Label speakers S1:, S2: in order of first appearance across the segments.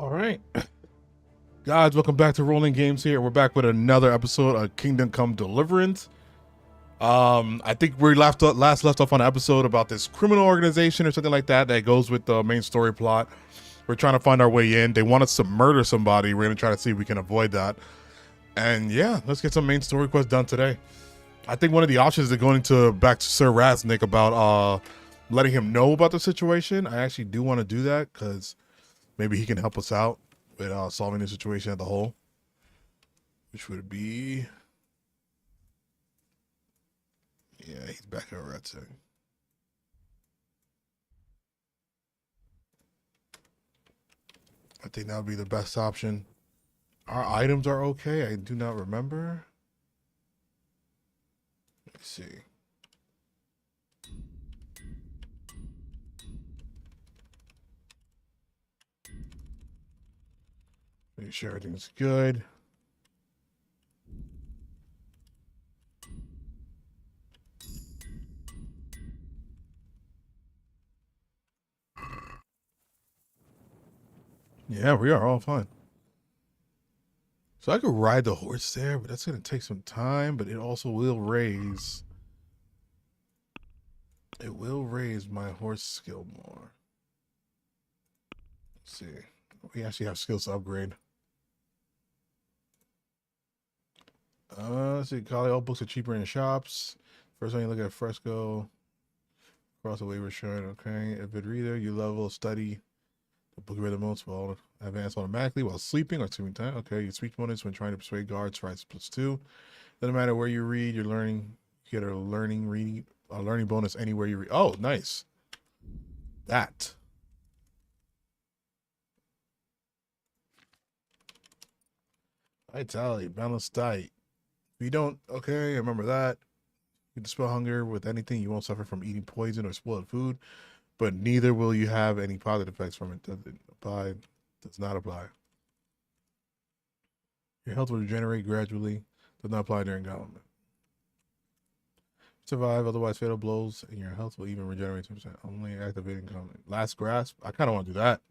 S1: All right, guys, welcome back to Rolling Games here. We're back with another episode of Kingdom Come Deliverance. I think we last left off on an episode about this criminal organization or something like that that goes with the main story plot. We're trying to find our way in. They want us to murder somebody. We're gonna try to see if we can avoid that. And yeah, let's get some main story quests done today. I think one of the options is going to back to Sir Raznik about letting him know about the situation. I actually do want to do that because maybe he can help us out with solving the situation as a whole, which would be, yeah, he's back at Red Sec. I think that would be the best option. Our items are okay. I do not remember. Let me see. Make sure everything's good. Yeah, we are all fine. So I could ride the horse there, but that's going to take some time, but it also will raise. It will raise my horse skill more. Let's see. We actually have skills to upgrade. Let's see. Kali, all books are cheaper in the shops. First time you look at Fresco. Cross the waiver shrine. Okay. Avid reader, you level, study. The book you read the most will advance automatically while sleeping or sleeping time. Okay. Your speech bonus when trying to persuade guards, rise +2. Doesn't matter where you read, you're learning. You get a learning bonus anywhere you read. Oh, nice. That. Vitality, balanced diet. If you don't, okay, remember that. You dispel hunger with anything. You won't suffer from eating poison or spoiled food, but neither will you have any positive effects from it. Doesn't apply. Does not apply. Your health will regenerate gradually. Does not apply during combat. Survive otherwise fatal blows, and your health will even regenerate 2%. Only activating combat. Last grasp. I kind of want to do that.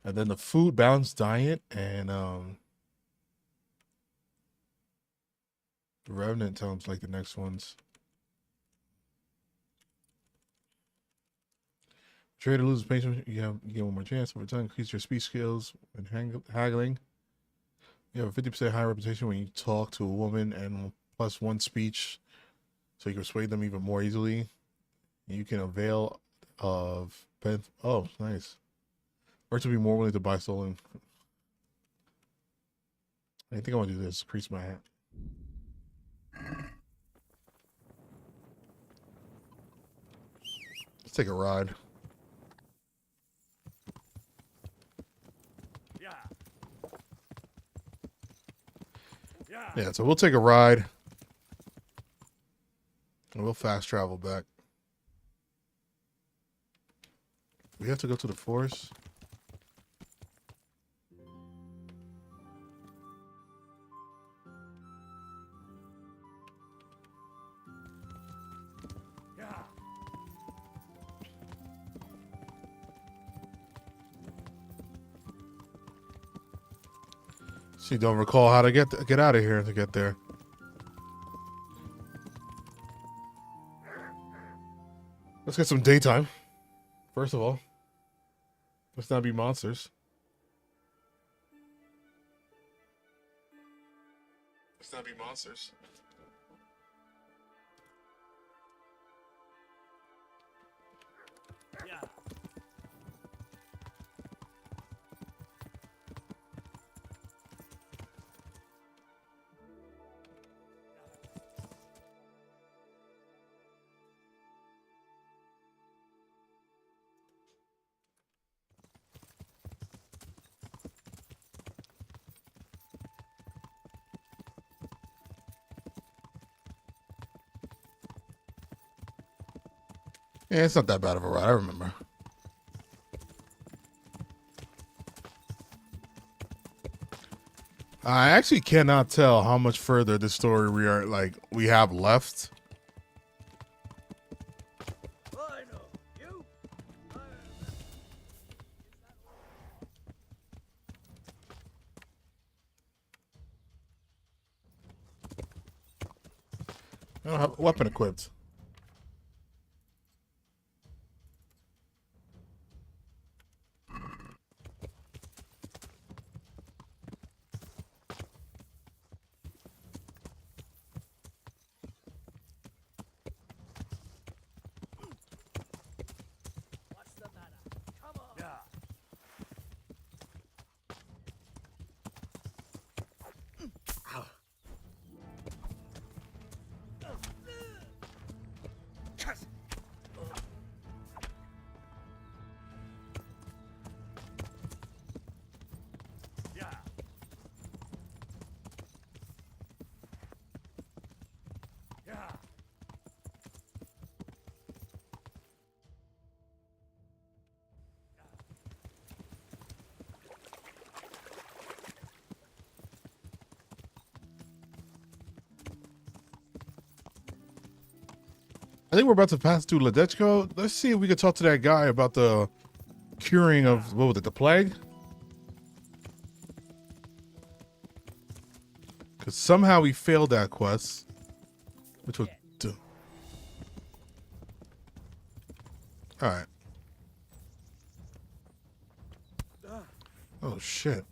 S1: And then the food balanced diet and the Revenant sounds like the next ones. Trader loses patience. You get one more chance over time. Increase your speech skills and haggling. You have a 50% higher reputation when you talk to a woman and +1 speech, so you can persuade them even more easily. You can avail of oh, nice. Or to be more willing to buy stolen. I think I want to do this. Increase my hat. Let's take a ride. Yeah, so we'll take a ride. And we'll fast travel back. We have to go to the forest. She don't recall how to get out of here to get there. Let's get some daytime. First of all, let's not be monsters. Let's not be monsters.
S2: Yeah.
S1: Yeah, it's not that bad of a ride, I remember. I actually cannot tell how much further this story we have left.
S2: I know you.
S1: I don't have a weapon equipped. I think we're about to pass through Ledechko. Let's see if we can talk to that guy about the curing of, what was it, the plague? Because somehow we failed that quest. Which was... Alright. Oh, shit.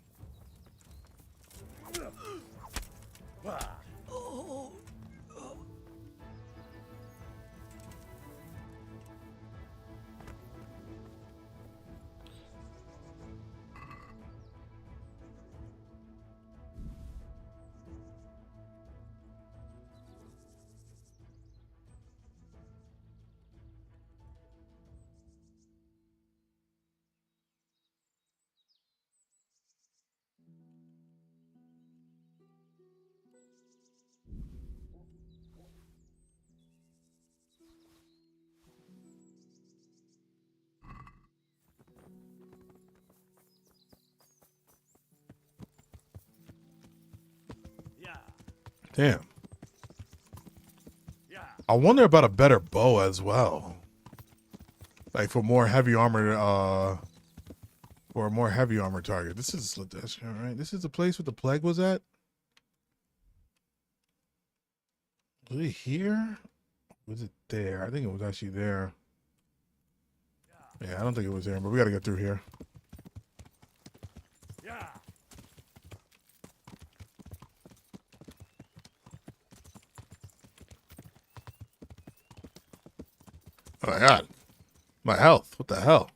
S1: Damn. I wonder about a better bow as well. Like for more heavy armor, for a more heavy armor target. This is Ledesha, right? This is the place where the plague was at? Was it here? Was it there? I think it was actually there. Yeah, I don't think it was there, but we gotta get through here. Oh my god. My health. What the hell?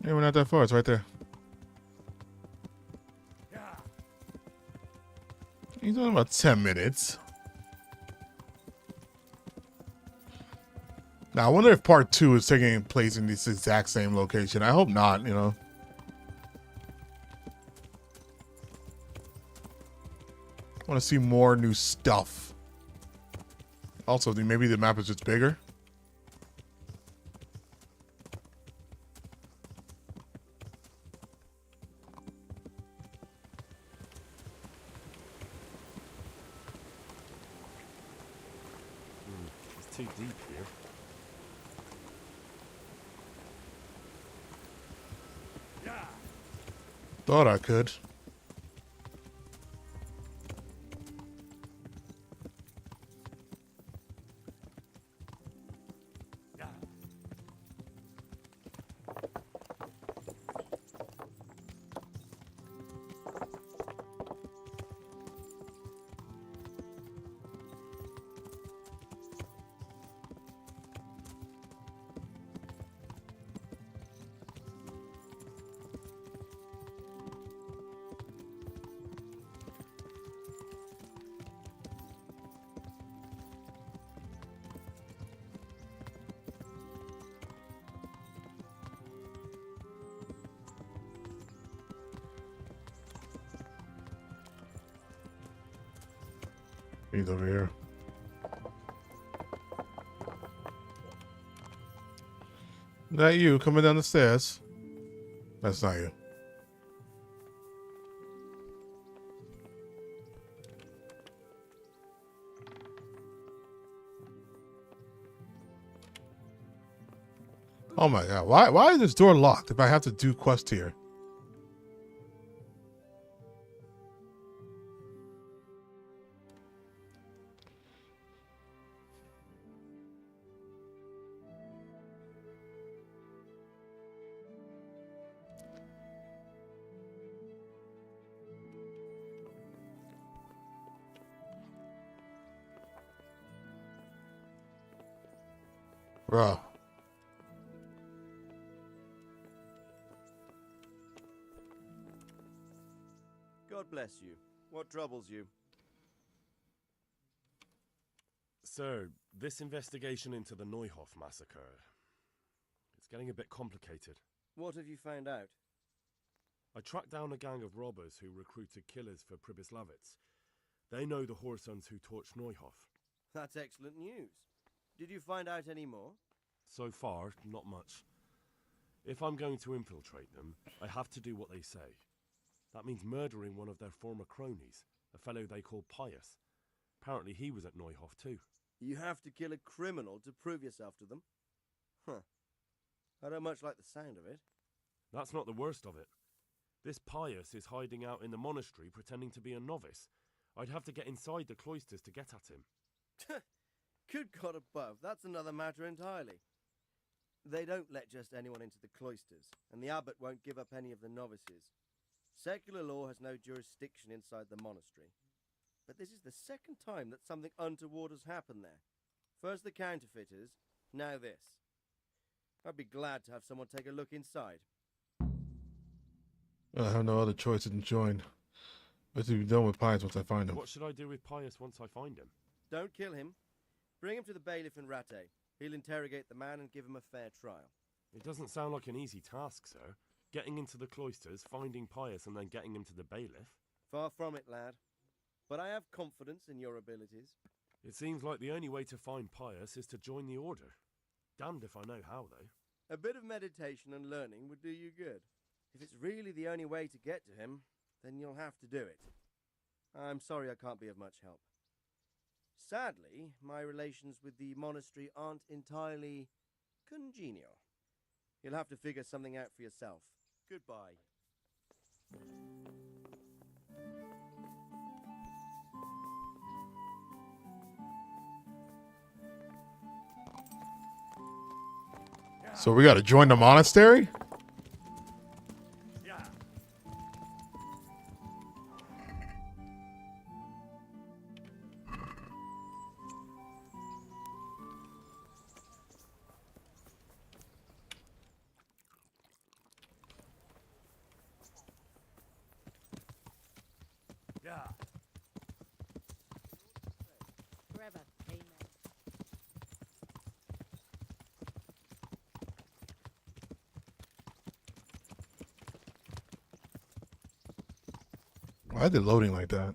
S1: Yeah, we're not that far. It's right there. He's on about 10 minutes. Now, I wonder if part 2 is taking place in this exact same location. I hope not, you know. I want to see more new stuff. Also, maybe the map is just bigger.
S2: It's too deep here.
S1: Thought I could. He's over here. That you coming down the stairs? That's not you. Oh my god, why is this door locked if I have to do quest here? Bro.
S2: God bless you. What troubles you?
S3: Sir, this investigation into the Neuhoff massacre, it's getting a bit complicated.
S2: What have you found out?
S3: I tracked down a gang of robbers who recruited killers for Pribyslavitz. They know the Horsons who torched Neuhoff.
S2: That's excellent news. Did you find out any more?
S3: So far, not much. If I'm going to infiltrate them, I have to do what they say. That means murdering one of their former cronies, a fellow they call Pius. Apparently he was at Neuhoff too.
S2: You have to kill a criminal to prove yourself to them? Huh. I don't much like the sound of it.
S3: That's not the worst of it. This Pius is hiding out in the monastery pretending to be a novice. I'd have to get inside the cloisters to get at him.
S2: Good God above, that's another matter entirely. They don't let just anyone into the cloisters, and the abbot won't give up any of the novices. Secular law has no jurisdiction inside the monastery. But this is the second time that something untoward has happened there. First the counterfeiters, now this. I'd be glad to have someone take a look inside.
S1: I have no other choice than to join. What's to be done with Pius once I find him?
S3: What should I do with Pius once I find him?
S2: Don't kill him. Bring him to the bailiff in Rattay. He'll interrogate the man and give him a fair trial.
S3: It doesn't sound like an easy task, sir. Getting into the cloisters, finding Pius, and then getting him to the bailiff.
S2: Far from it, lad. But I have confidence in your abilities.
S3: It seems like the only way to find Pius is to join the order. Damned if I know how, though.
S2: A bit of meditation and learning would do you good. If it's really the only way to get to him, then you'll have to do it. I'm sorry I can't be of much help. Sadly, my relations with the monastery aren't entirely congenial. You'll have to figure something out for yourself. Goodbye.
S1: So we gotta join the monastery?
S4: Forever. Amen.
S1: Why are they loading like that?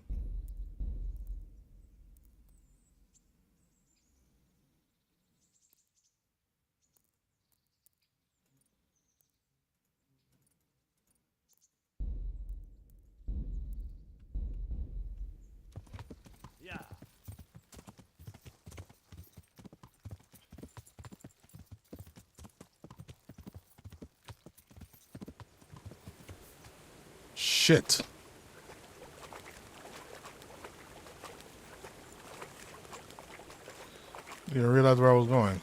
S1: Shit. Didn't realize where I was going.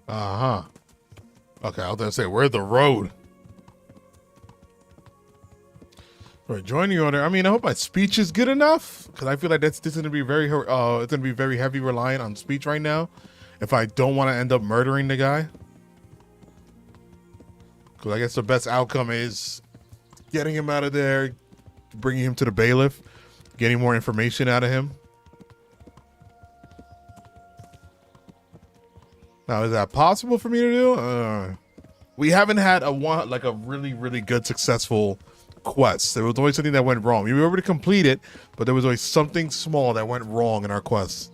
S1: Uh-huh. Okay, I was gonna say, where's the road? Right, join the order. I mean, I hope my speech is good enough, because I feel like this is gonna be very it's gonna be very heavy reliant on speech right now, if I don't want to end up murdering the guy. Because I guess the best outcome is getting him out of there, bringing him to the bailiff, getting more information out of him. Now, is that possible for me to do? We haven't had a really, really good, successful quest. There was always something that went wrong. We were able to complete it, but there was always something small that went wrong in our quest.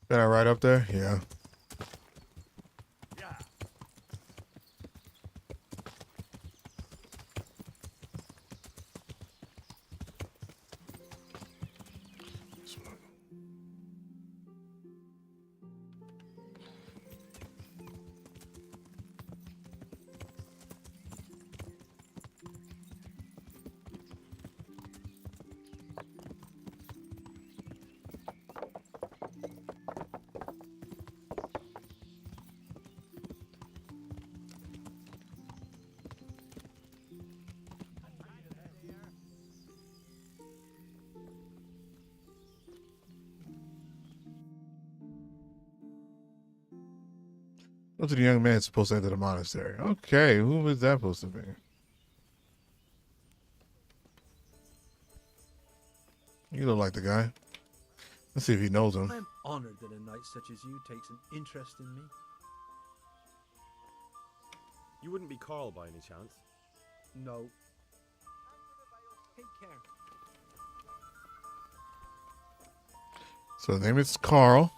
S1: Got it right up there? Yeah. Go to the young man supposed to enter the monastery. Okay, who was that supposed to be? You look like the guy. Let's see if he knows him.
S5: I am honored that a knight such as you takes an interest in me.
S3: You wouldn't be Carl by any chance?
S5: No. Take care.
S1: So his name is Carl.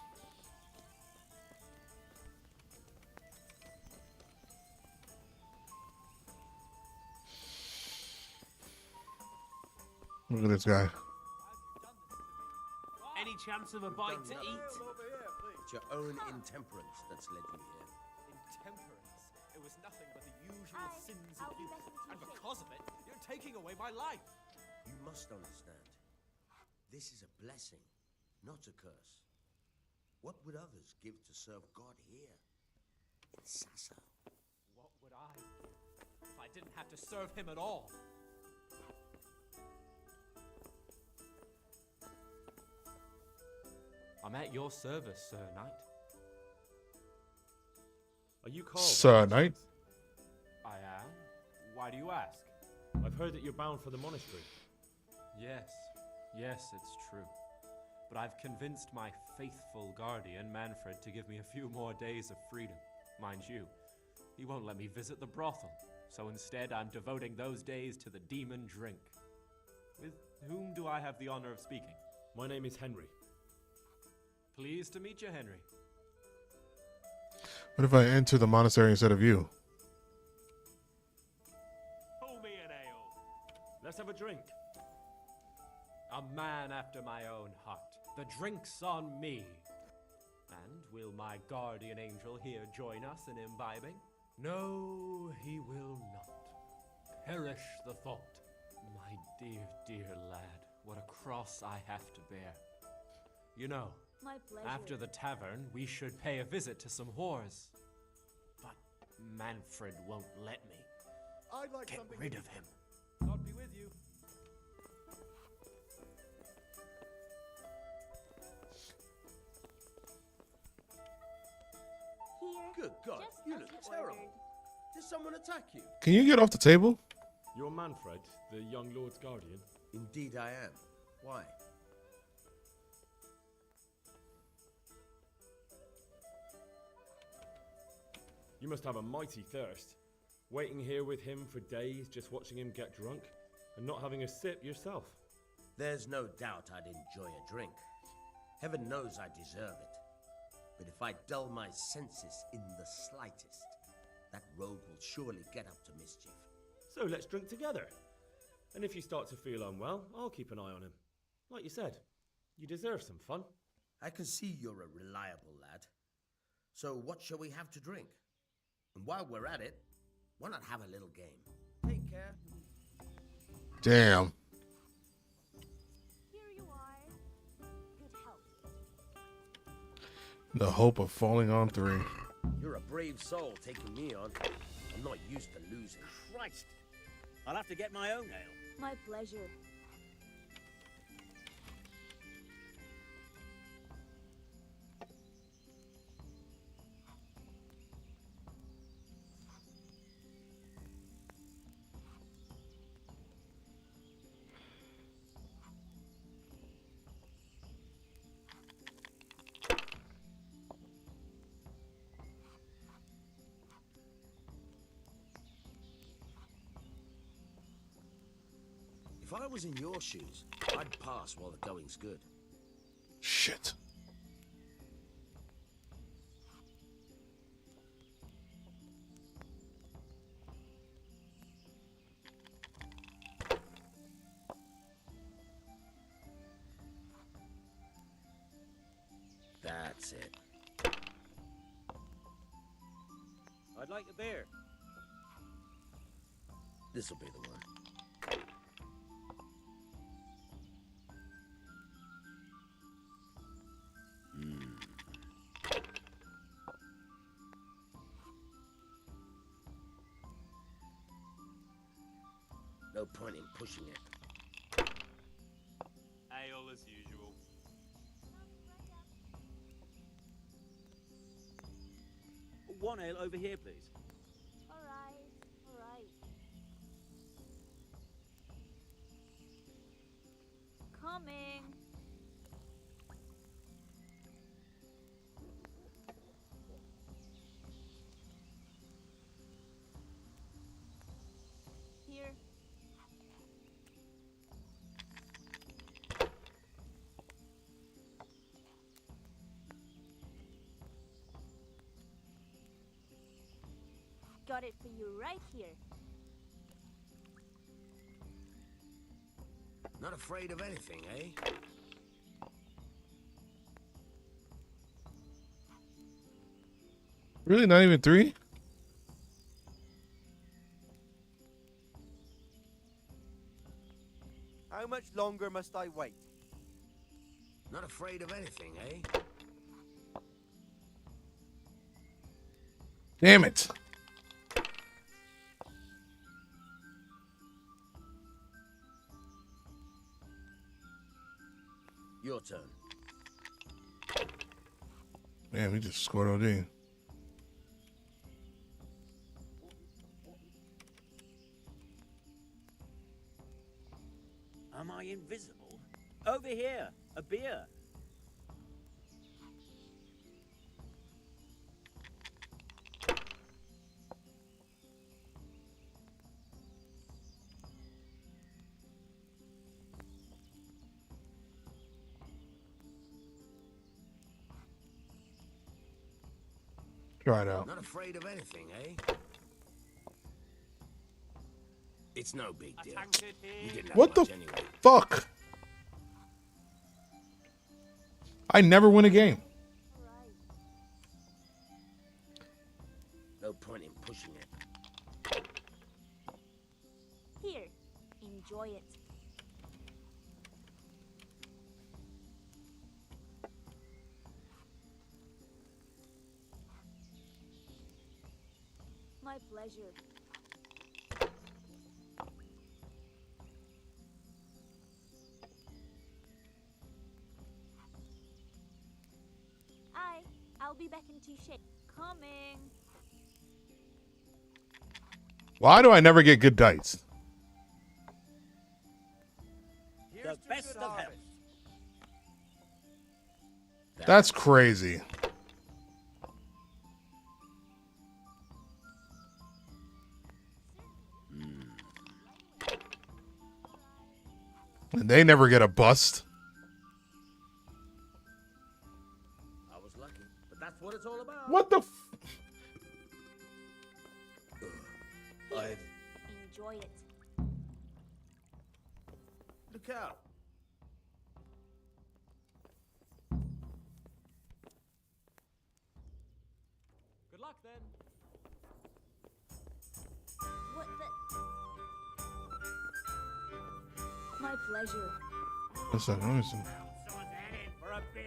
S1: Look at this guy.
S6: Any chance of a bite to eat?
S2: It's your own intemperance that's led you here.
S6: Intemperance? It was nothing but the usual sins of youth. And because of it, you're taking away my life.
S2: You must understand. This is a blessing, not a curse. What would others give to serve God here? In Sassa.
S6: What would I if I didn't have to serve him at all? I'm at your service, Sir Knight.
S3: Are you called?
S1: Sir Knight?
S6: I am. Why do you ask?
S3: I've heard that you're bound for the monastery.
S6: Yes, it's true. But I've convinced my faithful guardian, Manfred, to give me a few more days of freedom. Mind you, he won't let me visit the brothel, so instead I'm devoting those days to the demon drink. With whom do I have the honor of speaking?
S3: My name is Henry.
S6: Pleased to meet you, Henry.
S1: What if I enter the monastery instead of you?
S3: Pull me an ale. Let's have a drink.
S6: A man after my own heart. The drink's on me. And will my guardian angel here join us in imbibing? No, he will not. Perish the thought. My dear, dear lad, what a cross I have to bear. You know,
S7: My pleasure.
S6: after the tavern, we should pay a visit to some whores. But Manfred won't let me.
S2: I'd like
S6: Get
S2: something
S6: rid
S2: to
S6: of him.
S2: God be with you.
S7: Here.
S2: Good God,
S7: Just
S2: you
S7: as
S2: look
S7: you
S2: terrible.
S7: ordered.
S2: Did someone attack you?
S1: Can you get off the table?
S3: You're Manfred, the young lord's guardian.
S2: Indeed I am. Why?
S3: You must have a mighty thirst. Waiting here with him for days, just watching him get drunk, and not having a sip yourself.
S8: There's no doubt I'd enjoy a drink. Heaven knows I deserve it. But if I dull my senses in the slightest, that rogue will surely get up to mischief.
S3: So let's drink together. And if you start to feel unwell, I'll keep an eye on him. Like you said, you deserve some fun.
S8: I can see you're a reliable lad. So what shall we have to drink? And while we're at it, why not have a little game?
S2: Take care.
S1: Damn.
S7: Here you are. Good health.
S1: The hope of falling on 3.
S8: You're a brave soul taking me on. I'm not used to losing.
S9: Christ! I'll have to get my own ale.
S7: My pleasure.
S8: If I was in your shoes, I'd pass while the going's good.
S1: Shit.
S8: That's it.
S9: I'd like a beer.
S8: This'll be the one. No point in pushing it.
S6: Ale as usual.
S9: One ale over here, please.
S7: All right. All right. Coming. Here. Got it for you right here.
S8: Not afraid of anything, eh?
S1: Really? Not even 3?
S2: How much longer must I wait?
S8: Not afraid of anything, eh?
S1: Damn it.
S8: turn.
S1: Man, we just scored OD.
S9: Am I invisible? Over here, a beer.
S1: Try it out.
S8: Not afraid of anything, eh? It's no big deal. You didn't have
S1: What the
S8: much anyway.
S1: fuck? I never win a game.
S8: No point in pushing it.
S7: Here, enjoy it. My pleasure. I'll be back in 2 shakes. Coming.
S1: Why do I never get good dice?
S9: The best of health.
S1: That's crazy. And they never get a bust.
S8: I was lucky, but that's what it's all about.
S1: What the f-
S8: I've...
S7: Enjoy it.
S8: Look out.
S6: Good luck then.
S7: What the? My pleasure.
S1: One second, let me see.
S9: Someone's heading for a beer.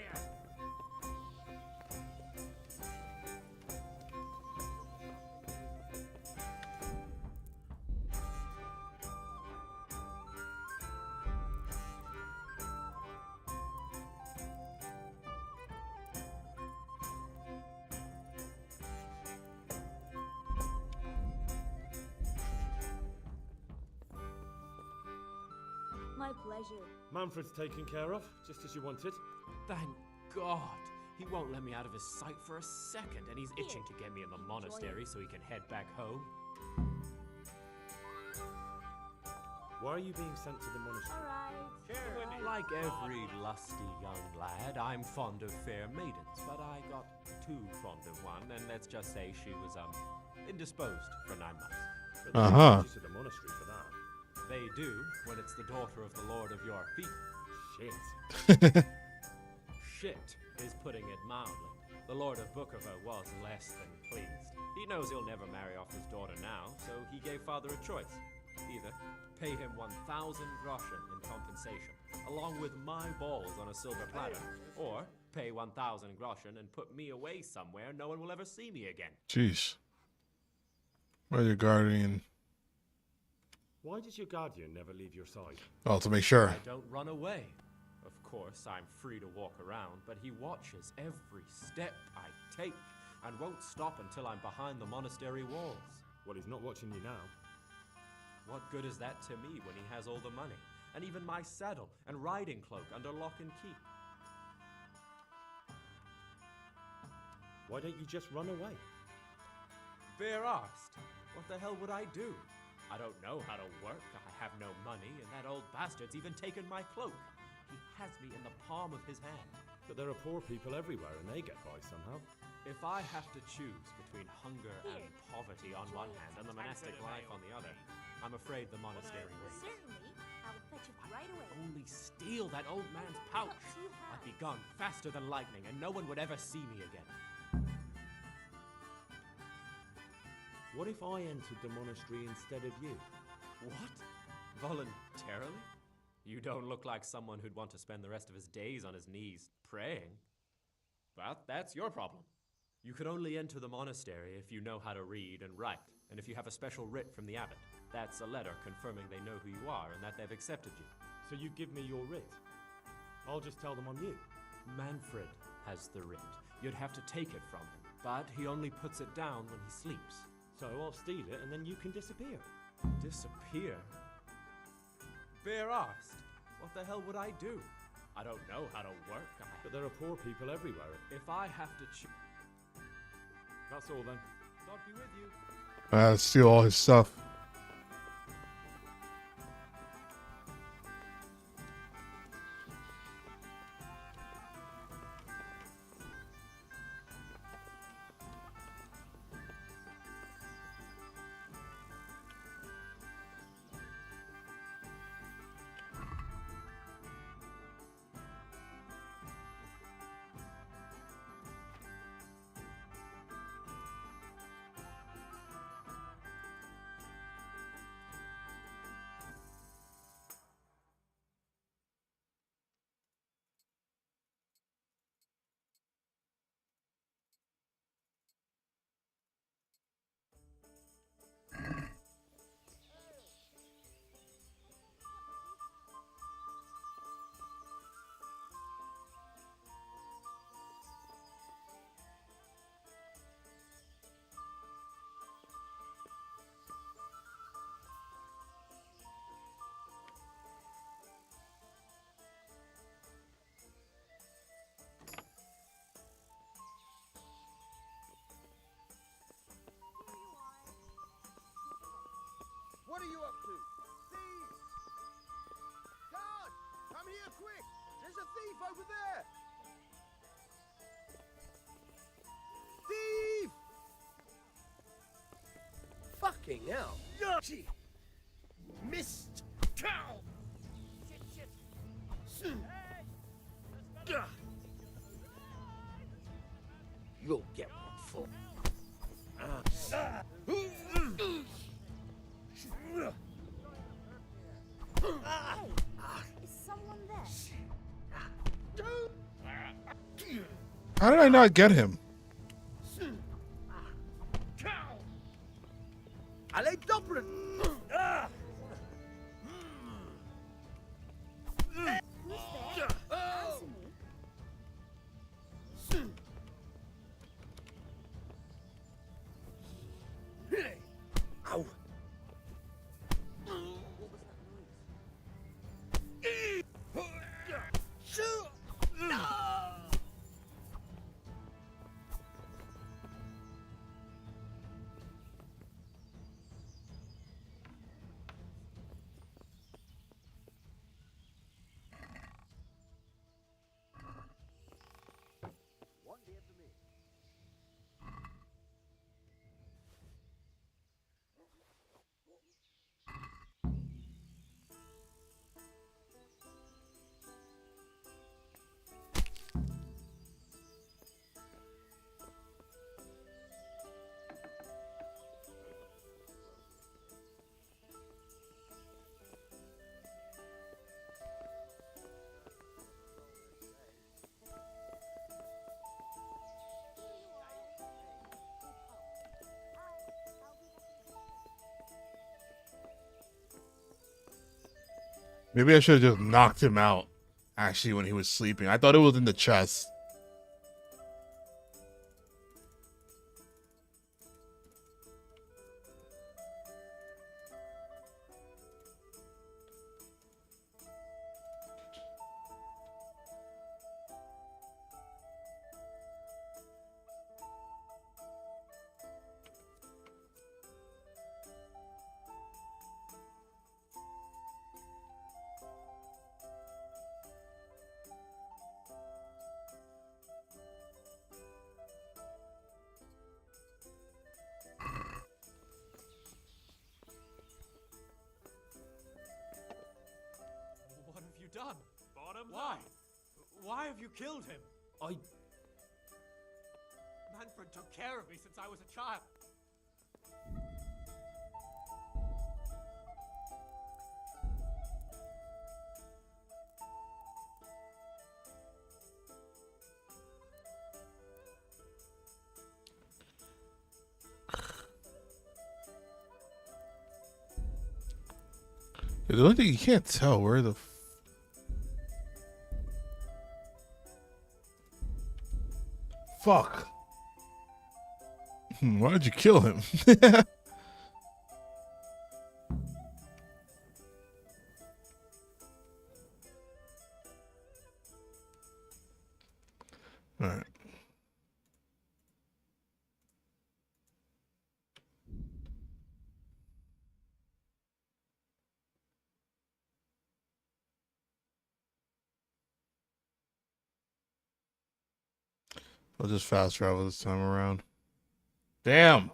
S7: My pleasure.
S3: Manfred's taken care of, just as you wanted.
S6: Thank God. He won't let me out of his sight for a second, and he's itching to get me in the monastery so he can head back home.
S3: Why are you being sent to the monastery?
S7: Alright.
S6: Like every lusty young lad, I'm fond of fair maidens, but I got too fond of one, and let's just say she was, indisposed for 9 months.
S3: But they
S1: Uh-huh.
S3: sent you to the monastery for that.
S6: They do when it's the daughter of the Lord of your feet.
S3: Shit.
S6: Shit is putting it mildly. The Lord of Bookerver was less than pleased. He knows he'll never marry off his daughter now, so he gave father a choice. Either pay him 1,000 groschen in compensation, along with my balls on a silver platter, or pay 1,000 groschen and put me away somewhere no one will ever see me again.
S1: Jeez. Where's your guardian?
S3: Why does your guardian never leave your side?
S1: Oh, to make sure.
S6: I don't run away. Of course, I'm free to walk around, but he watches every step I take and won't stop until I'm behind the monastery walls.
S3: Well, he's not watching you now.
S6: What good is that to me when he has all the money, and even my saddle and riding cloak under lock and key?
S3: Why don't you just run away?
S6: Bare arsed. What the hell would I do? I don't know how to work, I have no money, and that old bastard's even taken my cloak. He has me in the palm of his hand.
S3: But there are poor people everywhere and they get by somehow.
S6: If I have to choose between hunger and poverty on one hand and the monastic life on the other, I'm afraid the monastery wins.
S7: Certainly. I'll fetch it right away.
S6: Only steal that old man's pouch. I'd be gone faster than lightning, and no one would ever see me again.
S3: What if I entered the monastery instead of you?
S6: What? Voluntarily? You don't look like someone who'd want to spend the rest of his days on his knees praying. But that's your problem. You could only enter the monastery if you know how to read and write, and if you have a special writ from the abbot. That's a letter confirming they know who you are and that they've accepted you.
S3: So you give me your writ? I'll just tell them I'm you.
S6: Manfred has the writ. You'd have to take it from him, but he only puts it down when he sleeps.
S3: So I'll steal it and then you can disappear.
S6: Disappear? Bare arsed. What the hell would I do? I don't know how to work.
S3: But there are poor people everywhere.
S6: If I have to choose...
S3: That's all then.
S6: God be with you.
S1: Steal all his stuff.
S2: What are you up to? Thieves! Guard! Come here quick! There's a thief over there! Thief! Fucking hell! Gee! Missed! Cow! Shit! You'll get one for.
S7: Is someone there?
S1: How did I not get him?
S2: Allez, doppeln!
S7: Who's there? Answer me.
S2: Ow!
S1: Maybe I should have just knocked him out, actually, when he was sleeping. I thought it was in the chest.
S6: What have you done? Why? Why have you killed him? Manfred took care of me since I was a child.
S1: The only thing you can't tell where the Fuck. Why did you kill him? All right. I'll just fast travel this time around. Damn.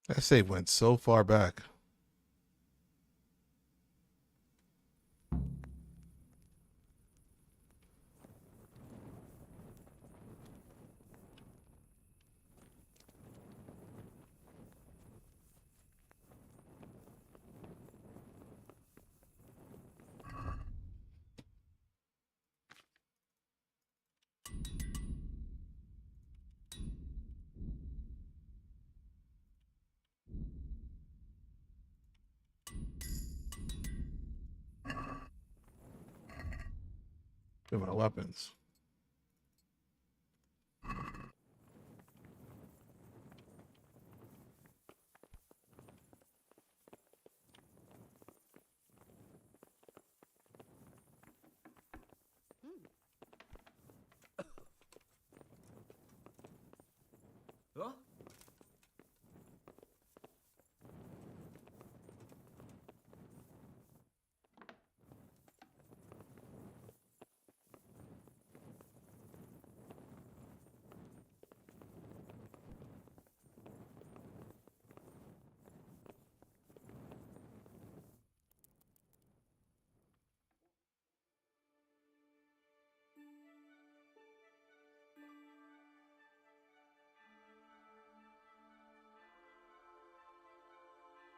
S1: That save went so far back. Look at my weapons.
S5: Huh?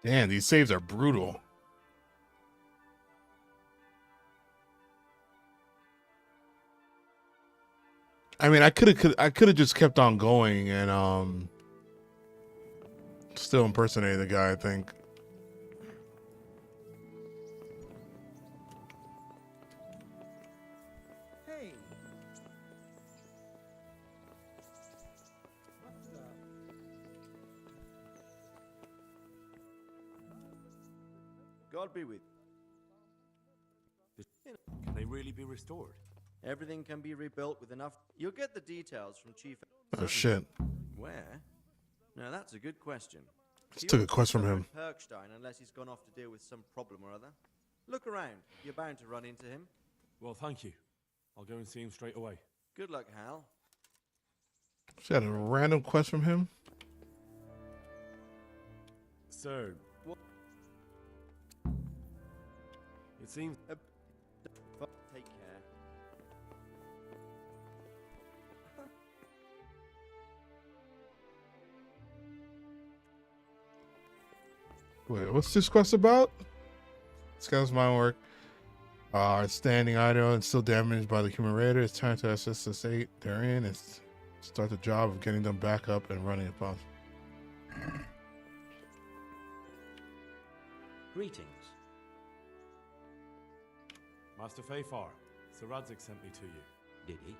S1: Damn, these saves are brutal. I mean, I could have just kept on going and still impersonated the guy, I think.
S2: Hey. God be with you.
S3: Can they really be restored?
S2: Everything can be rebuilt with enough. You'll get the details from Chief.
S1: Oh shit.
S2: Where? Now that's a good question.
S1: Just took a quest from him.
S2: Perkstein, unless he's gone off to deal with some problem or other. Look around. You're bound to run into him.
S3: Well, thank you. I'll go and see him straight away.
S2: Good luck, Hal.
S1: She had a random quest from him.
S3: So, it seems
S2: Take care.
S1: Wait, what's this quest about? Scouts mine work. Standing idle and still damaged by the human raider. It's time to assist the state they're in and start the job of getting them back up and running if possible.
S10: Greetings.
S3: Master Fayfar, Sir Radzig sent me to you.
S10: Did he?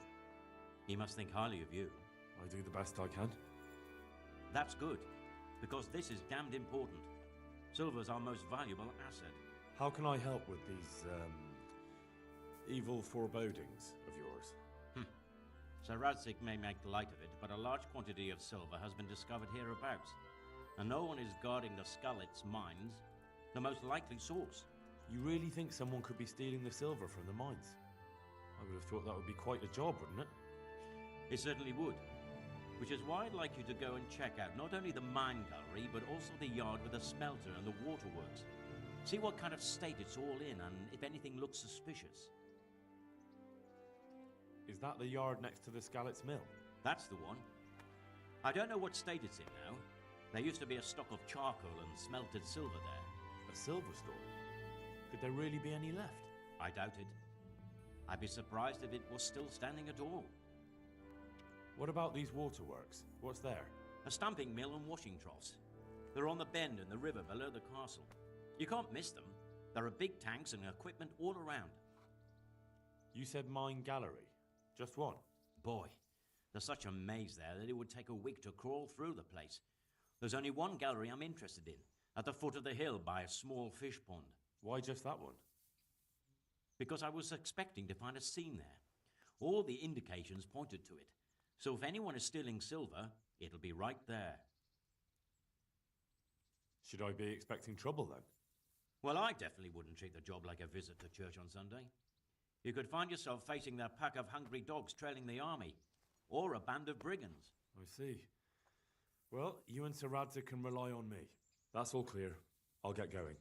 S10: He must think highly of you.
S3: I do the best I can.
S10: That's good, because this is damned important. Silver's our most valuable asset.
S3: How can I help with these, evil forebodings of yours?
S10: Sir Radzig may make light of it, but a large quantity of silver has been discovered hereabouts, and no one is guarding the Skullets mines, the most likely source.
S3: You really think someone could be stealing the silver from the mines? I would have thought that would be quite a job, wouldn't it?
S10: It certainly would. Which is why I'd like you to go and check out not only the mine gallery, but also the yard with the smelter and the waterworks. See what kind of state it's all in, and if anything looks suspicious.
S3: Is that the yard next to the Skalitz mill?
S10: That's the one. I don't know what state it's in now. There used to be a stock of charcoal and smelted silver there.
S3: A silver store? Could there really be any left?
S10: I doubt it. I'd be surprised if it was still standing at all.
S3: What about these waterworks? What's there?
S10: A stamping mill and washing troughs. They're on the bend in the river below the castle. You can't miss them. There are big tanks and equipment all around.
S3: You said mine gallery. Just one?
S10: Boy, there's such a maze there that it would take a week to crawl through the place. There's only one gallery I'm interested in, at the foot of the hill by a small fish pond.
S3: Why just that one?
S10: Because I was expecting to find a scene there. All the indications pointed to it. So if anyone is stealing silver, it'll be right there.
S3: Should I be expecting trouble then?
S10: Well, I definitely wouldn't treat the job like a visit to church on Sunday. You could find yourself facing that pack of hungry dogs trailing the army, or a band of brigands.
S3: I see. Well, you and Sir Radza can rely on me. That's all clear. I'll get going.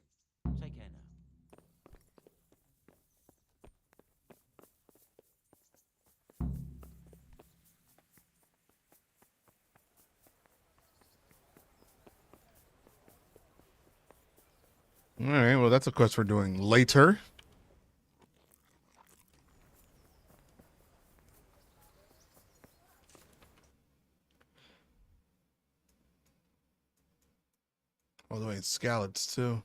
S10: Take care now.
S1: All right, well, that's a quest we're doing later. All the way in Scallops, too.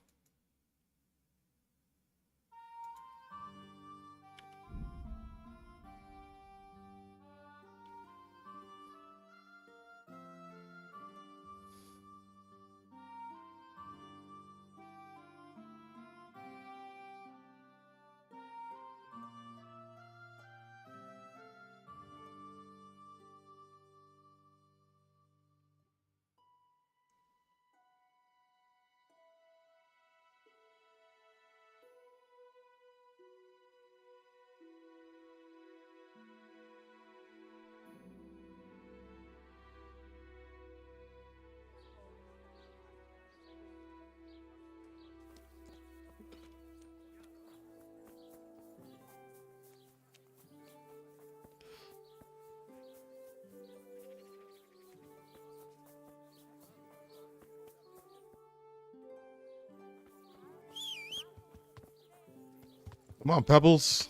S1: Come on, Pebbles.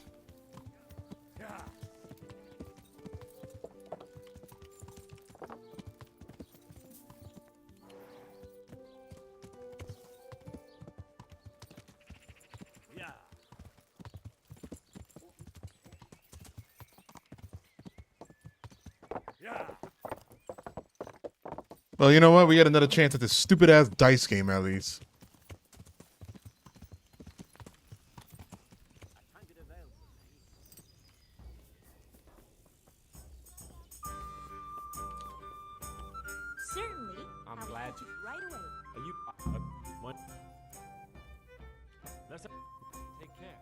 S1: Well, you know what? We get another chance at this stupid-ass dice game, at least.
S7: Certainly.
S6: I'm
S7: I'll
S6: glad
S7: get it right away.
S3: Are you... what? Let's...
S6: Take care.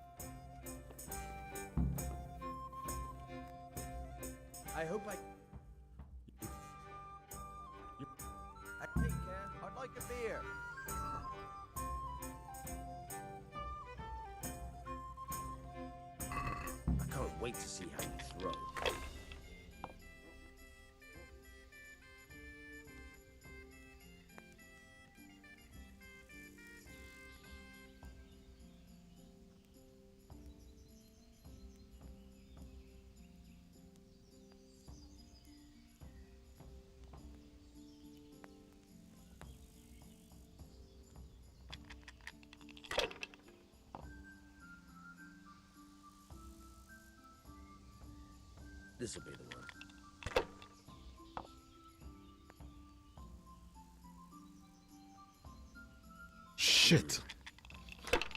S2: I hope I take care. I'd like a beer.
S8: I can't wait to see how you throw. This'll be the one.
S1: Shit.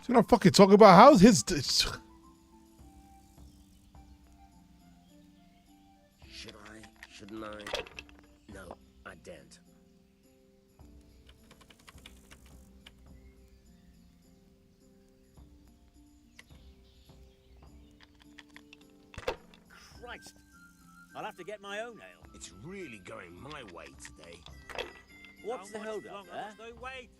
S1: You know, fucking talk about how's his.
S8: Should I? Shouldn't I? No, I daren't.
S9: Christ! I'll have to get my own ale.
S8: It's really going my way today.
S9: What's the hold up there?
S10: No, wait.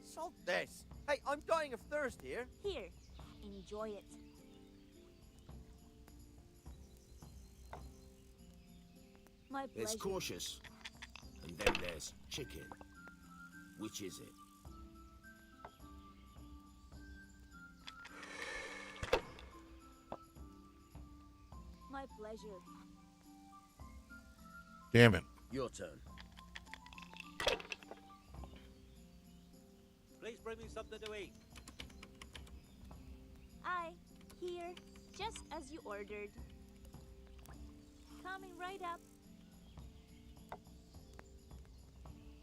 S2: Salt this. Hey, I'm dying dying of thirst here.
S7: Here, enjoy it. My pleasure.
S8: There's cautious, and then there's chicken. Which is it?
S7: My pleasure.
S1: Damn it.
S8: Your turn.
S9: Please bring me something to eat.
S7: Aye, here, just as you ordered. Coming right up.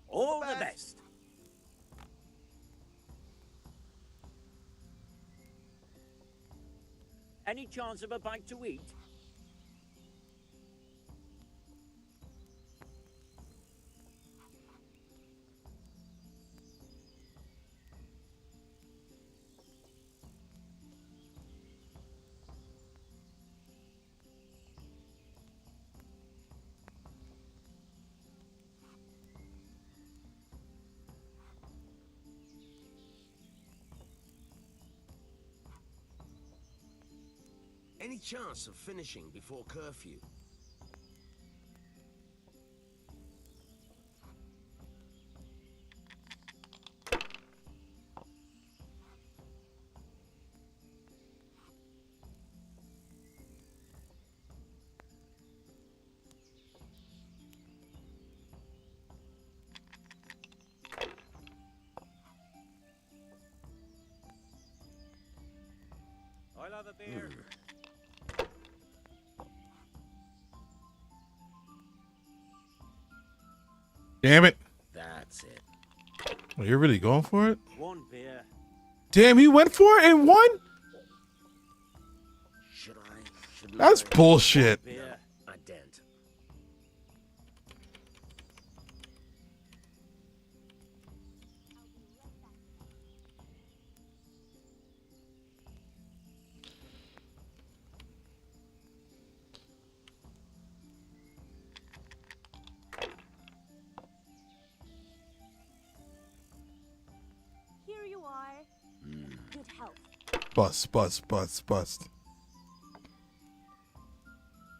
S9: All the best. Any chance of a bite to eat?
S8: Any chance of finishing before curfew?
S9: I'll have a beer.
S1: Damn it.
S8: That's it.
S1: Oh, you're really going for it?
S9: One beer.
S1: Damn, he went for it and won?
S8: Should I? Shouldn't
S1: That's
S8: I?
S1: bullshit.
S9: Beer.
S8: I daren't.
S7: Here you are. Good health.
S1: Bust, bust, bust, bust.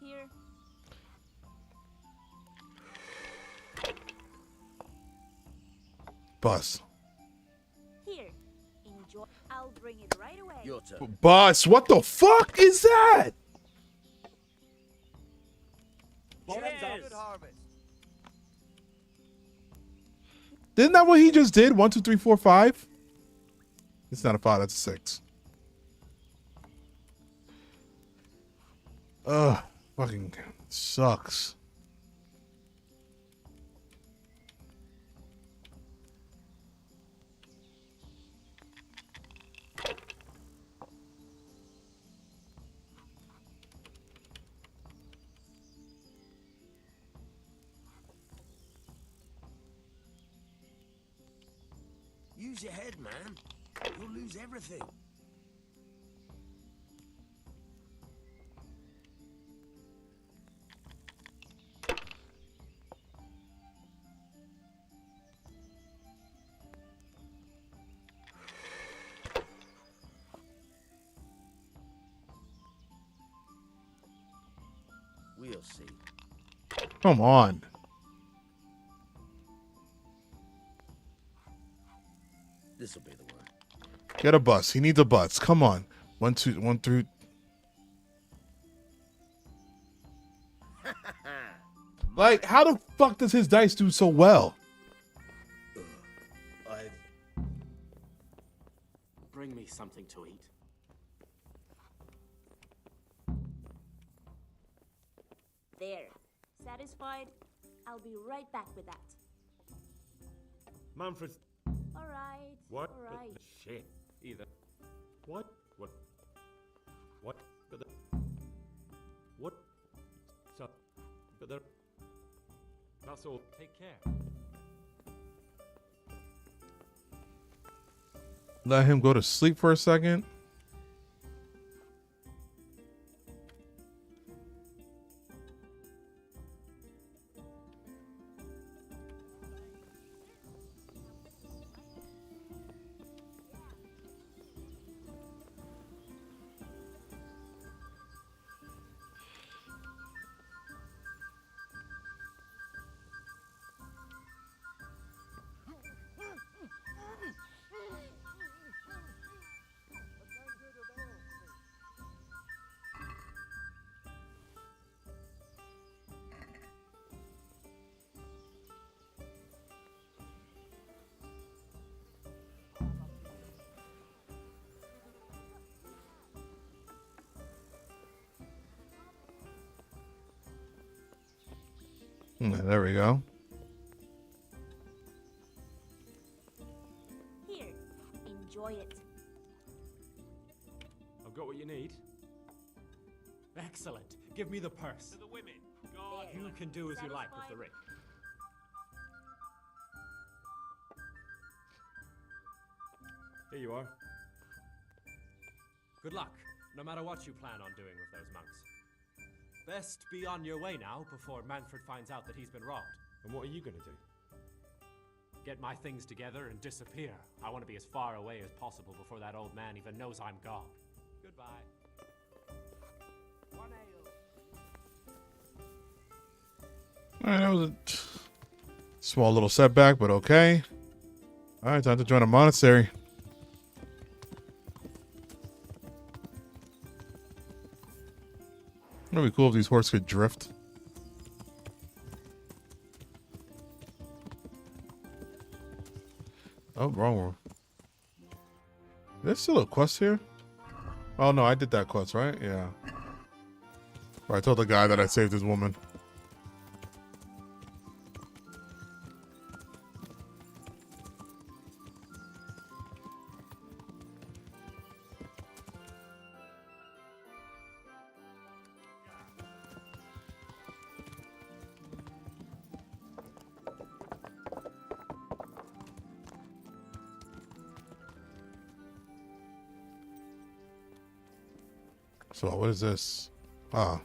S7: Here.
S1: Bust.
S7: Here. Enjoy. I'll bring it right away.
S8: Your turn.
S1: Bust. What the fuck is that?
S9: Cheers.
S2: Good harvest.
S1: Isn't that what he just did? 1, 2, 3, 4, 5? It's not a 5, that's a 6. Ugh. Fucking sucks.
S8: Use your head, man. You'll lose everything. We'll see.
S1: Come on.
S8: This'll be the one.
S1: Get a bus. He needs a bus. Come on. 1, 2, 1 through. Like, how the fuck does his dice do so well?
S8: I've
S6: Bring me something to eat.
S7: There. Satisfied? I'll be right back with that.
S3: Manfred.
S7: All right.
S3: What?
S7: All right.
S3: Shit. Either. What? What? What? But the. What? So. But there. That's all. Take care.
S1: Let him go to sleep for a second. There we go.
S7: Here, enjoy it.
S6: I've got what you need. Excellent. Give me the purse.
S3: To the women. God,
S6: You can do as you like with the ring.
S3: here you are.
S6: Good luck, no matter what you plan on doing with those monks. Best be on your way now before Manfred finds out that he's been robbed.
S3: And what are you going to do?
S6: Get my things together and disappear. I want to be as far away as possible before that old man even knows I'm gone. Goodbye. One ale.
S1: All right, that was a small little setback, but okay. All right, time to join a monastery. It'd be cool if these horses could drift. Oh, wrong one. There's still a quest here? Oh, no, I did that quest, right? Yeah. Where I told the guy that I saved his woman. So what is this? Ah.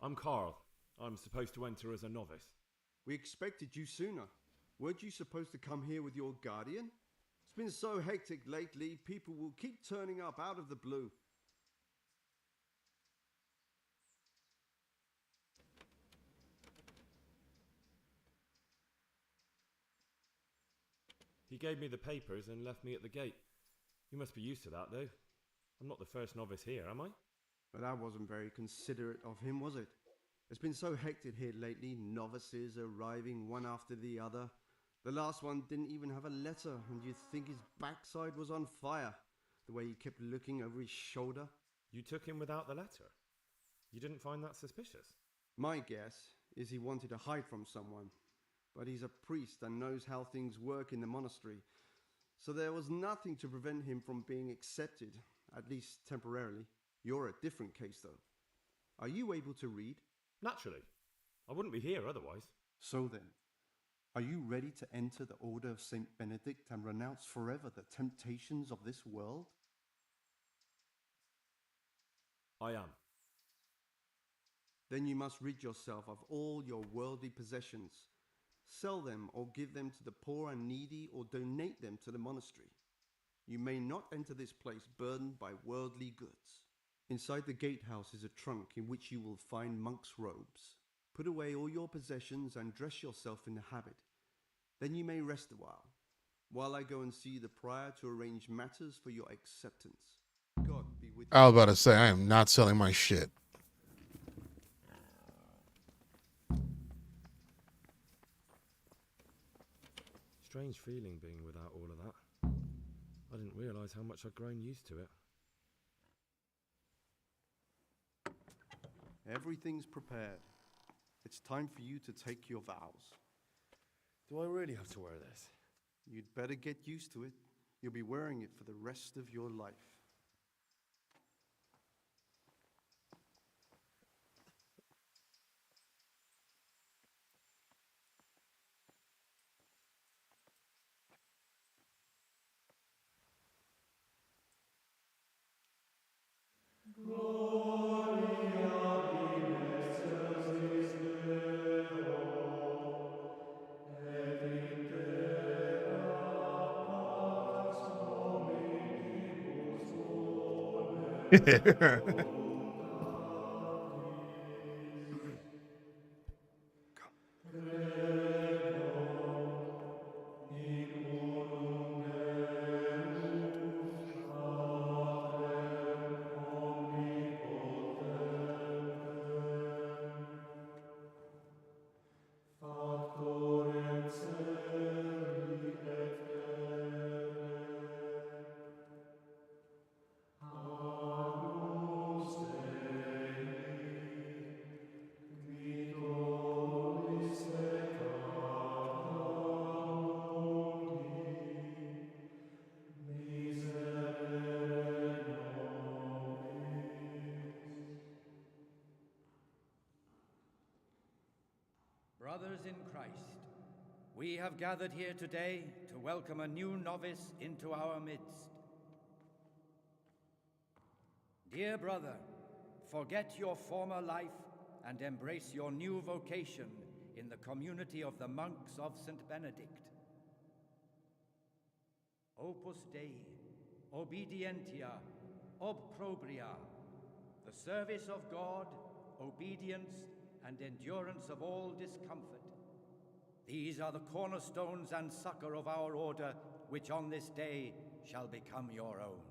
S3: I'm Carl. I'm supposed to enter as a novice.
S11: We expected you sooner. Weren't you supposed to come here with your guardian? It's been so hectic lately, people will keep turning up out of the blue.
S3: He gave me the papers and left me at the gate. You must be used to that, though. I'm not the first novice here, am I?
S11: But that wasn't very considerate of him, was it? It's been so hectic here lately, novices arriving one after the other. The last one didn't even have a letter, and you'd think his backside was on fire, the way he kept looking over his shoulder.
S3: You took him without the letter? You didn't find that suspicious?
S11: My guess is he wanted to hide from someone. But he's a priest and knows how things work in the monastery. So there was nothing to prevent him from being accepted, at least temporarily. You're a different case, though. Are you able to read?
S3: Naturally. I wouldn't be here otherwise.
S11: So then, are you ready to enter the Order of Saint Benedict and renounce forever the temptations of this world?
S3: I am.
S11: Then you must rid yourself of all your worldly possessions. Sell them or give them to the poor and needy or donate them to the monastery. You may not enter this place burdened by worldly goods. Inside the gatehouse is a trunk in which you will find monk's robes. Put away all your possessions and dress yourself in the habit. Then you may rest a while I go and see the prior to arrange matters for your acceptance. God be with you.
S1: I was about to say, I am not selling my shit.
S3: Strange feeling being without all of that. I didn't realise how much I'd grown used to it.
S11: Everything's prepared. It's time for you to take your vows.
S3: Do I really have to wear this?
S11: You'd better get used to it. You'll be wearing it for the rest of your life.
S12: Brothers in Christ, we have gathered here today to welcome a new novice into our midst. Dear brother, forget your former life and embrace your new vocation in the community of the monks of St. Benedict. Opus Dei, obedientia, obprobria, the service of God, obedience, and endurance of all discomfort. These are the cornerstones and succor of our order, which on this day shall become your own.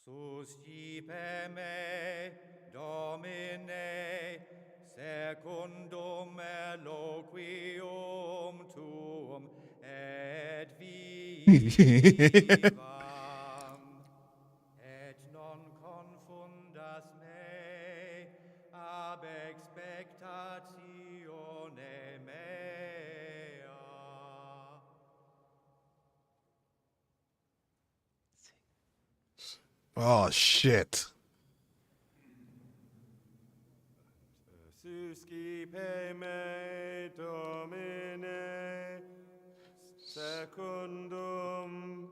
S12: Suscipe me, Domine, secundum eloquium tuum, et vivam, et non confundas me, ab expectatione mea.
S1: Oh shit.
S3: Suscipe me, Domine, secundum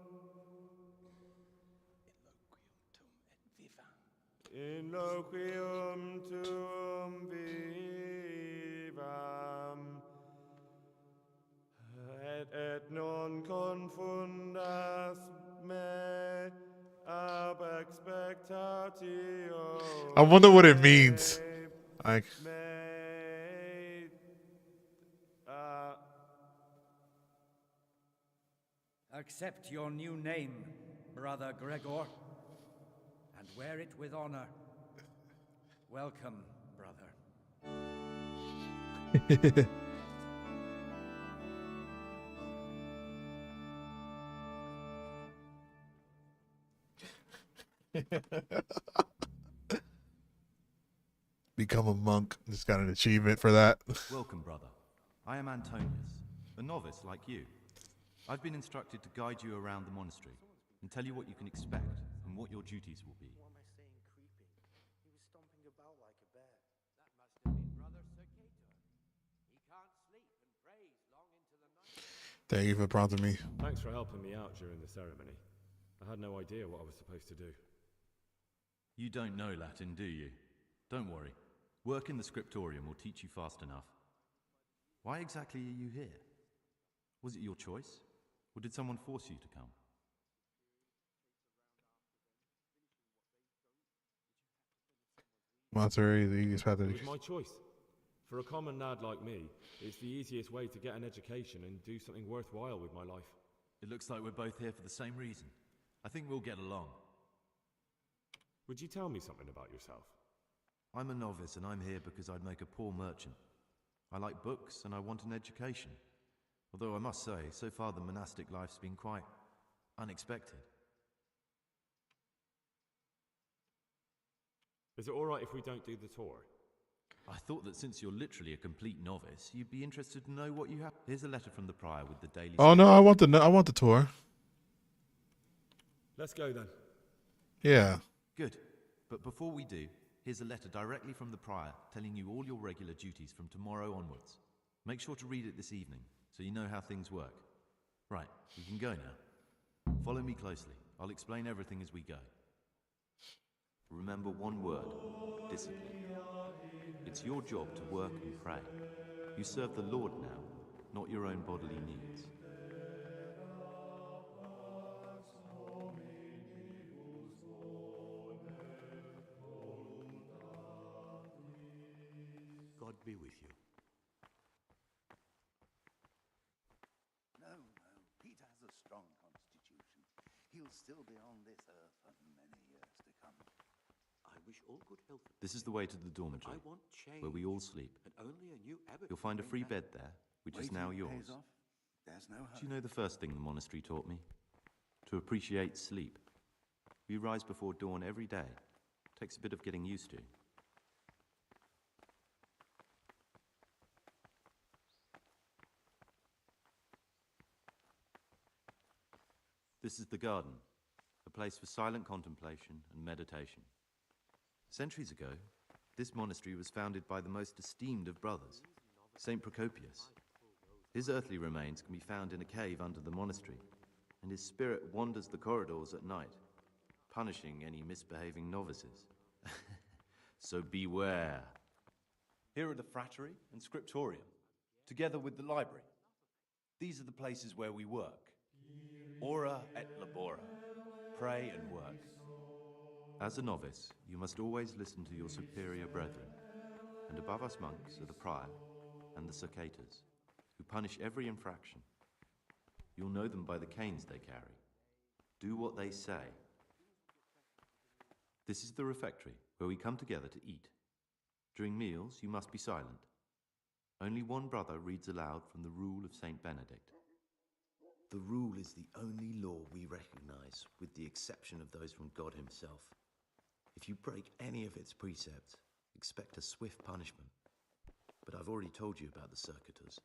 S3: in loquium tuum vivam, et non confundas me ab expectatio.
S1: I wonder what it means. Like,
S12: Accept your new name, Brother Gregor, and wear it with honor. Welcome, brother.
S1: become a monk. Just got an achievement for that.
S13: Welcome, brother. I am Antonius, a novice like you. I've been instructed to guide you around the monastery and tell you what you can expect and what your duties will be.
S2: What am I saying creeping? He was stomping about like a bear.
S6: That must have been Brother Circator. He can't sleep and prays long into the night.
S1: Thank you for prompting me.
S3: Thanks for helping me out during the ceremony. I had no idea what I was supposed to do.
S13: You don't know Latin, do you? Don't worry. Work in the scriptorium will teach you fast enough. Why exactly are you here? Was it your choice? Or did someone force you to come?
S1: Monterey, the easiest path to
S3: It was my choice. For a common lad like me, it's the easiest way to get an education and do something worthwhile with my life.
S13: It looks like we're both here for the same reason. I think we'll get along.
S3: Would you tell me something about yourself?
S13: I'm a novice and I'm here because I'd make a poor merchant. I like books and I want an education. Although I must say, so far the monastic life's been quite unexpected.
S3: Is it alright if we don't do the tour?
S13: I thought that since you're literally a complete novice, you'd be interested to know what you have. Here's a letter from the prior with the daily...
S1: Oh no, I want the tour.
S3: Let's go then.
S1: Yeah.
S13: Good. But before we do, here's a letter directly from the prior telling you all your regular duties from tomorrow onwards. Make sure to read it this evening, so you know how things work. Right, we can go now. Follow me closely. I'll explain everything as we go. Remember one word, discipline. It's your job to work and pray. You serve the Lord now, not your own bodily needs.
S14: God be with you.
S15: No, Pete has a strong constitution. He'll still be on this earth for many years to come.
S14: I wish all good health.
S13: This is the way to the dormitory,
S14: I want change,
S13: where we all sleep.
S14: and only a new abbot.
S13: You'll find a free bed there, which is now
S15: Waiting
S13: yours.
S15: pays off. There's no
S13: Do you know the first thing the monastery taught me? To appreciate sleep. We rise before dawn every day. Takes a bit of getting used to. This is the garden, a place for silent contemplation and meditation. Centuries ago, This monastery was founded by the most esteemed of brothers, Saint Procopius. His earthly remains can be found in a cave under the monastery, and his spirit wanders the corridors at night, punishing any misbehaving novices. So beware.
S16: Here are the frattery and scriptorium, together with the library. These are the places where we work. Ora et labora. Pray and work.
S13: As a novice, you must always listen to your superior brethren, and above us monks are the prior and the circators, who punish every infraction. You'll know them by the canes they carry. Do what they say. This is the refectory, where we come together to eat. During meals, you must be silent. Only one brother reads aloud from the Rule of Saint Benedict.
S17: The rule is the only law we recognize, with the exception of those from God himself. If you break any of its precepts, expect a swift punishment. But I've already told you about the circuitors.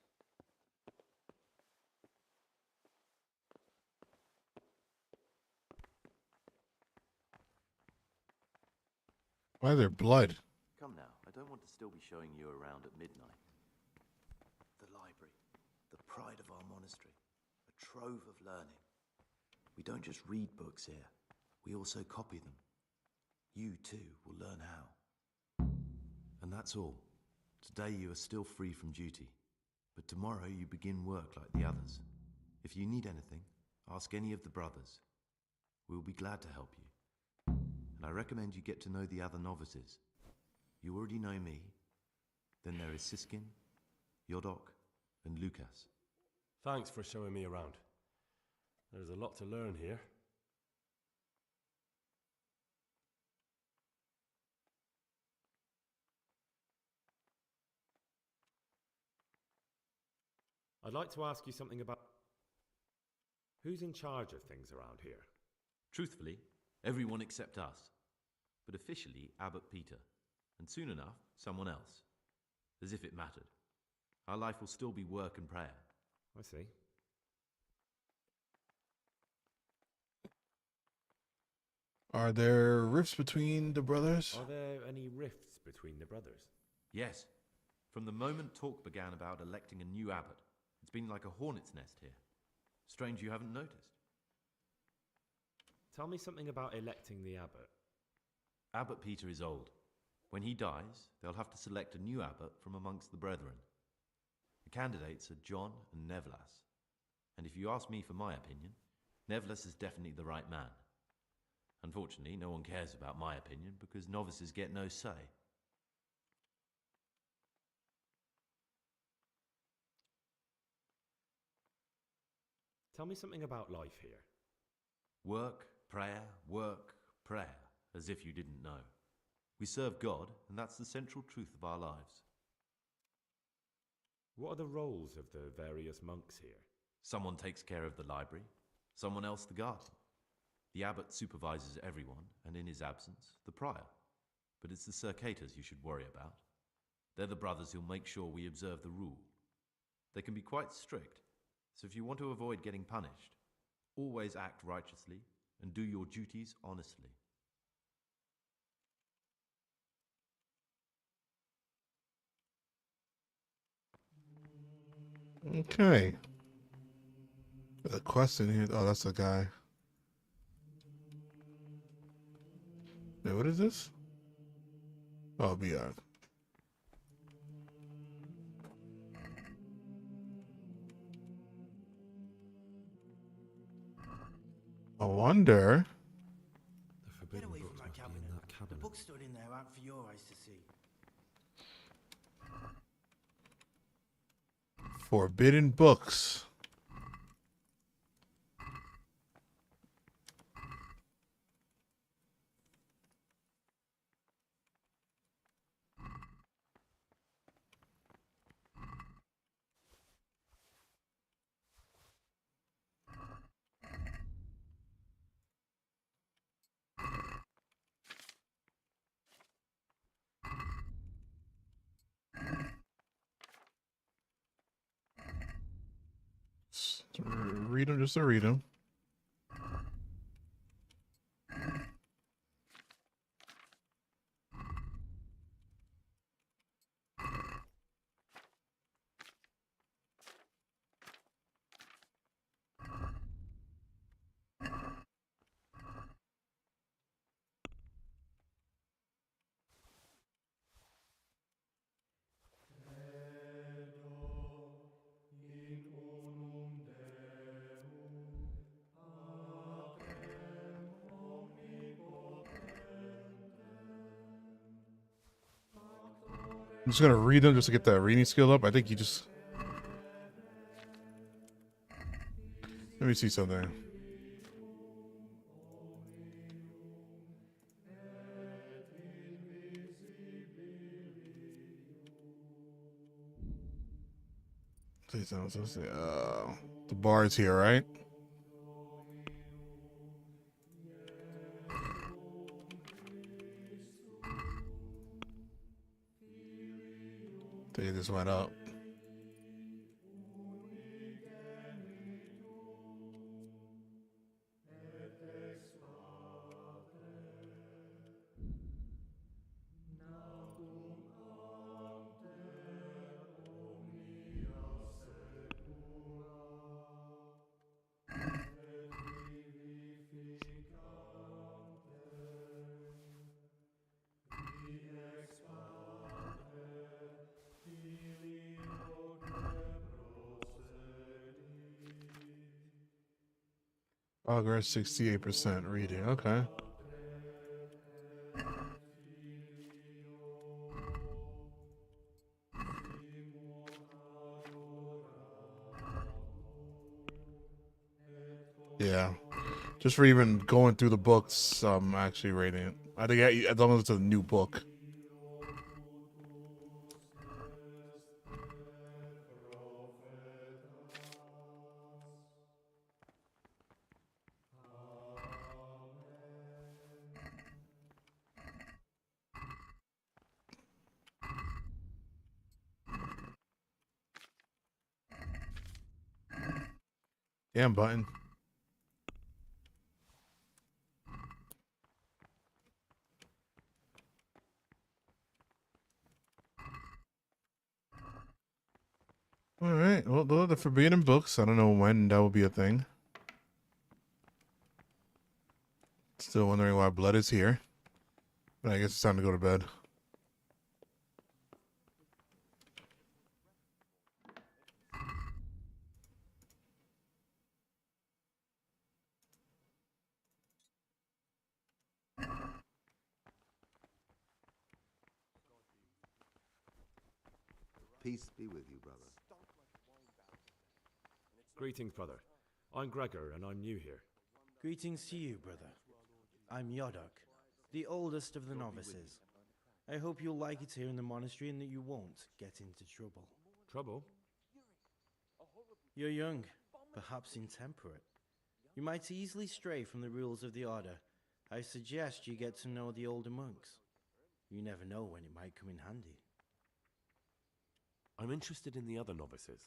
S1: Why is there blood?
S13: Come now, I don't want to still be showing you around at midnight.
S17: The library, the pride of our monastery, a trove of learning. We don't just read books here, we also copy them. You, too, will learn how.
S13: And that's all. Today you are still free from duty, but tomorrow you begin work like the others. If you need anything, ask any of the brothers. We will be glad to help you. And I recommend you get to know the other novices. You already know me. Then there is Siskin, Yodok, and Lucas.
S3: Thanks for showing me around. There's a lot to learn here. I'd like to ask you something about... Who's in charge of things around here?
S13: Truthfully, everyone except us. But officially, Abbot Peter. And soon enough, someone else. As if it mattered. Our life will still be work and prayer.
S3: I see.
S1: Are there rifts between the brothers?
S3: Are there any rifts between the brothers?
S13: Yes. From the moment talk began about electing a new abbot, it's been like a hornet's nest here. Strange you haven't noticed.
S3: Tell me something about electing the abbot.
S13: Abbot Peter is old. When he dies, they'll have to select a new abbot from amongst the brethren. The candidates are John and Nevlas. And if you ask me for my opinion, Nevlas is definitely the right man. Unfortunately, no one cares about my opinion because novices get no say.
S3: Tell me something about life here.
S13: Work, prayer, as if you didn't know. We serve God, and that's the central truth of our lives.
S3: What are the roles of the various monks here?
S13: Someone takes care of the library, someone else the garden. The abbot supervises everyone, and in his absence, the prior. But it's the circators you should worry about. They're the brothers who'll make sure we observe the rule. They can be quite strict, so if you want to avoid getting punished, always act righteously and do your duties honestly.
S1: Okay. There's a question here. Oh, that's a guy. Wait, what is this? Oh, beyond. I wonder.
S17: Get away from our cabinet. The book stood in there out for your eyes to see.
S1: Forbidden books. Read them just to read them. I'm just gonna read them just to get the reading skill up. I think you just... Let me see something. The bar is here, right? They just went up. Progress 68% reading. Okay. Yeah. Just for even going through the books, I'm actually rating it. I think as long as it's a new book. Damn button. All right. Well, those are the forbidden books. I don't know when that will be a thing. Still wondering why blood is here. But I guess it's time to go to bed.
S15: Peace be with you, brother.
S3: Greetings, brother. I'm Gregor, and I'm new here.
S18: Greetings to you, brother. I'm Yodok, the oldest of the novices. I hope you'll like it here in the monastery and that you won't get into trouble.
S3: Trouble?
S18: You're young, perhaps intemperate. You might easily stray from the rules of the order. I suggest you get to know the older monks. You never know when it might come in handy.
S3: I'm interested in the other novices.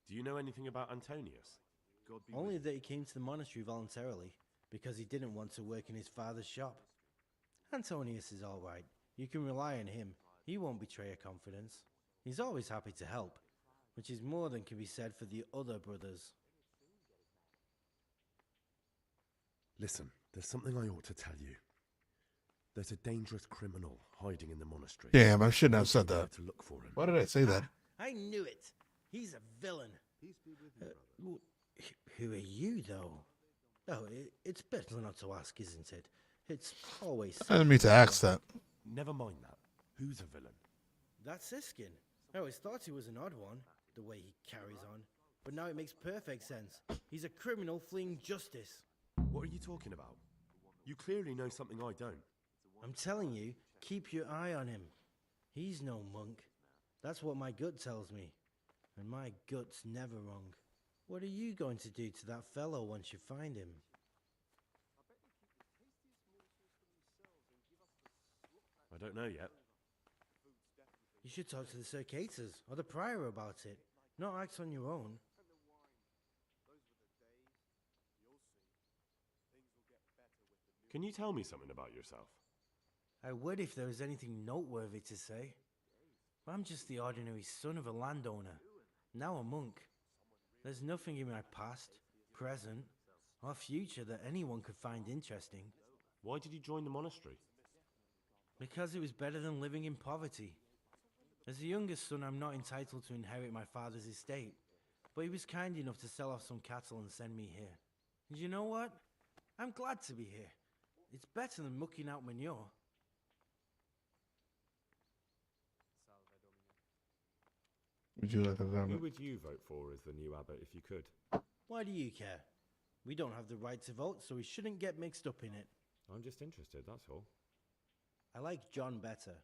S3: Do you know anything about Antonius?
S18: Only that he came to the monastery voluntarily, because he didn't want to work in his father's shop. Antonius is all right. You can rely on him. He won't betray your confidence. He's always happy to help, which is more than can be said for the other brothers.
S3: Listen, there's something I ought to tell you. There's a dangerous criminal hiding in the monastery.
S1: Damn, I shouldn't have said that.
S3: To look for him.
S1: Why did I say that?
S18: I knew it. He's a villain. Who are you, though? Oh, it's better not to ask, isn't it? It's always...
S1: I didn't mean to ask that.
S3: Never mind that. Who's a villain?
S18: That's Siskin. I always thought he was an odd one, the way he carries on. But now it makes perfect sense. He's a criminal fleeing justice.
S3: What are you talking about? You clearly know something I don't.
S18: I'm telling you, keep your eye on him. He's no monk. That's what my gut tells me. And my gut's never wrong. What are you going to do to that fellow once you find him?
S3: I don't know yet.
S18: You should talk to the Circators or the Prior about it. Not act on your own.
S3: Can you tell me something about yourself?
S18: I would if there was anything noteworthy to say. I'm just the ordinary son of a landowner, now a monk. There's nothing in my past, present, or future that anyone could find interesting.
S3: Why did you join the monastery?
S18: Because it was better than living in poverty. As the youngest son, I'm not entitled to inherit my father's estate, but he was kind enough to sell off some cattle and send me here. And you know what? I'm glad to be here. It's better than mucking out manure.
S1: Would you like to
S3: Who would you vote for as the new abbot if you could?
S18: Why do you care? We don't have the right to vote, so we shouldn't get mixed up in it.
S3: I'm just interested, that's all.
S18: I like John better.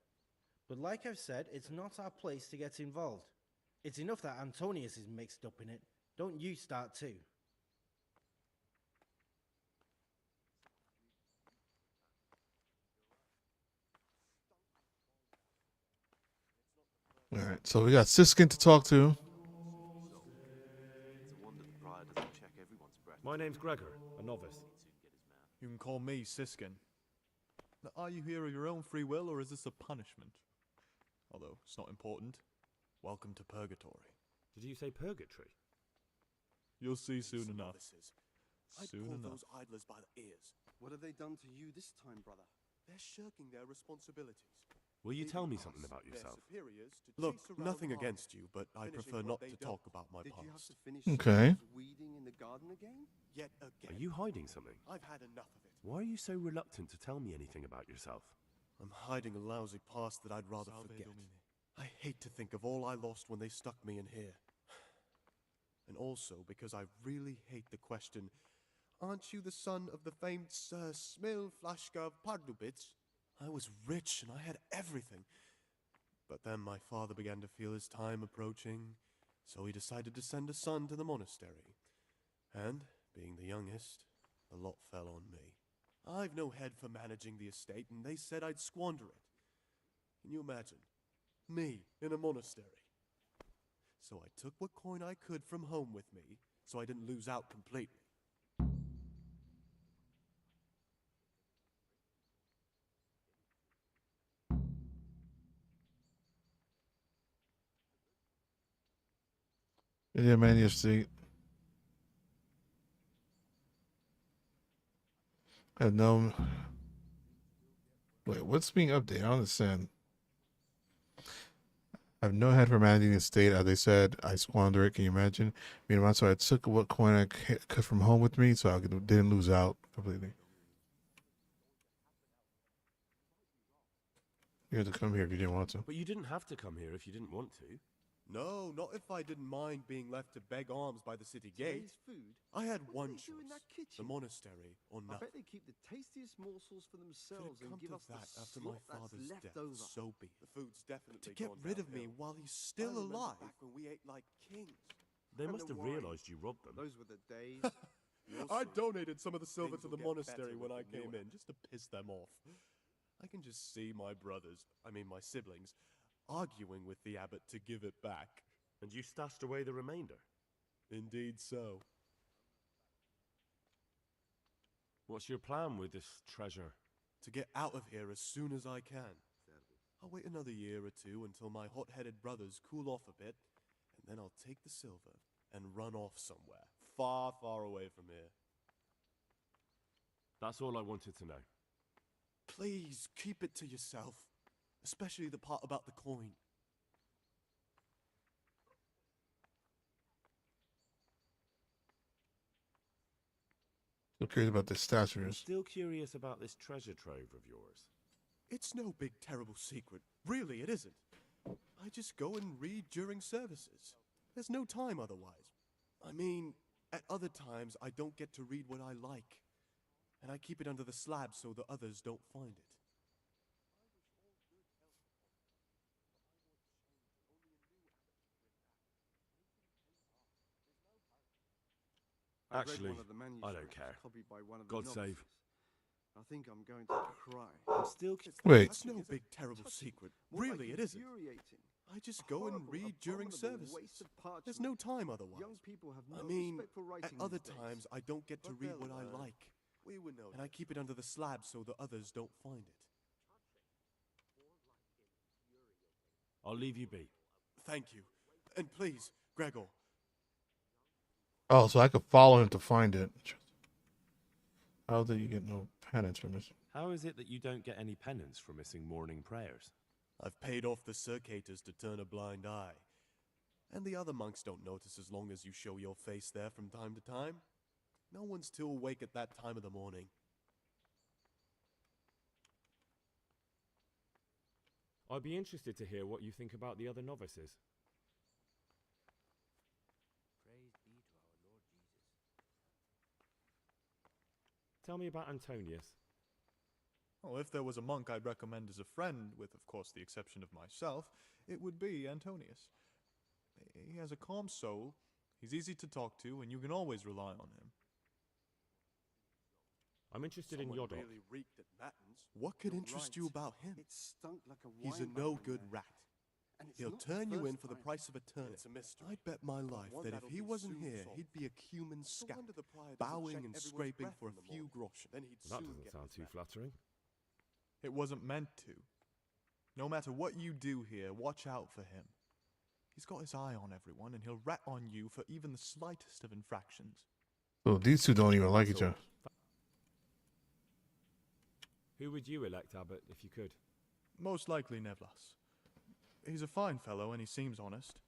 S18: But like I've said, it's not our place to get involved. It's enough that Antonius is mixed up in it. Don't you start too.
S1: All right, so we got Siskin to talk to.
S3: My name's Gregor, a novice.
S19: You can call me Siskin. Now, are you here of your own free will, or is this a punishment? Although, it's not important. Welcome to Purgatory.
S3: Did you say purgatory?
S19: You'll see soon enough.
S11: I'd
S19: Soon
S11: pull
S19: enough.
S11: those idlers by the ears. What have they done to you this time, brother?
S20: They're shirking their responsibilities.
S3: Will you tell me something about yourself?
S20: Look, nothing against you, but I prefer not to talk about my
S11: Did you have
S20: past.
S11: to finish
S1: Okay.
S11: weeding in the garden again?
S20: Yet again.
S3: Are you hiding something?
S20: I've had enough of it.
S3: Why are you so reluctant to tell me anything about yourself?
S20: I'm hiding a lousy past that I'd rather forget. I hate to think of all I lost when they stuck me in here. And also because I really hate the question, aren't you the son of the famed Sir Smil Flashka of Pardubitz? I was rich and I had everything. But then my father began to feel his time approaching, so he decided to send a son to the monastery. And, being the youngest, the lot fell on me. I've no head for managing the estate, and they said I'd squander it. Can you imagine? Me in a monastery. So I took what coin I could from home with me, so I didn't lose out completely.
S1: Yeah, man, you see. I know. Wait, what's being updated? I don't understand. I have no head for managing the estate. As they said, I squander it. Can you imagine? Meanwhile, so I took what coin I could from home with me, so I didn't lose out completely. You had to come here if you didn't want to.
S3: But you didn't have to come here if you didn't want to.
S20: No, not if I didn't mind being left to beg alms by the city gate.
S11: Food?
S20: I had
S11: What
S20: one
S11: do they do in that
S20: choice,
S11: kitchen?
S20: the monastery or
S11: I
S20: nothing.
S11: bet they keep the tastiest morsels for themselves
S20: If it
S11: and
S20: come
S11: give
S20: to
S11: us
S20: that
S11: the
S20: after my
S11: slop that's
S20: father's
S11: left
S20: death,
S11: over.
S20: so be it.
S3: The food's definitely
S20: To get rid of me while he's still
S3: I remember
S20: alive.
S3: back
S20: when we ate like kings.
S3: They
S11: And
S3: must
S11: the
S3: have
S11: wine.
S3: realised you robbed them.
S11: Those were the days.
S20: I donated some of the silver
S3: Things
S20: to
S3: will
S20: the
S3: get
S20: monastery
S3: better
S20: when I
S3: with the new
S20: came in, just to piss them off. I can just see my brothers, my siblings, arguing with the abbot to give it back.
S3: And you stashed away the remainder?
S20: Indeed so.
S3: What's your plan with this treasure?
S20: To get out of here as soon as I can. I'll wait another year or two until my hot-headed brothers cool off a bit, and then I'll take the silver and run off somewhere, far, far away from here.
S3: That's all I wanted to know.
S20: Please, keep it to yourself, especially the part about the coin.
S1: So curious about the
S3: I'm
S1: statues.
S3: still curious about this treasure trove of yours.
S20: It's no big, terrible secret. Really, it isn't. I just go and read during services. There's no time otherwise. I mean, at other times, I don't get to read what I like. And I keep it under the slab so the others don't find it.
S11: I read
S3: Actually,
S11: one of the
S3: I don't
S11: manuscripts
S3: care.
S11: copied by one of the
S3: God
S11: novices.
S3: save.
S11: I think I'm going to cry.
S3: I'm still...
S1: Wait.
S20: That's no big, terrible secret.
S11: More like
S20: Really, it isn't.
S11: infuriating.
S20: I just go and
S11: Horrible,
S20: read during
S11: abominable
S20: services.
S11: waste of parchment.
S20: There's no time otherwise.
S11: Young people have no
S20: I mean,
S11: respect for writing
S20: at other
S11: these days.
S20: times, I don't get to
S11: But
S20: read
S11: they'll
S20: what I
S11: learn.
S20: like. And I keep it under the slab so the others don't find it.
S3: I'll leave you be.
S20: Thank you. And please, Gregor.
S1: Oh, so I could follow him to find it. How did you get no penance from this?
S3: How is it that you don't get any penance for missing morning prayers?
S20: I've paid off the circators to turn a blind eye. And the other monks don't notice as long as you show your face there from time to time. No one's too awake at that time of the morning.
S3: I'd be interested to hear what you think about the other novices.
S18: Praise be to our Lord Jesus.
S3: Tell me about Antonius.
S19: Well, if there was a monk I'd recommend as a friend, with of course the exception of myself, it would be Antonius. He has a calm soul, he's easy to talk to, and you can always rely on him.
S3: I'm interested
S20: Someone
S3: in Yodok.
S20: really reeked at matins. What could
S11: You're
S20: interest
S11: right.
S20: you about him?
S11: It stunk like a
S20: He's a
S11: wine
S20: no-good
S11: barrel,
S20: rat.
S11: And it's
S20: He'll
S11: not the
S20: turn you in
S11: first
S20: for the
S11: time.
S20: price of a turnip.
S3: It's a mystery.
S20: I'd bet my life
S3: one
S20: that if
S3: that'll
S20: he
S3: be
S20: wasn't
S3: soon
S20: here,
S3: solved.
S20: he'd be a cumin scout,
S3: wonder the prior doesn't
S20: bowing
S3: check
S20: and
S3: everyone's
S20: scraping
S3: breath
S20: for a
S3: in the
S20: few
S3: morning.
S20: groschen. Then he'd
S3: That
S20: soon
S3: doesn't
S20: get
S3: sound
S20: his
S3: too
S20: back.
S3: flattering.
S19: It wasn't meant to. No matter what you do here, watch out for him. He's got his eye on everyone, and he'll rat on you for even the slightest of infractions.
S1: So these two don't even like each other.
S3: Who would you elect, Abbot, if you could?
S19: Most likely Nevlas. He's a fine fellow, and he seems honest.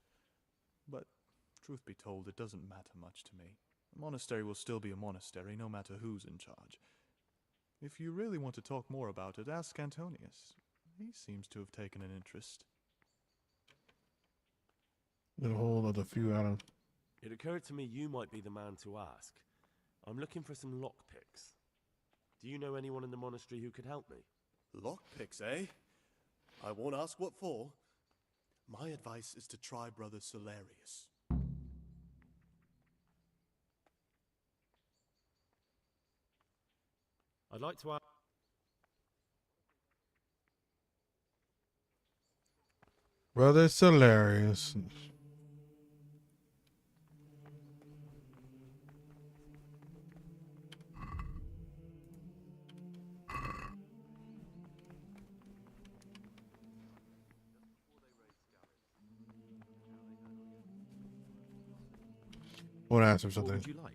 S19: But, truth be told, it doesn't matter much to me. A monastery will still be a monastery, no matter who's in charge. If you really want to talk more about it, ask Antonius. He seems to have taken an interest.
S1: Get a hold of the few out of.
S3: It occurred to me you might be the man to ask. I'm looking for some lockpicks. Do you know anyone in the monastery who could help me?
S20: Lockpicks, eh? I won't ask what for. My advice is to try Brother Solarius.
S3: I'd like to ask...
S1: Brother Solarius. Want to ask him
S13: What
S1: something?
S13: would you like?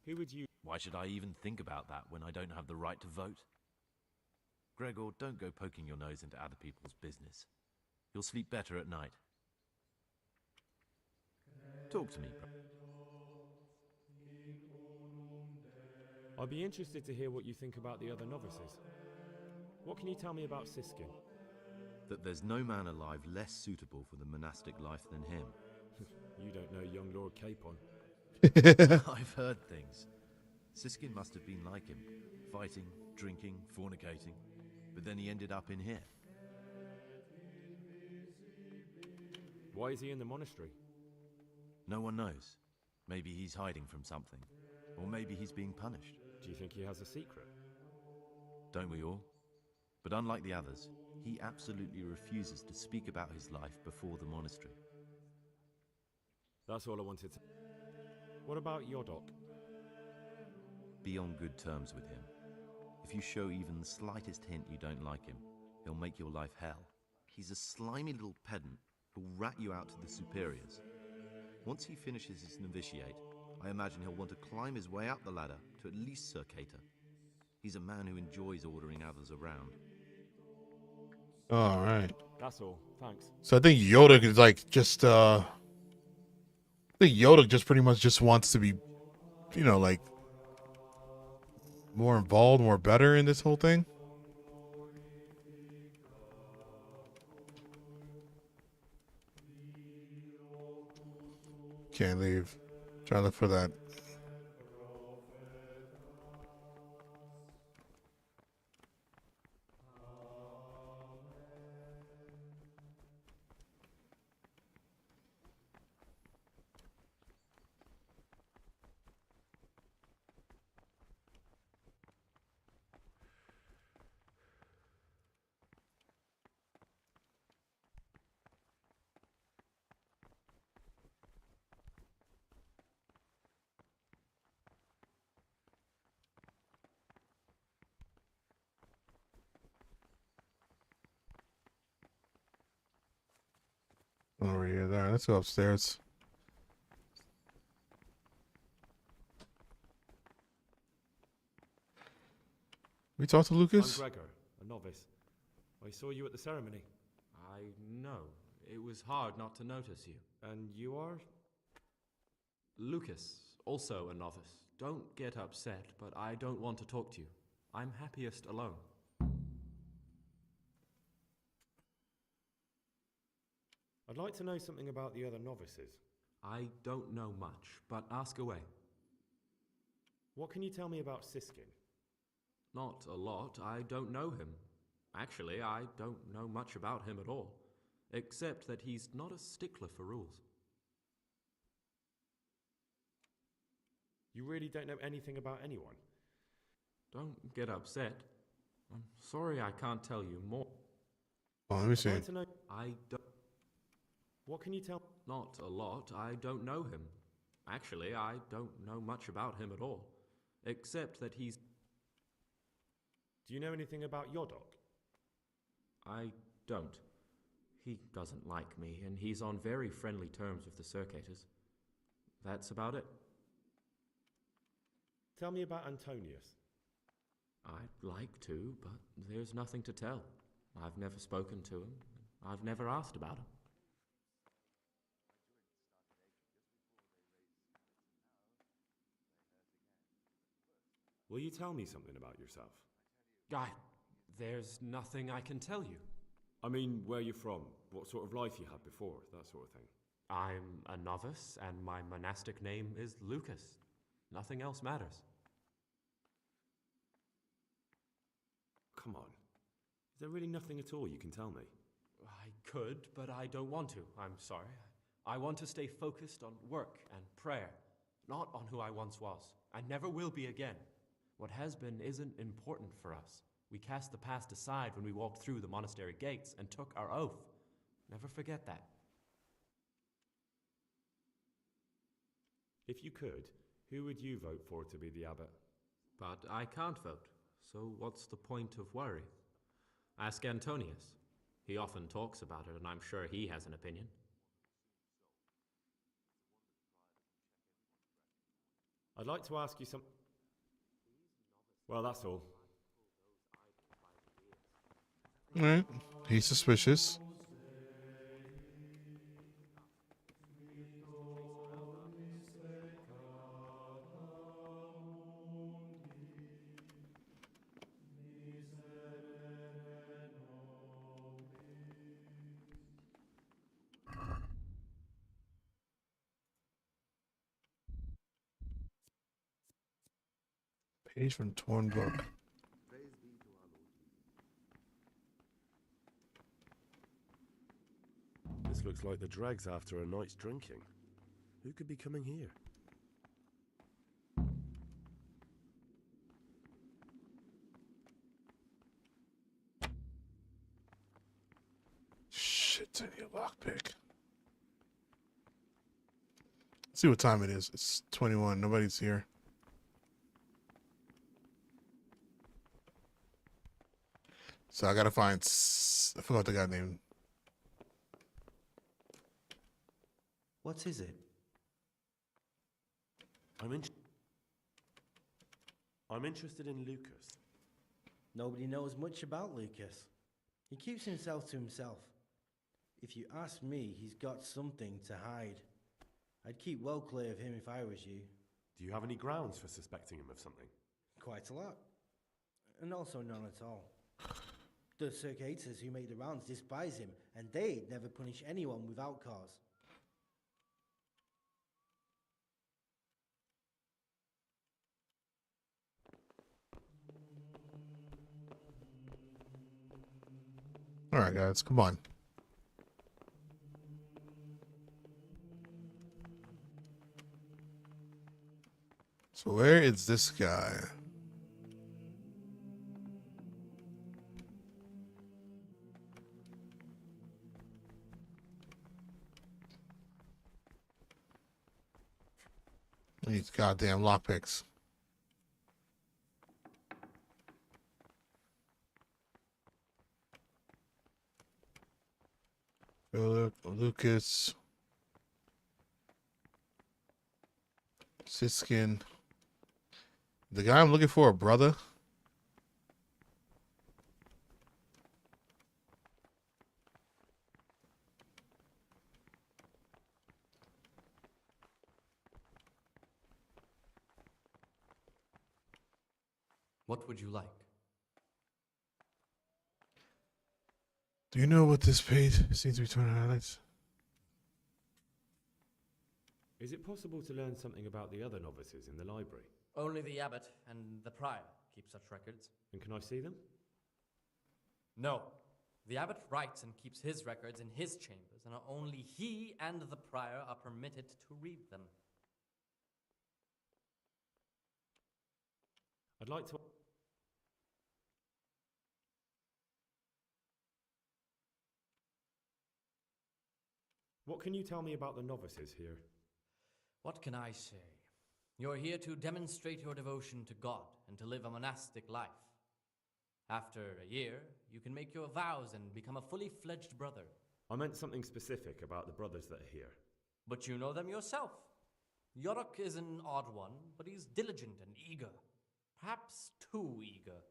S3: Who would you...
S13: Why should I even think about that when I don't have the right to vote? Gregor, don't go poking your nose into other people's business. You'll sleep better at night. Talk to me.
S3: I'd be interested to hear what you think about the other novices. What can you tell me about Siskin?
S13: That there's no man alive less suitable for the monastic life than him.
S3: You don't know young Lord Capon.
S13: I've heard things. Siskin must have been like him, fighting, drinking, fornicating, but then he ended up in here.
S3: Why is he in the monastery?
S13: No one knows. Maybe he's hiding from something, or maybe he's being punished.
S3: Do you think he has a secret?
S13: Don't we all? But unlike the others, he absolutely refuses to speak about his life before the monastery.
S3: That's all I wanted to... What about Yodok?
S13: Be on good terms with him. If you show even the slightest hint you don't like him, he'll make your life hell. He's a slimy little pedant who'll rat you out to the superiors. Once he finishes his novitiate, I imagine he'll want to climb his way up the ladder to at least Sir Cater. He's a man who enjoys ordering others around.
S1: All right.
S3: That's all. Thanks.
S1: So I think Yoda is like just I think Yoda just pretty much just wants to be, you know, like more involved, more better in this whole thing. Can't leave. Trying to look for that. Over here, there. Let's go upstairs. We talked to Lucas?
S6: I'm Gregor, a novice. I saw you at the ceremony. I know. It was hard not to notice you. And you are? Lucas, also a novice. Don't get upset, but I don't want to talk to you. I'm happiest alone. I'd like to know something about the other novices. I don't know much, but ask away. What can you tell me about Siskin? Not a lot. I don't know him. Actually, I don't know much about him at all, except that he's not a stickler for rules. You really don't know anything about anyone? Don't get upset. I'm sorry I can't tell you more.
S1: Oh, let me see.
S6: I'd like to know. I don't. What can you tell? Not a lot. I don't know him. Actually, I don't know much about him at all, except that he's... Do you know anything about your dog? I don't. He doesn't like me, and he's on very friendly terms with the Circators. That's about it. Tell me about Antonius. I'd like to, but there's nothing to tell. I've never spoken to him. I've never asked about him. Will you tell me something about yourself? There's nothing I can tell you. I mean, where you're from, what sort of life you had before, that sort of thing. I'm a novice, and my monastic name is Lucas. Nothing else matters. Come on. Is there really nothing at all you can tell me? I could, but I don't want to. I'm sorry. I want to stay focused on work and prayer, not on who I once was, and never will be again. What has been isn't important for us. We cast the past aside when we walked through the monastery gates and took our oath. Never forget that. If you could, who would you vote for to be the abbot? But I can't vote, so what's the point of worry? Ask Antonius. He often talks about it, and I'm sure he has an opinion. I'd like to ask you some... Well, that's all.
S1: Alright. He's suspicious. Page from torn book.
S3: This looks like the dregs after a night's drinking. Who could be coming here?
S1: Shit, I need a lockpick. Let's see what time it is. It's 21. Nobody's here. So I gotta find... I forgot the guy name.
S18: What is it?
S3: I'm interested in Lucas.
S18: Nobody knows much about Lucas. He keeps himself to himself. If you ask me, he's got something to hide. I'd keep well clear of him if I was you.
S3: Do you have any grounds for suspecting him of something?
S18: Quite a lot. And also none at all. The Circators who make the rounds despise him, and they'd never punish anyone without cause.
S1: Alright, guys, come on. So where is this guy? These goddamn lockpicks. Philip, Lucas, Siskin. The guy I'm looking for, a brother.
S6: What would you like?
S1: Do you know what this page seems to be trying to highlight?
S6: Is it possible to learn something about the other novices in the library?
S21: Only the abbot and the prior keep such records.
S6: And can I see them?
S21: No. The abbot writes and keeps his records in his chambers, and only he and the prior are permitted to read them.
S6: I'd like to... What can you tell me about the novices here?
S21: What can I say? You're here to demonstrate your devotion to God and to live a monastic life. After a year, you can make your vows and become a fully fledged brother.
S6: I meant something specific about the brothers that are here.
S21: But you know them yourself. Yorick is an odd one, but he's diligent and eager. Perhaps too eager.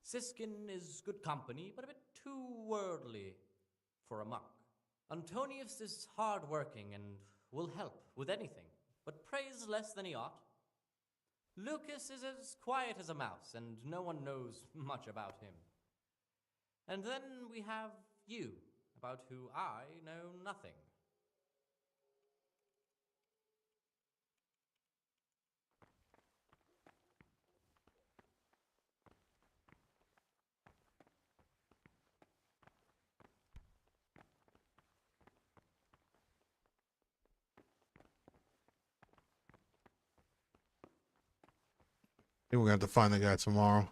S21: Siskin is good company, but a bit too worldly for a monk. Antonius is hard-working and will help with anything, but prays less than he ought. Lucas is as quiet as a mouse, and no one knows much about him. And then we have you, about who I know nothing.
S1: I think we're gonna have to find the guy tomorrow.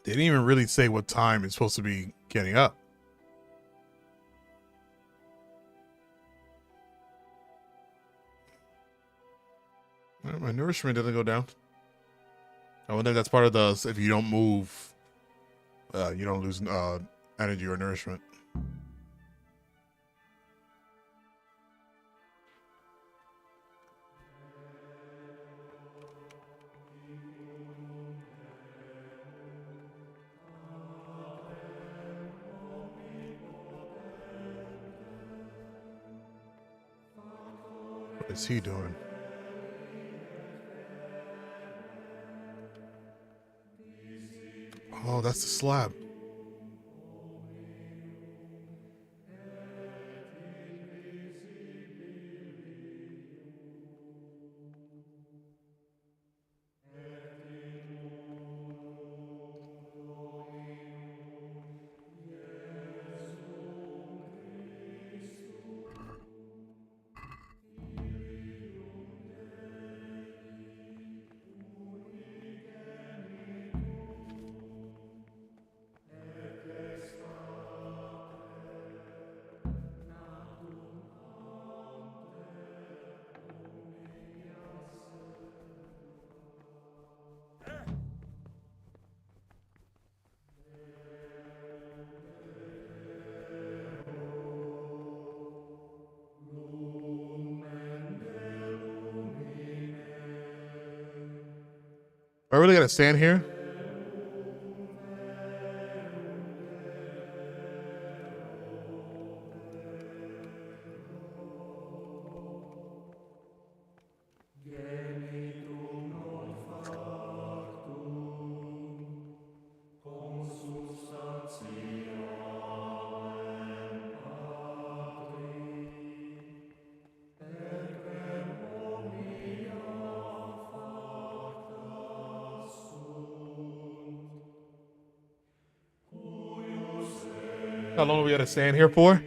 S1: They didn't even really say what time it's supposed to be getting up. My nourishment doesn't go down. I wonder if that's part of the, if you don't move, you don't lose energy or nourishment. What is he doing? Oh, that's the slab. I really gotta stand here? How long do we gotta stand here for?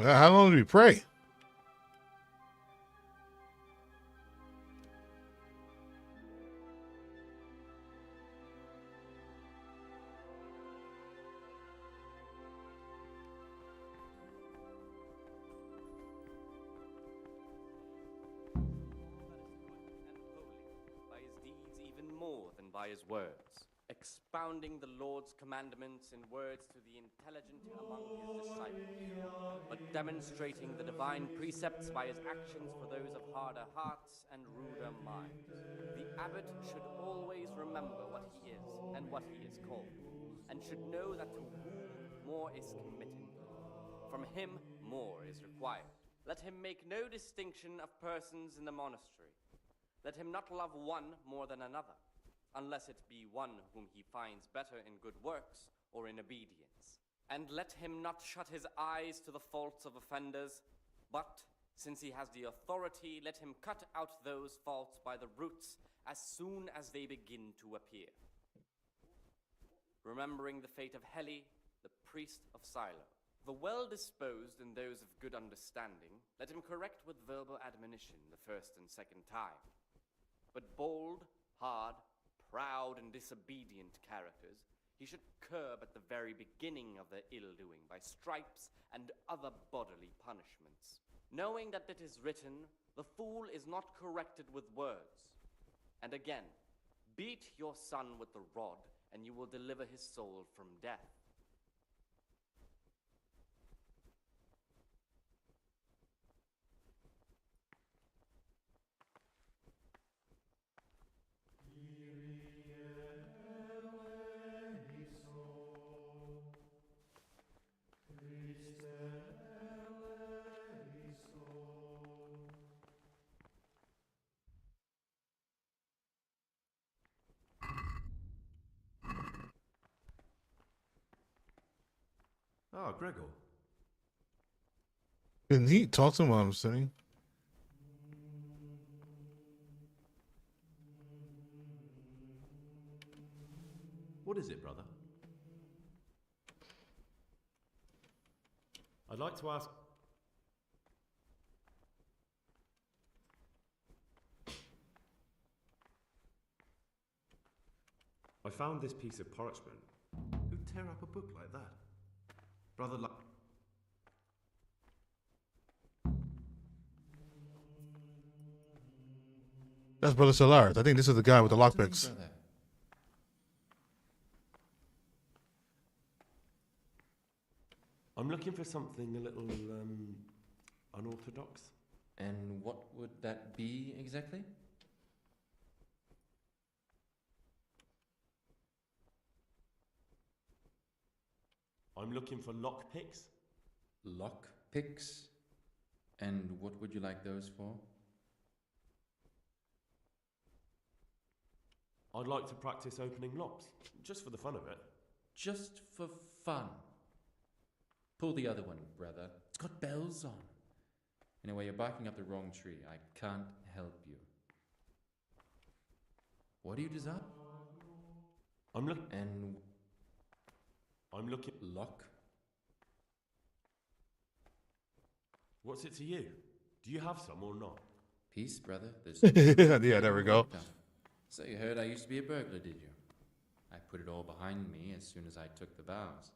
S1: How long do we pray?
S4: By his deeds even more than by his words, expounding the Lord's commandments in words to the intelligent among his disciples, but demonstrating the divine precepts by his actions for those of harder hearts and ruder minds. The abbot should always remember what he is and what he is called, and should know that to whom more is committed, from him more is required. Let him make no distinction of persons in the monastery. Let him not love one more than another, unless it be one whom he finds better in good works or in obedience. And let him not shut his eyes to the faults of offenders, but, since he has the authority, let him cut out those faults by the roots as soon as they begin to appear. Remembering the fate of Heli, the priest of Silo. The well-disposed and those of good understanding, let him correct with verbal admonition the first and second time. But bold, hard, proud, and disobedient characters he should curb at the very beginning of their ill-doing by stripes and other bodily punishments, knowing that it is written, "The fool is not corrected with words." And again, beat your son with the rod, and you will deliver his soul from death.
S13: Ah, Gregor.
S1: Can he talk to him while I'm sitting?
S13: What is it, brother?
S3: I'd like to ask... I found this piece of parchment.
S13: Who'd tear up a book like that? Brother
S1: That's Brother Solaris. I think this is the guy with the lockpicks.
S3: I'm looking for something a little, unorthodox.
S22: And what would that be exactly?
S3: I'm looking for lockpicks.
S22: Lockpicks? And what would you like those for?
S3: I'd like to practice opening locks, just for the fun of it.
S22: Just for fun? Pull the other one, brother. It's got bells on. Anyway, you're barking up the wrong tree. I can't help you. What do you desire?
S3: I'm looking...
S22: Lock?
S3: What's it to you? Do you have some or not?
S22: Peace, brother. There's
S1: yeah, there we go.
S22: So you heard I used to be a burglar, did you? I put it all behind me as soon as I took the vows.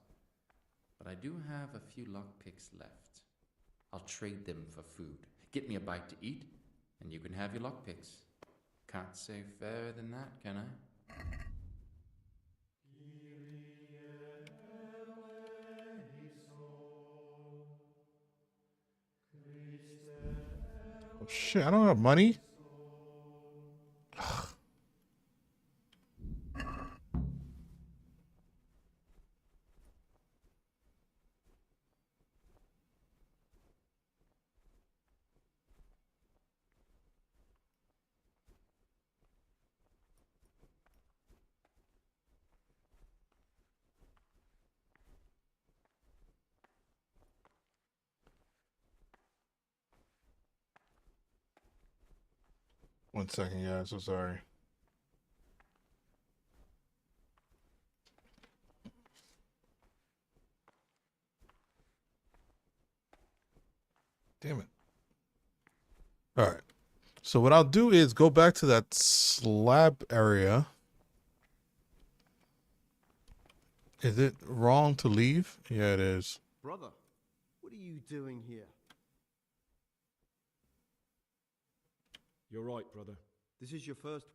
S22: But I do have a few lockpicks left. I'll trade them for food. Get me a bite to eat, and you can have your lockpicks. Can't say fairer than that, can I?
S1: Oh, shit, I don't have money. One second, guys. So sorry. Damn it. All right. So what I'll do is go back to that slab area. Is it wrong to leave? Yeah, it is.
S11: Brother, what are you doing here?
S3: You're right, brother.
S11: This is your first.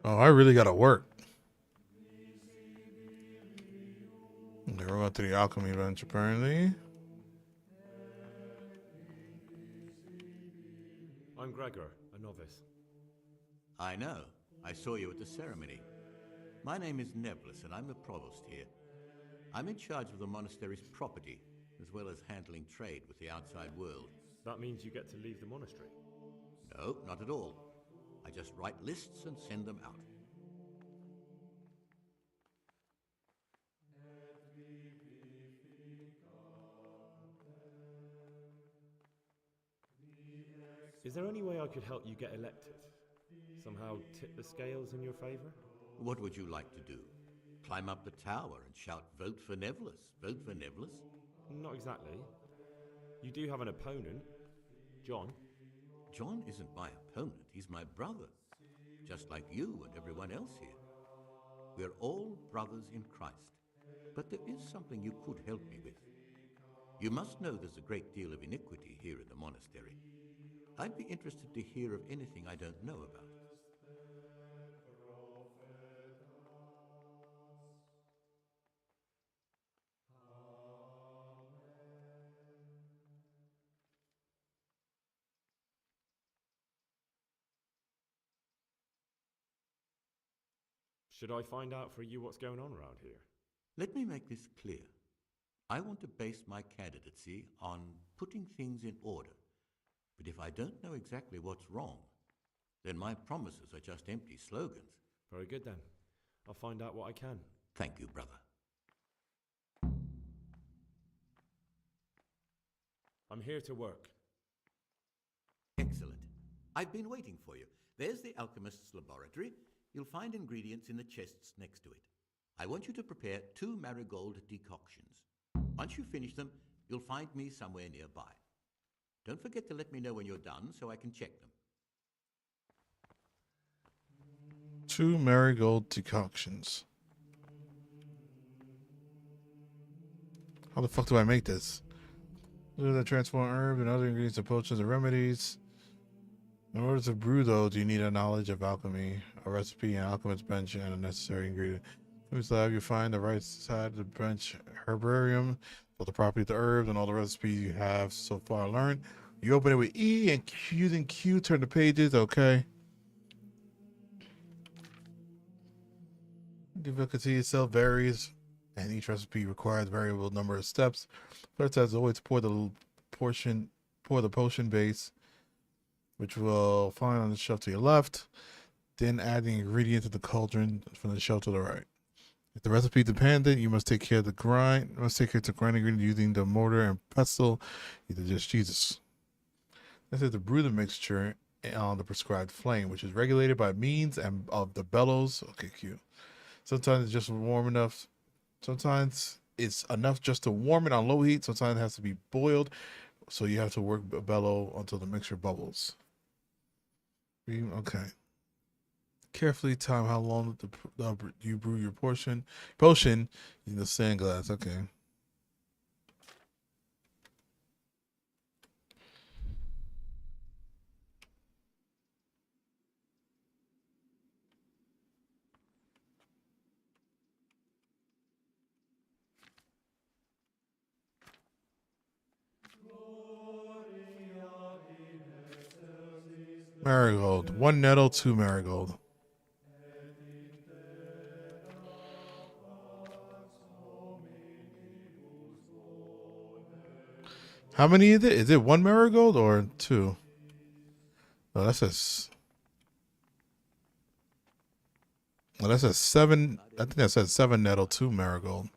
S1: Oh, I really gotta work. Okay, we're going to the alchemy bench apparently.
S3: I'm Gregor, a novice.
S14: I know. I saw you at the ceremony. My name is Nevlis, and I'm the provost here. I'm in charge of the monastery's property, as well as handling trade with the outside world.
S3: That means you get to leave the monastery?
S14: No, not at all. I just write lists and send them out.
S3: Is there any way I could help you get elected? Somehow tip the scales in your favor?
S14: What would you like to do? Climb up the tower and shout, "Vote for Nevlis, vote for Nevlis"?
S3: Not exactly. You do have an opponent, John.
S14: John isn't my opponent, he's my brother. Just like you and everyone else here. We're all brothers in Christ. But there is something you could help me with. You must know there's a great deal of iniquity here in the monastery. I'd be interested to hear of anything I don't know about.
S3: Should I find out for you what's going on around here?
S14: Let me make this clear. I want to base my candidacy on putting things in order. But if I don't know exactly what's wrong, then my promises are just empty slogans.
S3: Very good then. I'll find out what I can.
S14: Thank you, brother.
S3: I'm here to work.
S14: Excellent. I've been waiting for you. There's the alchemist's laboratory. You'll find ingredients in the chests next to it. I want you to prepare 2 marigold decoctions. Once you finish them, you'll find me somewhere nearby. Don't forget to let me know when you're done so I can check them.
S1: 2 marigold decoctions. How the fuck do I make this? Those are the transform herbs and other ingredients of potions and remedies. In order to brew, though, do you need a knowledge of alchemy, a recipe, an alchemist's bench, and a necessary ingredient. In this lab, you find the right side of the bench herbarium for the property of the herbs and all the recipes you have so far learned. You open it with E and using Q, turn the pages. Okay. Difficulty itself varies, and each recipe requires variable number of steps. First, as always, pour the potion base, which we'll find on the shelf to your left. Then add the ingredient to the cauldron from the shelf to the right. If the recipe dependent, you must take care to grind ingredient using the mortar and pestle, either just Jesus. This is to brew the mixture on the prescribed flame, which is regulated by means of the bellows. Okay, cute. Sometimes it's just warm enough. Sometimes it's enough just to warm it on low heat. Sometimes it has to be boiled, so you have to work a bellow until the mixture bubbles. Okay. Carefully time how long you brew your potion in the sand glass. Okay. Marigold. 1 nettle, 2 marigold. How many is it? Is it 1 marigold or 2? Oh, that says. Oh, that says 7. I think that says 7 nettle, 2 marigold.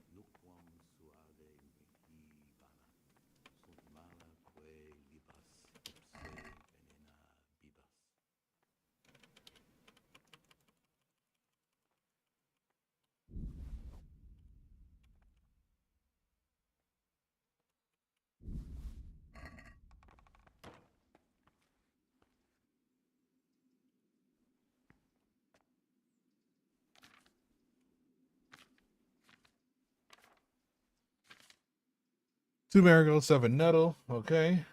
S1: 2 marigold, 7 nettle. Okay.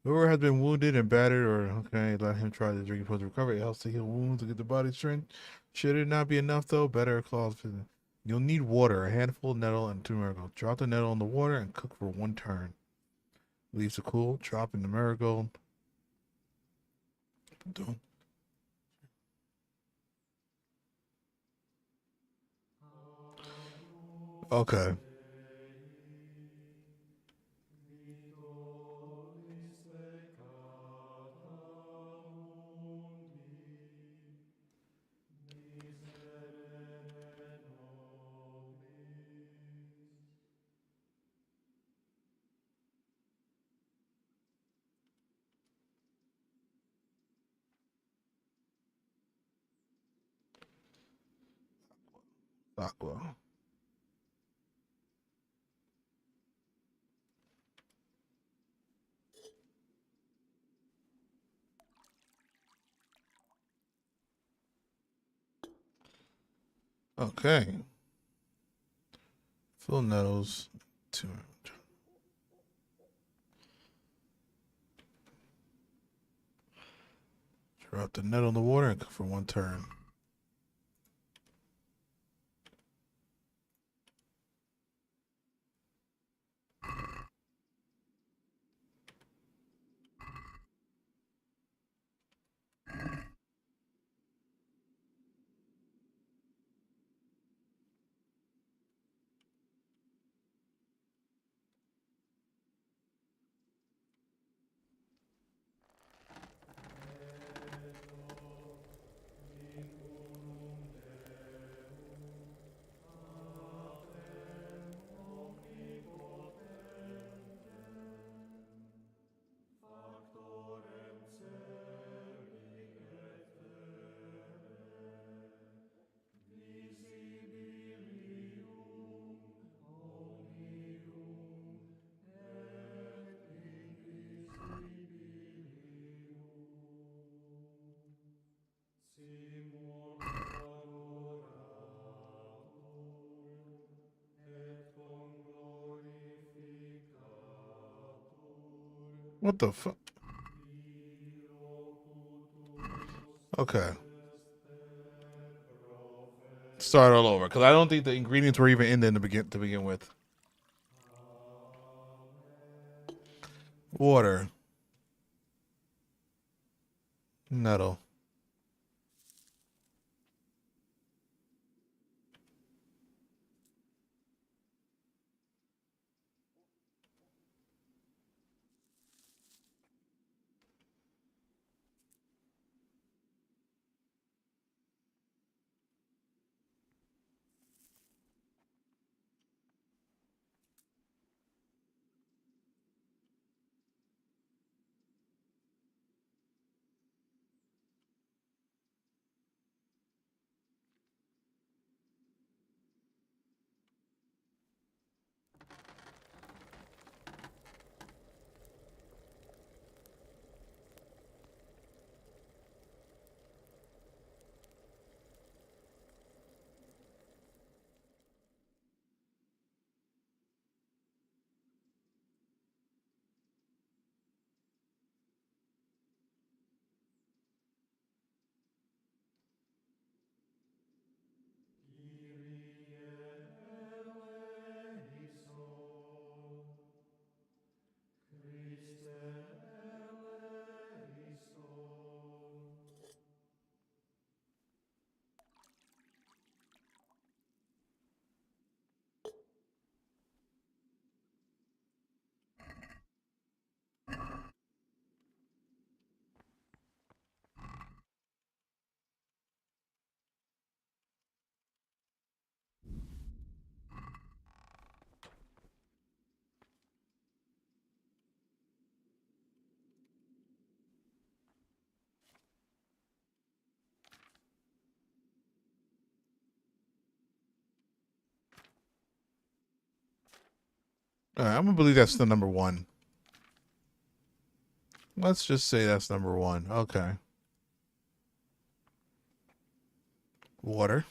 S1: Whoever has been wounded and battered, or okay, let him try the drinking potion to recover. It helps to heal wounds and get the body strength. Should it not be enough though, better claws. You'll need water, a handful of nettle, and 2 marigold. Drop the nettle in the water and cook for 1 turn. Leaves to cool. Drop in the marigold. Don't. Okay. Aqua. Okay. Full nettles. 2. Drop the nettle in the water and cook for 1 turn. What the fuck? Okay. Start all over, because I don't think the ingredients were even in there to begin with. Water. Nettle. All right, I'm gonna believe that's the number 1. Let's just say that's number 1. Okay. Water.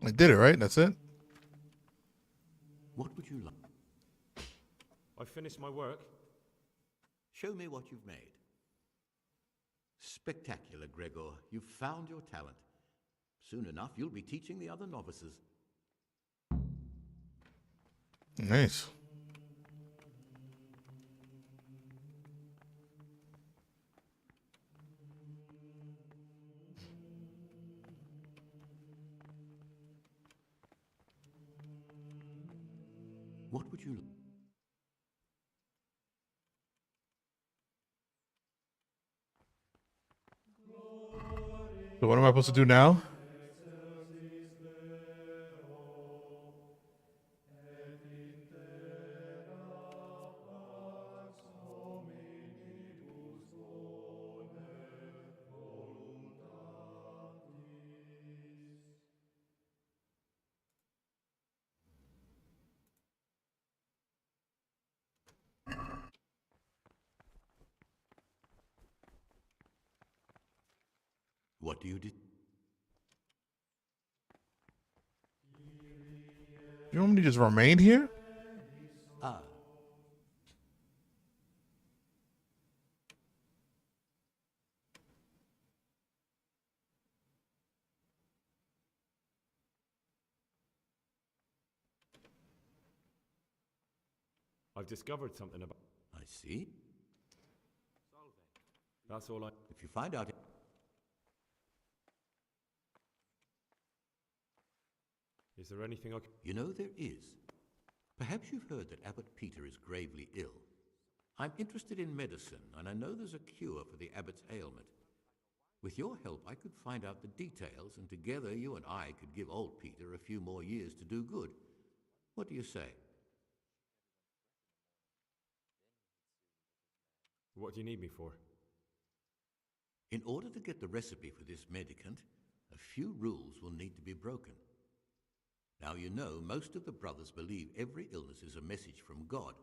S1: I did it, right? That's it?
S14: What would you like?
S6: I finished my work.
S14: Show me what you've made. Spectacular, Gregor. You've found your talent. Soon enough, you'll be teaching the other novices.
S1: Nice.
S14: What would you like?
S1: So what am I supposed to do now?
S14: What do you do?
S1: You want me to just remain here?
S14: Ah.
S6: I've discovered something about...
S14: I see.
S6: That's all I...
S14: If you find out...
S6: Is there anything I can...
S14: You know, there is. Perhaps you've heard that Abbot Peter is gravely ill. I'm interested in medicine, and I know there's a cure for the abbot's ailment. With your help, I could find out the details, and together you and I could give old Peter a few more years to do good. What do you say?
S6: What do you need me for?
S14: In order to get the recipe for this medicament, a few rules will need to be broken. Now, you know, most of the brothers believe every illness is a message from God,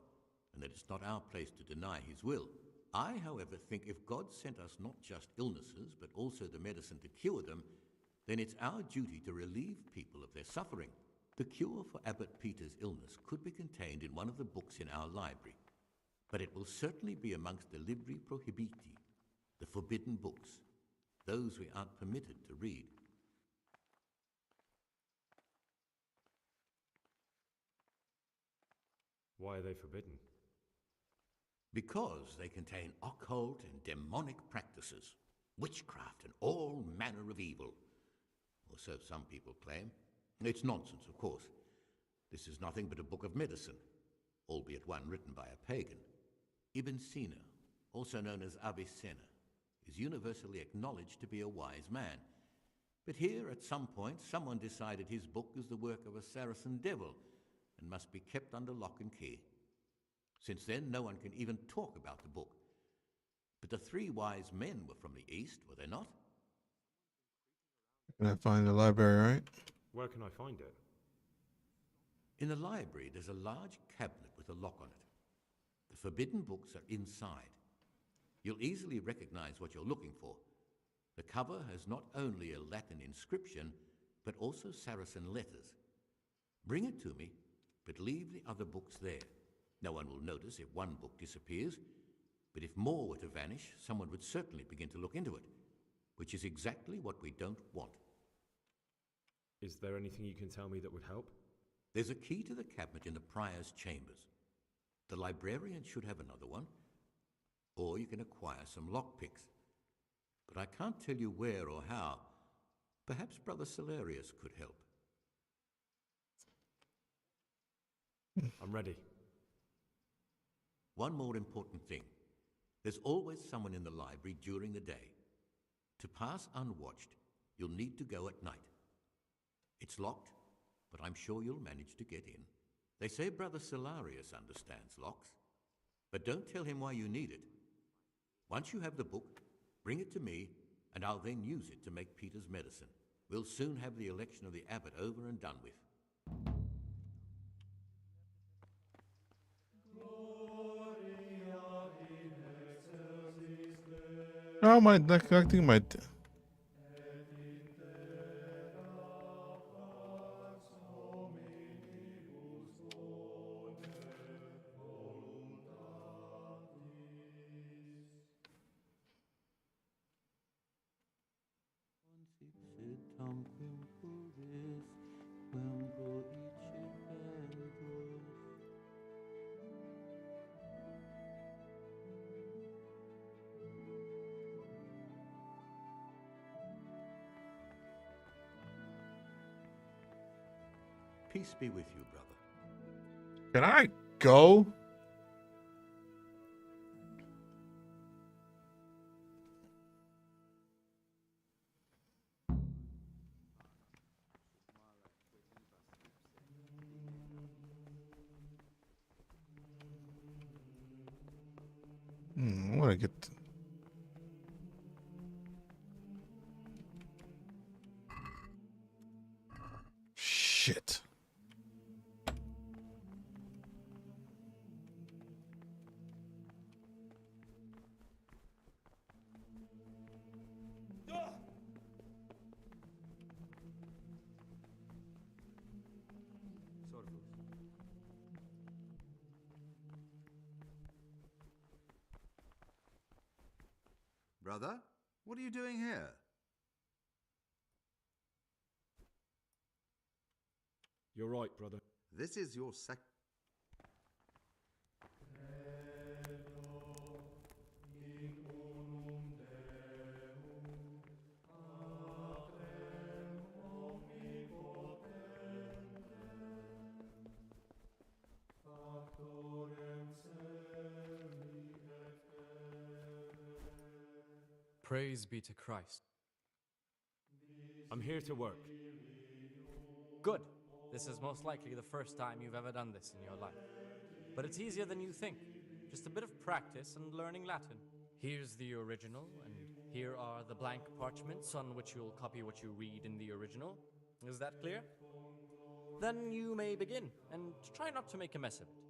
S14: and that it's not our place to deny his will. I, however, think if God sent us not just illnesses, but also the medicine to cure them, then it's our duty to relieve people of their suffering. The cure for Abbot Peter's illness could be contained in one of the books in our library, but it will certainly be amongst the Libri Prohibiti, the forbidden books, those we aren't permitted to read.
S6: Why are they forbidden?
S14: Because they contain occult and demonic practices, witchcraft and all manner of evil. Or so some people claim. It's nonsense, of course. This is nothing but a book of medicine, albeit one written by a pagan. Ibn Sina, also known as Avicenna, is universally acknowledged to be a wise man. But here, at some point, someone decided his book is the work of a Saracen devil and must be kept under lock and key. Since then, no one can even talk about the book. But the three wise men were from the East, were they not?
S1: Can I find the library, right?
S6: Where can I find it?
S14: In the library, there's a large cabinet with a lock on it. The forbidden books are inside. You'll easily recognize what you're looking for. The cover has not only a Latin inscription, but also Saracen letters. Bring it to me, but leave the other books there. No one will notice if one book disappears, but if more were to vanish, someone would certainly begin to look into it, which is exactly what we don't want.
S6: Is there anything you can tell me that would help?
S14: There's a key to the cabinet in the prior's chambers. The librarian should have another one, or you can acquire some lockpicks. But I can't tell you where or how. Perhaps Brother Salarius could help.
S6: I'm ready.
S14: One more important thing. There's always someone in the library during the day. To pass unwatched, you'll need to go at night. It's locked, but I'm sure you'll manage to get in. They say Brother Salarius understands locks, but don't tell him why you need it. Once you have the book, bring it to me, and I'll then use it to make Peter's medicine. We'll soon have the election of the abbot over and done with.
S1: Oh, I think my...
S14: Peace be with you, brother.
S1: Can I go? I want to get. Shit.
S15: Brother, what are you doing here?
S3: You're right, brother.
S15: This is your
S21: Praise be to Christ.
S3: I'm here to work.
S21: Good. This is most likely the first time you've ever done this in your life. But it's easier than you think. Just a bit of practice and learning Latin. Here's the original, and here are the blank parchments on which you'll copy what you read in the original. Is that clear? Then you may begin, and try not to make a mess of it.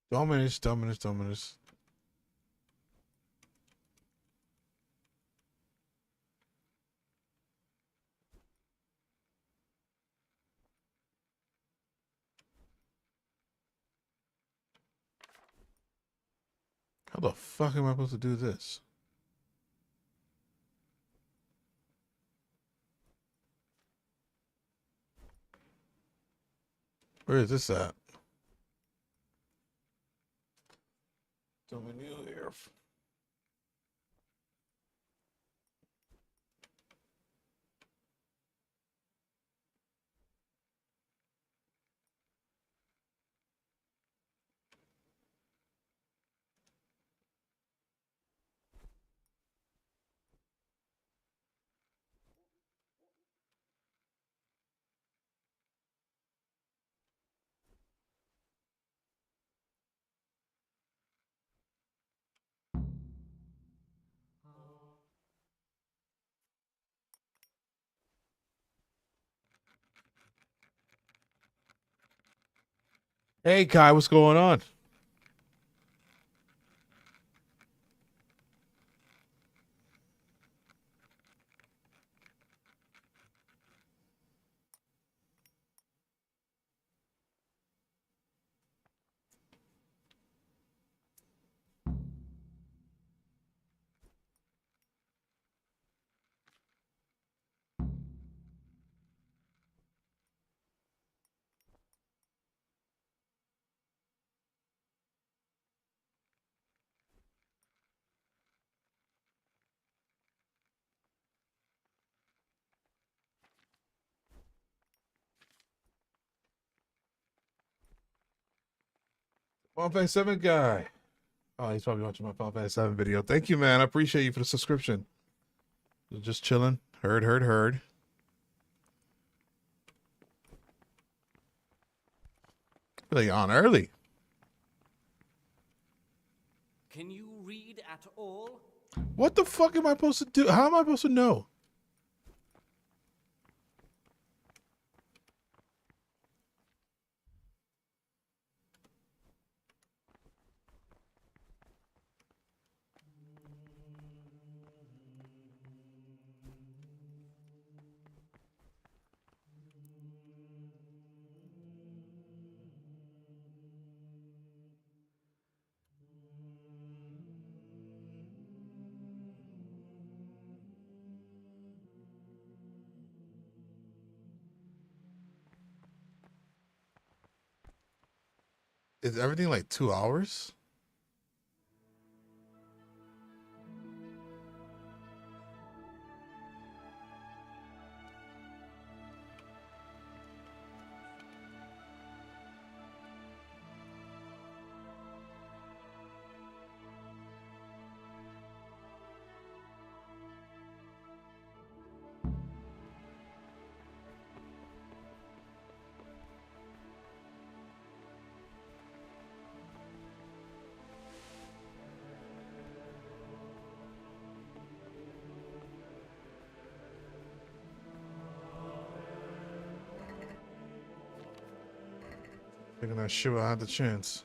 S1: Dominus, Dominus, Dominus. How the fuck am I supposed to do this? Where is this at? Dominu here. Hey Kai, what's going on? Final Fantasy 7 guy. Oh, he's probably watching my Final Fantasy 7 video. Thank you, man. I appreciate you for the subscription. Just chilling. Heard. Feel like you're on early.
S21: Can you read at all?
S1: What the fuck am I supposed to do? How am I supposed to know? Is everything like 2 hours? Thinking that shit I had the chance.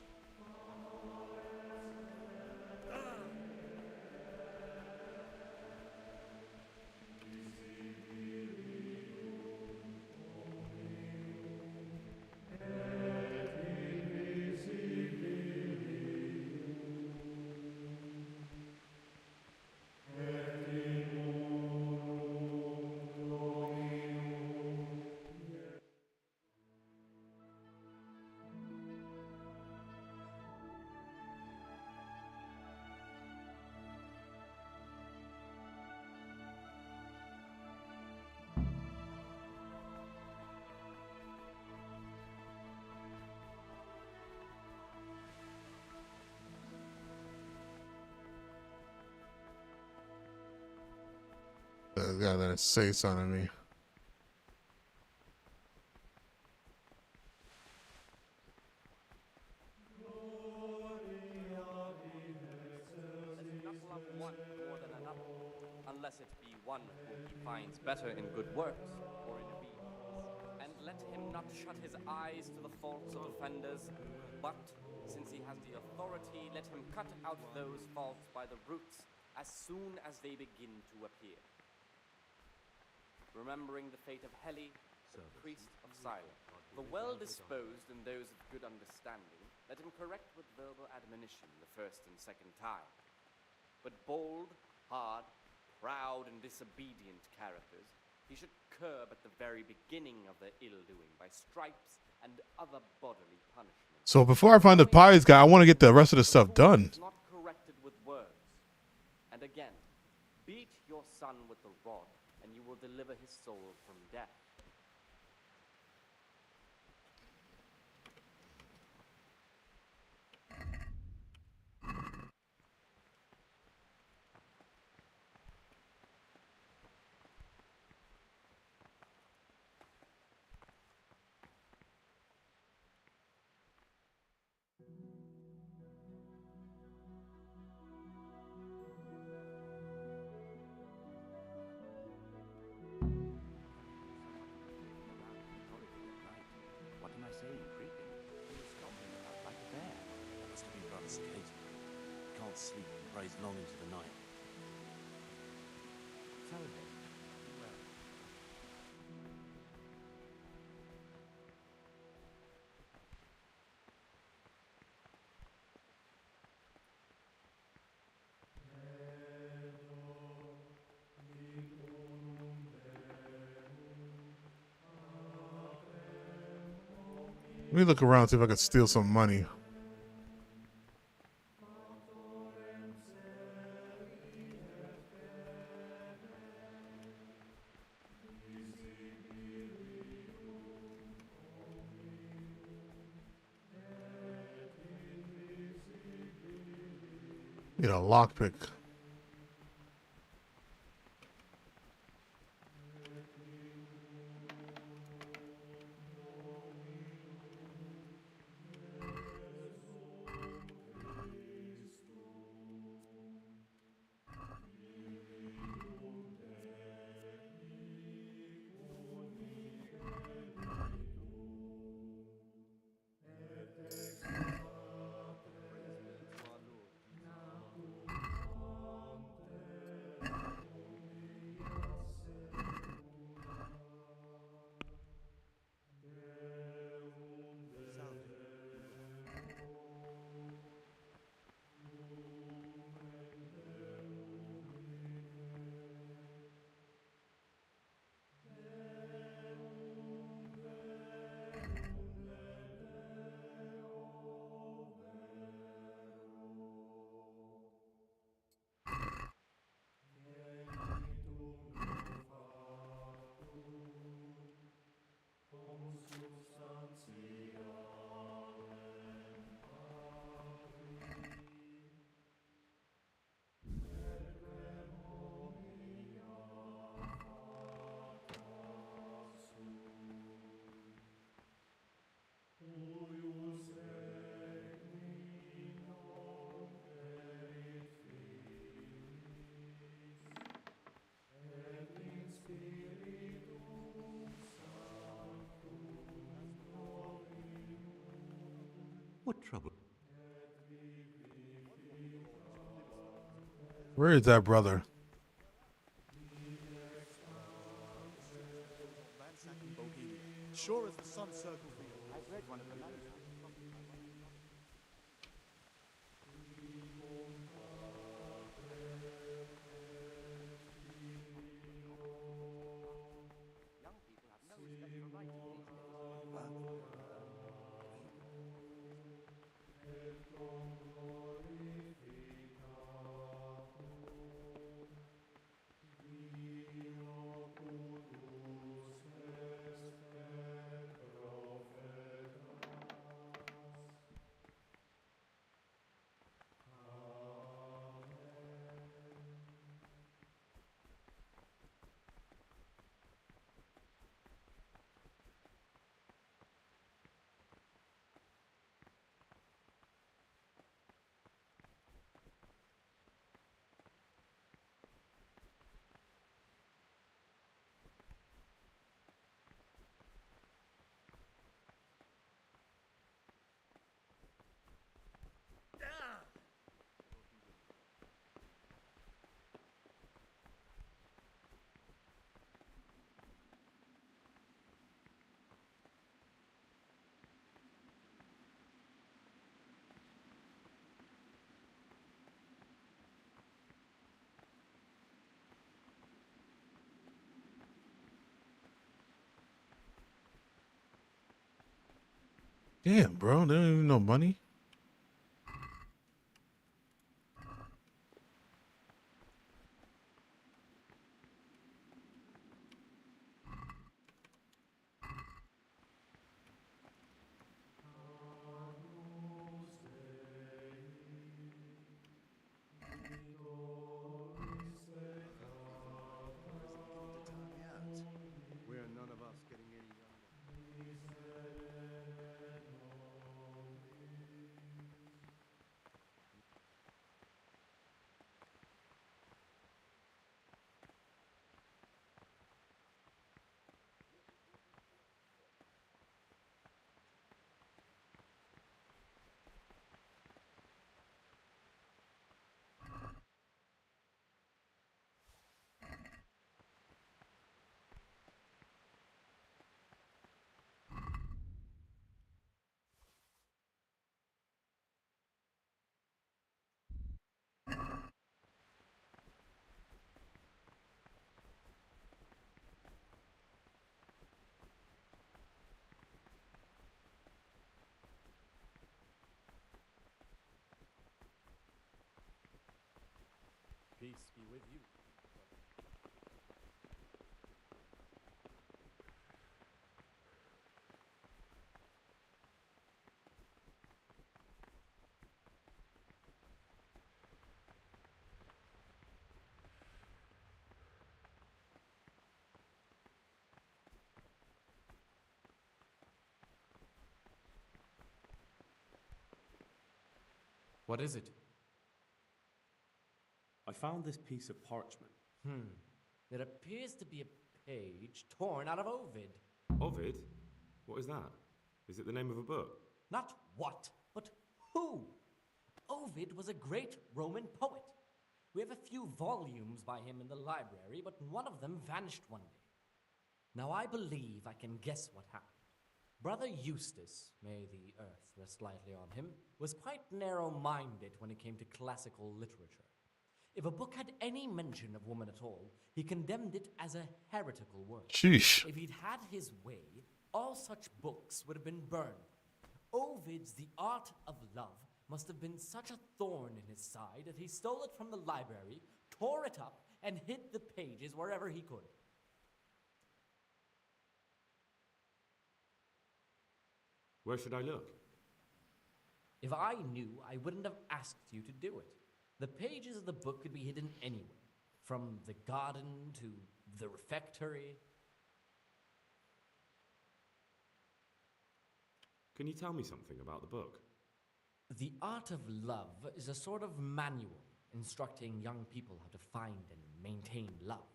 S1: Got that say something to me.
S4: Unless it be one whom he finds better in good works or in obedience. And let him not shut his eyes to the faults of offenders, but, since he has the authority, let him cut out those faults by the roots as soon as they begin to appear. Remembering the fate of Heli, priest of silence, the well-disposed and those of good understanding, let him correct with verbal admonition the first and second time. But bold, hard, proud and disobedient characters he should curb at the very beginning of their ill-doing by stripes and other bodily punishment.
S1: So before I find the pies guy, I want to get the rest of the stuff done.
S4: Not corrected with words. And again, beat your son with the rod, and you will deliver his soul from death.
S15: What am I saying, creeping? You're stomping about like a bear.
S16: That must have been rather suffocating. He can't sleep and prays long into the night.
S15: Tell him. Well.
S1: Let me look around, see if I can steal some money. Need a lockpick.
S14: trouble.
S1: Where is that brother?
S20: Ransacking Bohemia, sure as the sun circles the earth.
S9: I've read one of the manuscripts. Young people have no respect for right these days.
S1: Damn, bro. They don't even know money.
S11: We are none of us getting any younger.
S3: Peace be with you.
S6: What is it?
S3: I found this piece of parchment.
S21: It appears to be a page torn out of Ovid.
S5: Ovid? What is that? Is it the name of a book?
S21: Not what, but who? Ovid was a great Roman poet. We have a few volumes by him in the library, but one of them vanished one day. Now I believe I can guess what happened. Brother Eustace, may the earth rest lightly on him, was quite narrow-minded when it came to classical literature. If a book had any mention of woman at all, he condemned it as a heretical work.
S1: Sheesh.
S21: If he'd had his way, all such books would have been burned. Ovid's The Art of Love must have been such a thorn in his side that he stole it from the library, tore it up, and hid the pages wherever he could.
S5: Where should I look?
S21: If I knew, I wouldn't have asked you to do it. The pages of the book could be hidden anywhere, from the garden to the refectory.
S5: Can you tell me something about the book?
S21: The Art of Love is a sort of manual instructing young people how to find and maintain love.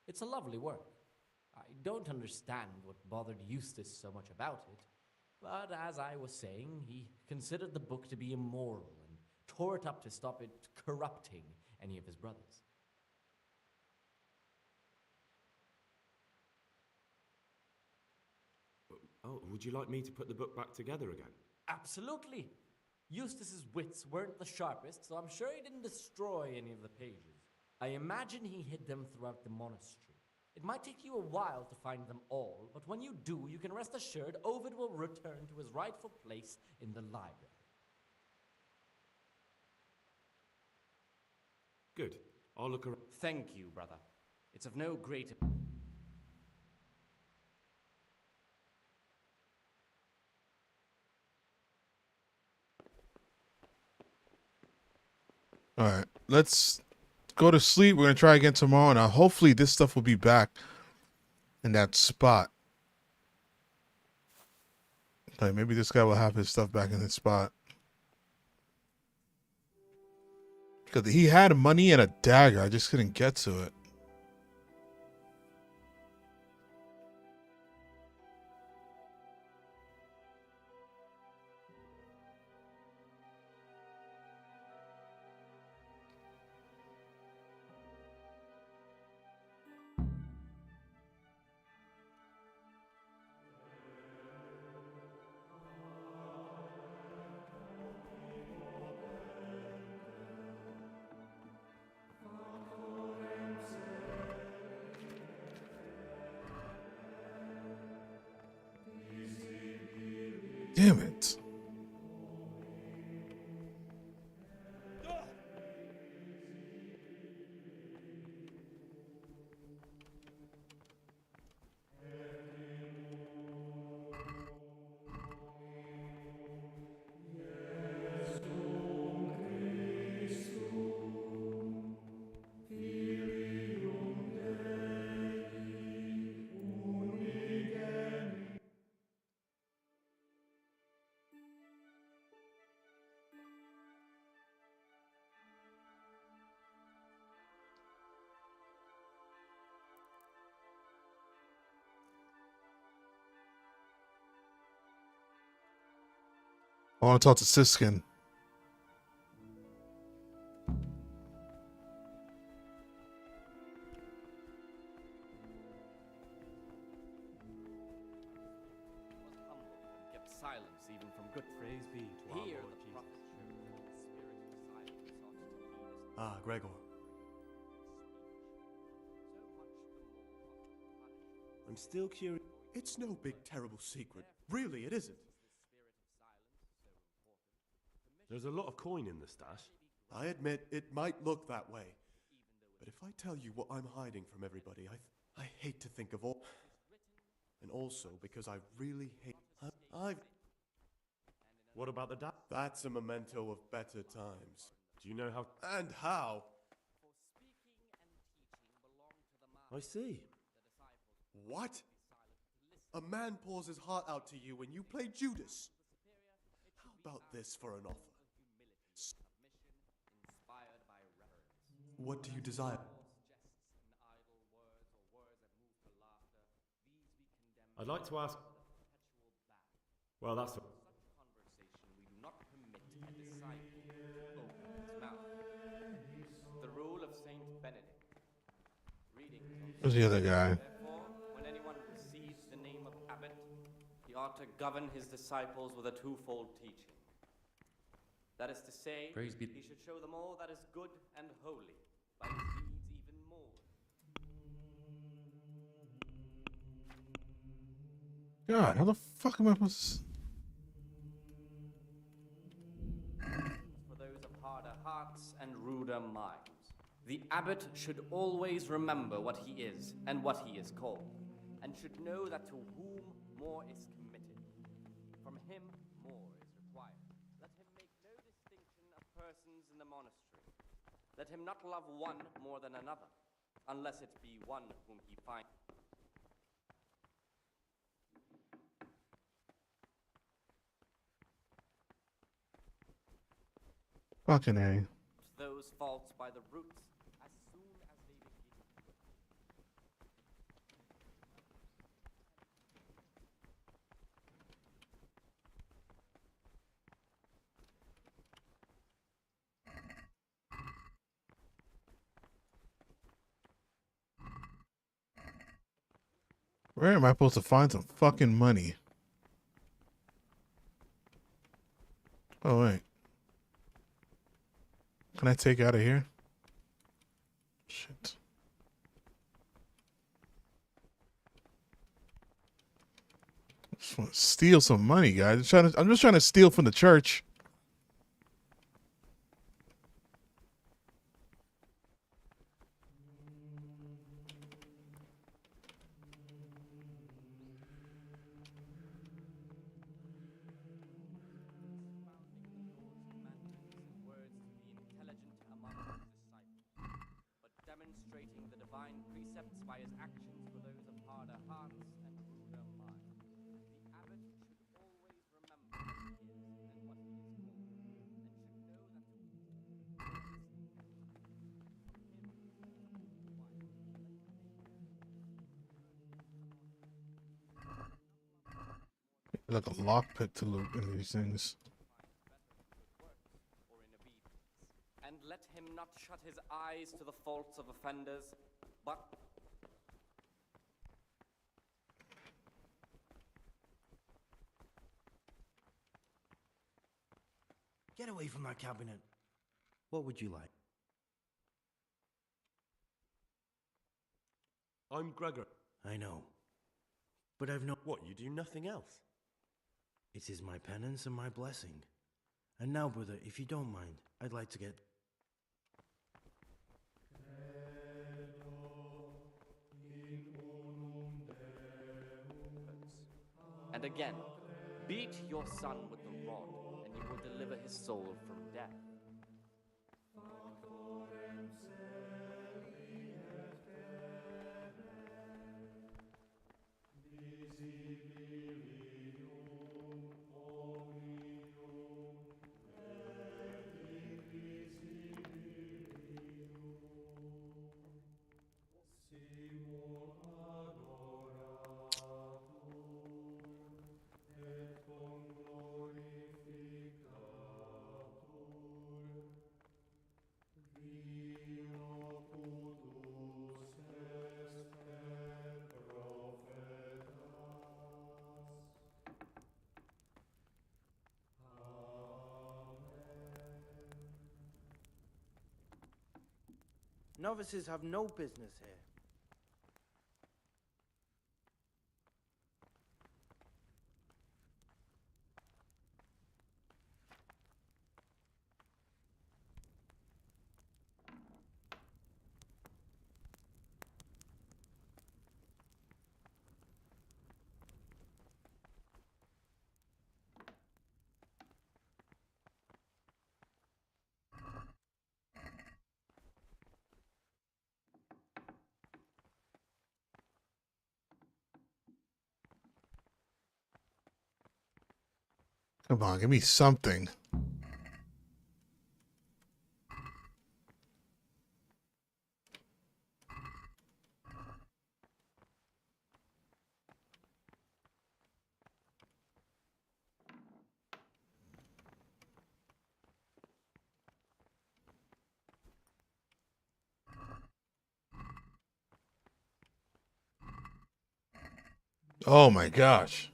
S21: It's a lovely work. I don't understand what bothered Eustace so much about it. But as I was saying, he considered the book to be immoral and tore it up to stop it corrupting any of his brothers.
S5: Oh, would you like me to put the book back together again?
S21: Absolutely. Eustace's wits weren't the sharpest, so I'm sure he didn't destroy any of the pages. I imagine he hid them throughout the monastery. It might take you a while to find them all, but when you do, you can rest assured Ovid will return to his rightful place in the library.
S5: Good. I'll look around.
S4: Thank you, brother. It's of no great...
S1: All right, let's go to sleep. We're gonna try again tomorrow. Now, hopefully, this stuff will be back in that spot. Like maybe this guy will have his stuff back in his spot. Because he had money and a dagger. I just couldn't get to it. Damn it. I want to talk to Siskin.
S4: Kept silence even from good.
S6: Praise be to our
S4: Here
S6: Lord
S4: the
S6: Jesus.
S4: prophet showed that the spirit of silence sought to lead us.
S20: Ah, Gregor. I'm still curious. It's no big, terrible secret. Really, it isn't.
S3: There's a lot of coin in the stash.
S20: I admit it might look that way. But if I tell you what I'm hiding from everybody, I hate to think of all. And also because I really hate... I've...
S3: What about the
S20: That's a memento of better times.
S3: Do you know how...
S20: And how?
S3: I see.
S20: What? A man pours his heart out to you when you play Judas. How about this for an offer? What do you desire?
S5: I'd like to ask... Well, that's...
S4: Conversation we do not permit a disciple to open his mouth. The rule of Saint Benedict. Reading.
S1: Who's the other guy?
S4: Therefore, when anyone receives the name of abbot, he ought to govern his disciples with a twofold teaching. That is to say,
S22: Praise be-
S4: he should show them all that is good and holy, by his deeds even more.
S1: God, how the fuck am I supposed to...
S4: For those of harder hearts and ruder minds. The abbot should always remember what he is and what he is called, and should know that to whom more is committed, from him more is required. Let him make no distinction of persons in the monastery. Let him not love one more than another, unless it be one whom he finds.
S1: Fucking A.
S4: Those faults by the roots as soon as they begin.
S1: Where am I supposed to find some fucking money? Oh, wait. Can I take out of here? Shit. Just want to steal some money, guys. I'm just trying to steal from the church.
S4: Demonstrating the divine precepts by his actions for those of harder hearts and ruder minds. The abbot should always remember what he is and what he is called, and should know that to
S1: Like a lockpick to loot in these things.
S4: and let him not shut his eyes to the faults of offenders, but
S18: Get away from that cabinet. What would you like?
S3: I'm Gregor.
S18: I know. But I've no...
S3: What, you do nothing else?
S18: It is my penance and my blessing. And now, brother, if you don't mind, I'd like to get...
S4: and again, beat your son with the rod, and you will deliver his soul from death.
S18: Novices have no business here.
S1: Come on, give me something. Oh my gosh.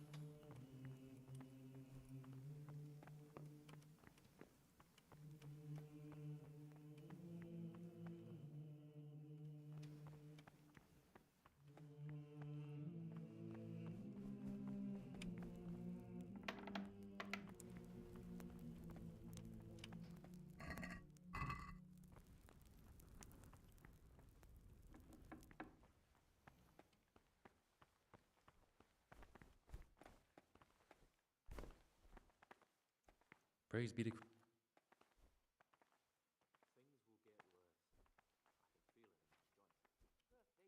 S22: Praise be to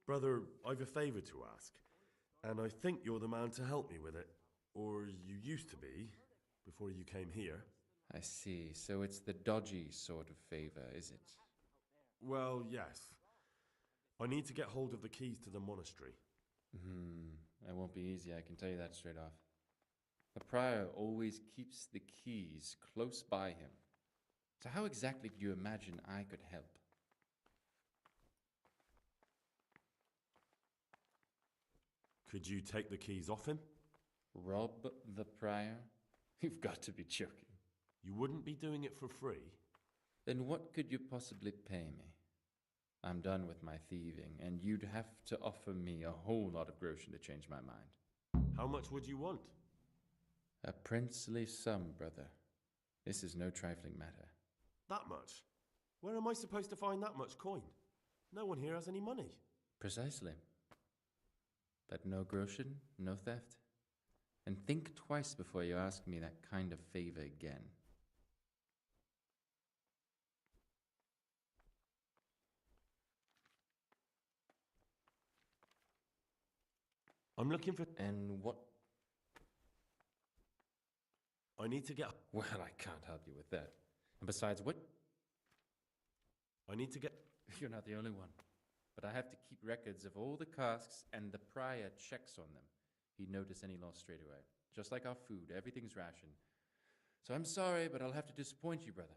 S3: Brother, I've a favour to ask, and I think you're the man to help me with it. Or you used to be, before you came here.
S22: I see. So it's the dodgy sort of favor, is it?
S3: Well, yes. I need to get hold of the keys to the monastery.
S22: It won't be easy, I can tell you that straight off. The prior always keeps the keys close by him. So how exactly do you imagine I could help?
S3: Could you take the keys off him?
S22: Rob the prior? You've got to be joking.
S3: You wouldn't be doing it for free?
S22: Then what could you possibly pay me? I'm done with my thieving, and you'd have to offer me a whole lot of groschen to change my mind.
S3: How much would you want?
S22: A princely sum, brother. This is no trifling matter.
S3: That much? Where am I supposed to find that much coin? No one here has any money.
S22: Precisely. But no groschen, no theft. And think twice before you ask me that kind of favor again.
S3: I'm looking for...
S22: And what?
S3: I need to get...
S22: Well, I can't help you with that. And besides, what?
S3: I need to get...
S22: You're not the only one. But I have to keep records of all the casks, and the prior checks on them. He'd notice any loss straight away. Just like our food, everything's rationed. So I'm sorry, but I'll have to disappoint you, brother.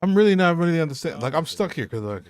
S1: I'm really not really understand. Like, I'm stuck here because, like...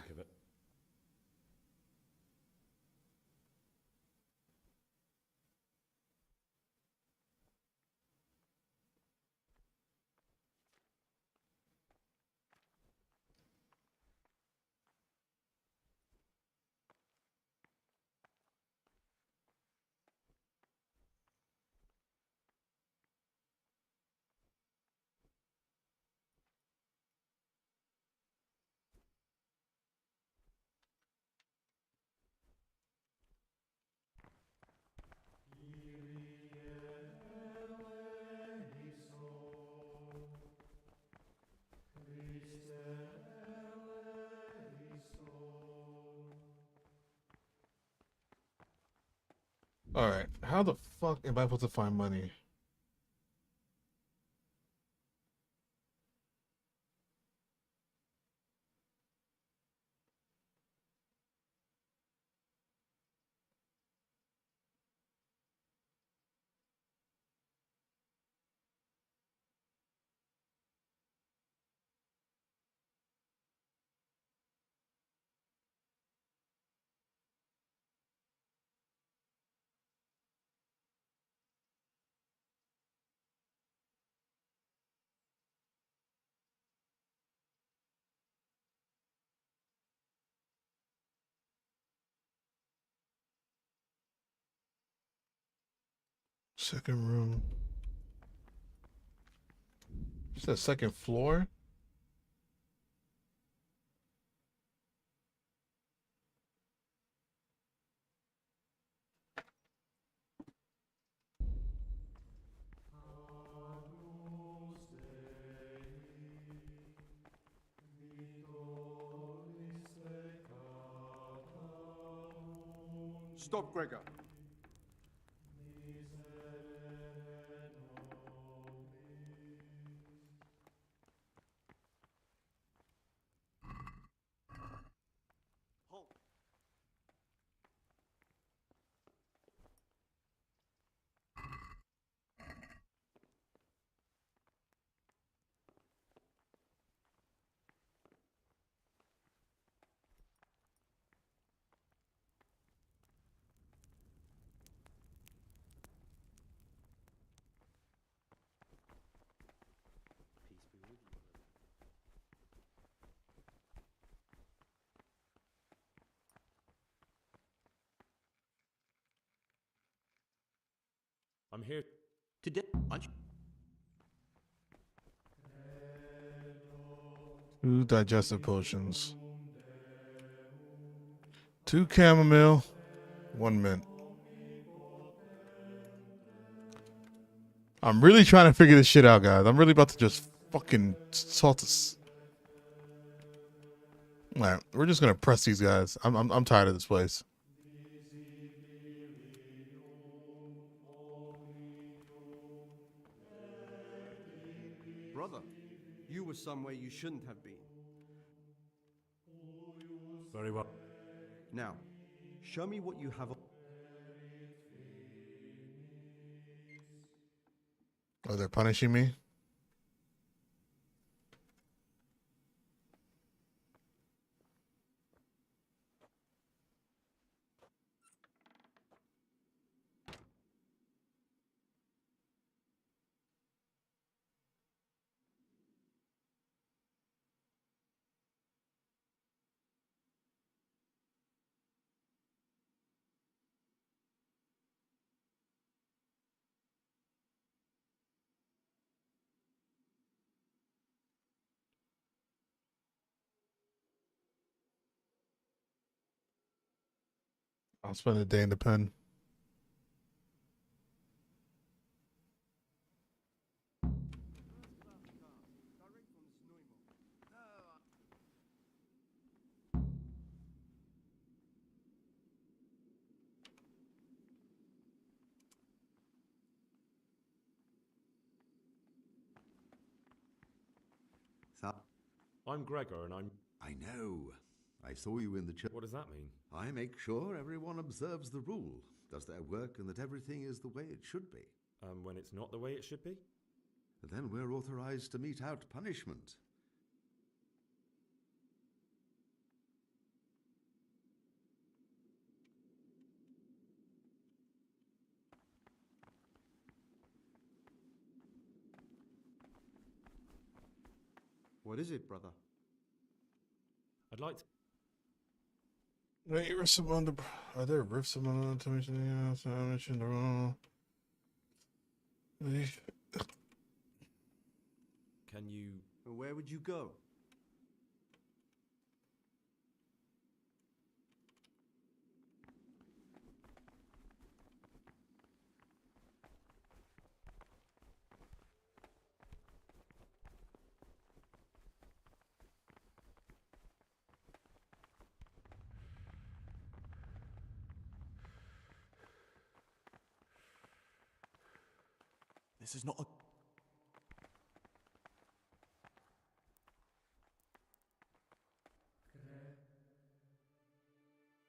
S1: All right, how the fuck am I supposed to find money? Second room. You said second floor?
S20: Stop, Gregor.
S11: Halt.
S18: Peace be with you, brother.
S3: I'm here today. Aren't you?
S1: 2 digestive potions. 2 chamomile. 1 mint. I'm really trying to figure this shit out, guys. I'm really about to just fucking salt this. Alright, we're just gonna press these guys. I'm tired of this place.
S11: Brother, you were somewhere you shouldn't have been.
S3: Very well.
S11: Now, show me what you have.
S1: Oh, they're punishing me? I'll spend a day in the pen.
S3: I'm Gregor, and I'm...
S8: I know. I saw you in the church.
S3: What does that mean?
S8: I make sure everyone observes the rule, does their work, and that everything is the way it should be.
S3: When it's not the way it should be?
S8: Then we're authorized to mete out punishment.
S11: What is it, brother?
S3: I'd like to...
S1: Wait, are there rifts among the information? I mentioned the wrong.
S3: Can you...
S11: Where would you go?
S19: This is not a...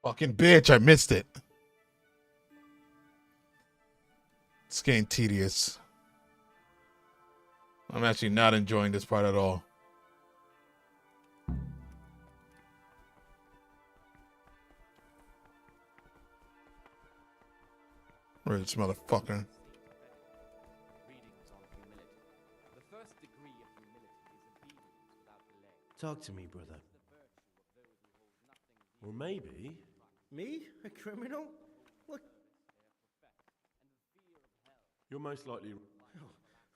S1: Fucking bitch, I missed it. It's getting tedious. I'm actually not enjoying this part at all. Where's this motherfucker?
S18: Talk to me, brother.
S3: Or maybe...
S18: Me? A criminal? Look.
S3: You're most likely...
S18: Oh,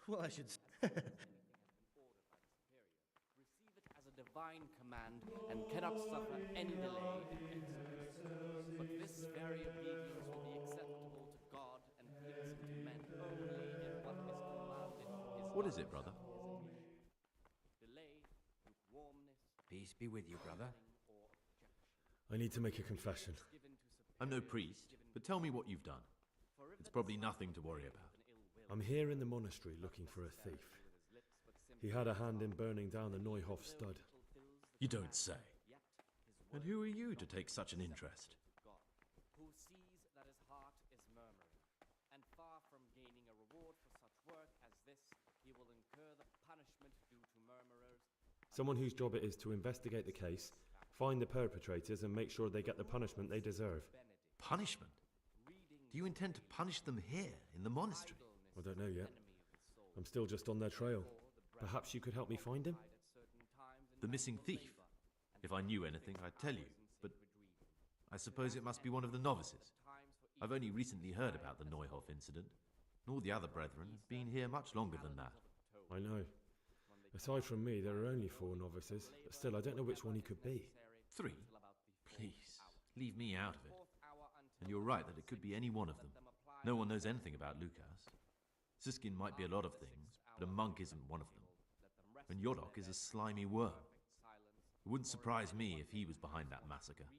S18: well, I should...
S4: Receive it as a divine command and cannot suffer any delay in execution. But this very obedience will be acceptable to God and pleasing to men only if what is commanded is...
S13: What is it, brother?
S4: Delay, lukewarmness...
S6: Peace be with you, brother.
S3: I need to make a confession.
S13: I'm no priest, but tell me what you've done. It's probably nothing to worry about.
S3: I'm here in the monastery looking for a thief. He had a hand in burning down the Neuhof stud.
S13: You don't say. And who are you to take such an interest?
S4: Who sees that his heart is murmuring, and far from gaining a reward for such work as this, he will incur the punishment due to murmurers.
S3: Someone whose job it is to investigate the case, find the perpetrators, and make sure they get the punishment they deserve.
S13: Punishment? Do you intend to punish them here, in the monastery?
S3: I don't know yet. I'm still just on their trail. Perhaps you could help me find him?
S13: The missing thief? If I knew anything, I'd tell you, but I suppose it must be one of the novices. I've only recently heard about the Neuhof incident, and all the other brethren have been here much longer than that.
S3: I know. Aside from me, there are only 4 novices, but still, I don't know which one he could be.
S13: 3? Please, leave me out of it. And you're right that it could be any one of them. No one knows anything about Lukas. Siskin might be a lot of things, but a monk isn't one of them. And Yodok is a slimy worm. It wouldn't surprise me if he was behind that massacre.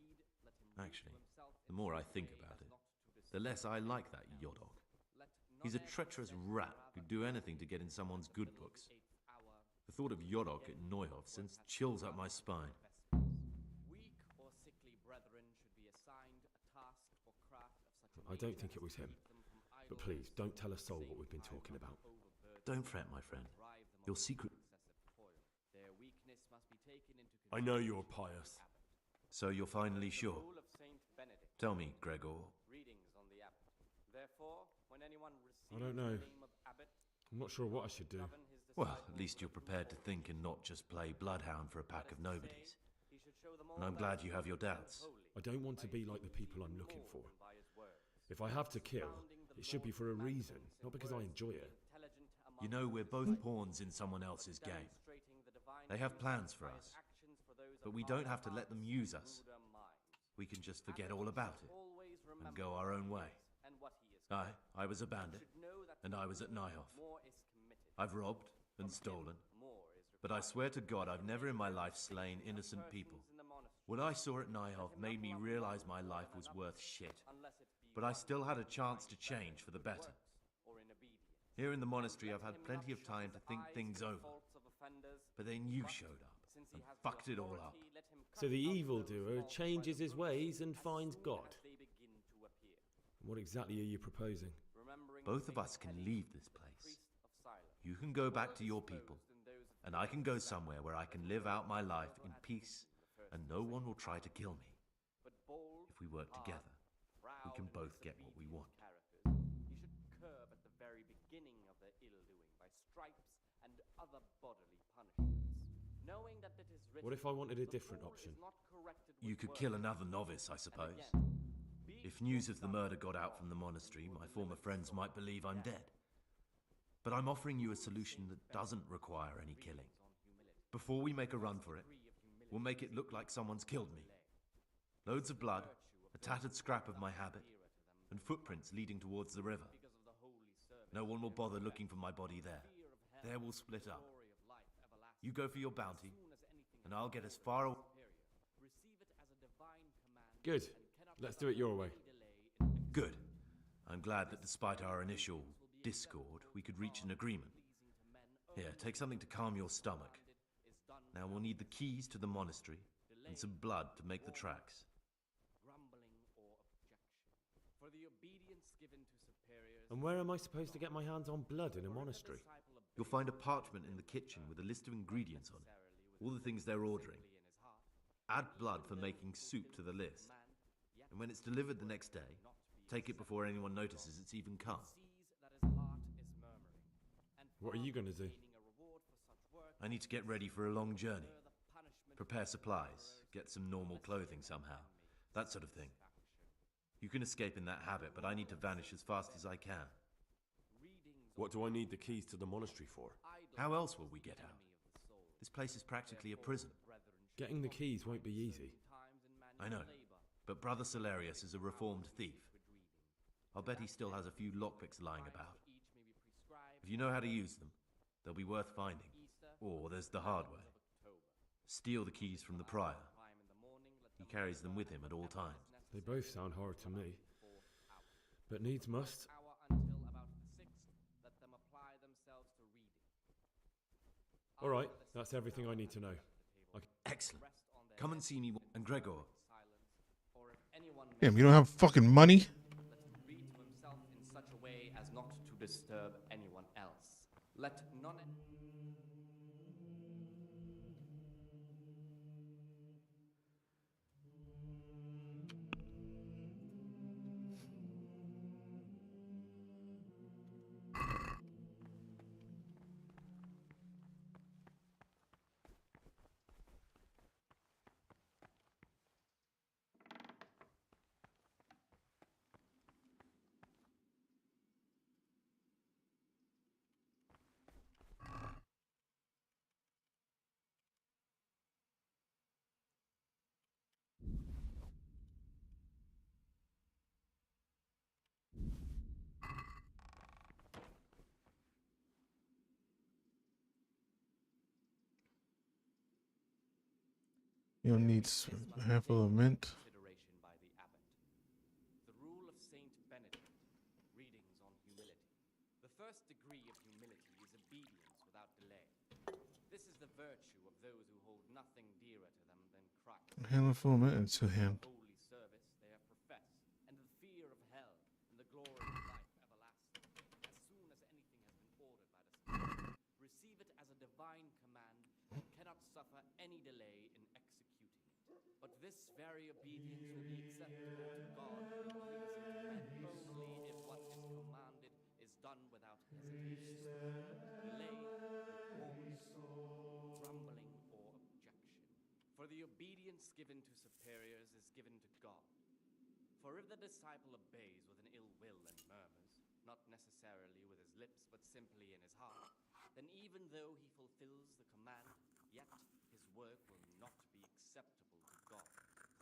S13: Actually, the more I think about it, the less I like that Yodok. He's a treacherous rat who'd do anything to get in someone's good books. The thought of Yodok at Neuhof sends chills up my spine.
S4: Weak or sickly brethren should be assigned a task or craft of such
S3: I don't think it was him. But please, don't tell a soul what we've been talking about.
S13: Don't fret, my friend. Your secret...
S4: Their weakness must be taken into
S3: I know you're pious.
S13: So you're finally sure?
S4: Rule of Saint Benedict.
S13: Tell me, Gregor.
S4: Readings on the abbot. Therefore, when anyone receives
S3: I don't know.
S4: the name of abbot,
S3: I'm not sure what I should do.
S13: Well, at least you're prepared to think and not just play bloodhound for a pack of nobodies. And I'm glad you have your doubts.
S3: I don't want to be like the people I'm looking for. If I have to kill, it should be for a reason, not because I enjoy it.
S13: You know, we're both pawns in someone else's game. They have plans for us, but we don't have to let them use us. We can just forget all about it. and go our own way. I was a bandit, and I was at Nyhoff. I've robbed and stolen, but I swear to God I've never in my life slain innocent people. What I saw at Nyhoff made me realize my life was worth shit, but I still had a chance to change for the better. Here in the monastery I've had plenty of time to think things over, but then you showed up and fucked it all up.
S3: So the evildoer changes his ways and finds God. What exactly are you proposing?
S13: Both of us can leave this place. You can go back to your people, and I can go somewhere where I can live out my life in peace and no one will try to kill me. If we work together, we can both get what we want.
S4: You should curb at the very beginning of their ill-doing by stripes and other bodily punishments, knowing that it is written.
S3: What if I wanted a different option?
S13: You could kill another novice, I suppose. If news of the murder got out from the monastery, my former friends might believe I'm dead. But I'm offering you a solution that doesn't require any killing. Before we make a run for it, we'll make it look like someone's killed me. Loads of blood, a tattered scrap of my habit, and footprints leading towards the river. No one will bother looking for my body there. There we'll split up. You go for your bounty, and I'll get as far away.
S3: Good. Let's do it your way.
S13: Good. I'm glad that despite our initial discord, we could reach an agreement. Here, take something to calm your stomach. Now we'll need the keys to the monastery and some blood to make the tracks.
S3: And where am I supposed to get my hands on blood in a monastery?
S13: You'll find a parchment in the kitchen with a list of ingredients on it, all the things they're ordering. Add blood for making soup to the list. And when it's delivered the next day, take it before anyone notices it's even come.
S3: What are you going to do?
S13: I need to get ready for a long journey. Prepare supplies, get some normal clothing somehow, that sort of thing. You can escape in that habit, but I need to vanish as fast as I can.
S3: What do I need the keys to the monastery for?
S13: How else will we get out? This place is practically a prison.
S3: Getting the keys won't be easy.
S13: I know. But Brother Salarius is a reformed thief. I'll bet he still has a few lockpicks lying about. If you know how to use them, they'll be worth finding. Or there's the hard way. Steal the keys from the prior. He carries them with him at all times.
S3: They both sound hard to me. But needs must. Alright, that's everything I need to know.
S13: Excellent. Come and see me, and Gregor.
S1: Damn, you don't have fucking money?
S4: Read to himself in such a way as not to disturb anyone else. Let none.
S1: You'll need a handful of mint.
S4: The rule of Saint Benedict. Readings on humility. The first degree of humility is obedience without delay. This is the virtue of those who hold nothing dearer to them than Christ.
S1: A handful of mint into hand.
S4: Holy service they have professed, and the fear of hell and the glory of life everlasting. As soon as anything has been ordered by the Spirit, receive it as a divine command and cannot suffer any delay in executing it. But this very obedience will be acceptable to God and pleasing, and only if what is commanded is done without hesitation, delay, remorse, grumbling, or objection. For the obedience given to superiors is given to God. For if the disciple obeys with an ill will and murmurs, not necessarily with his lips, but simply in his heart, then even though he fulfills the command, yet his work will not be acceptable to God,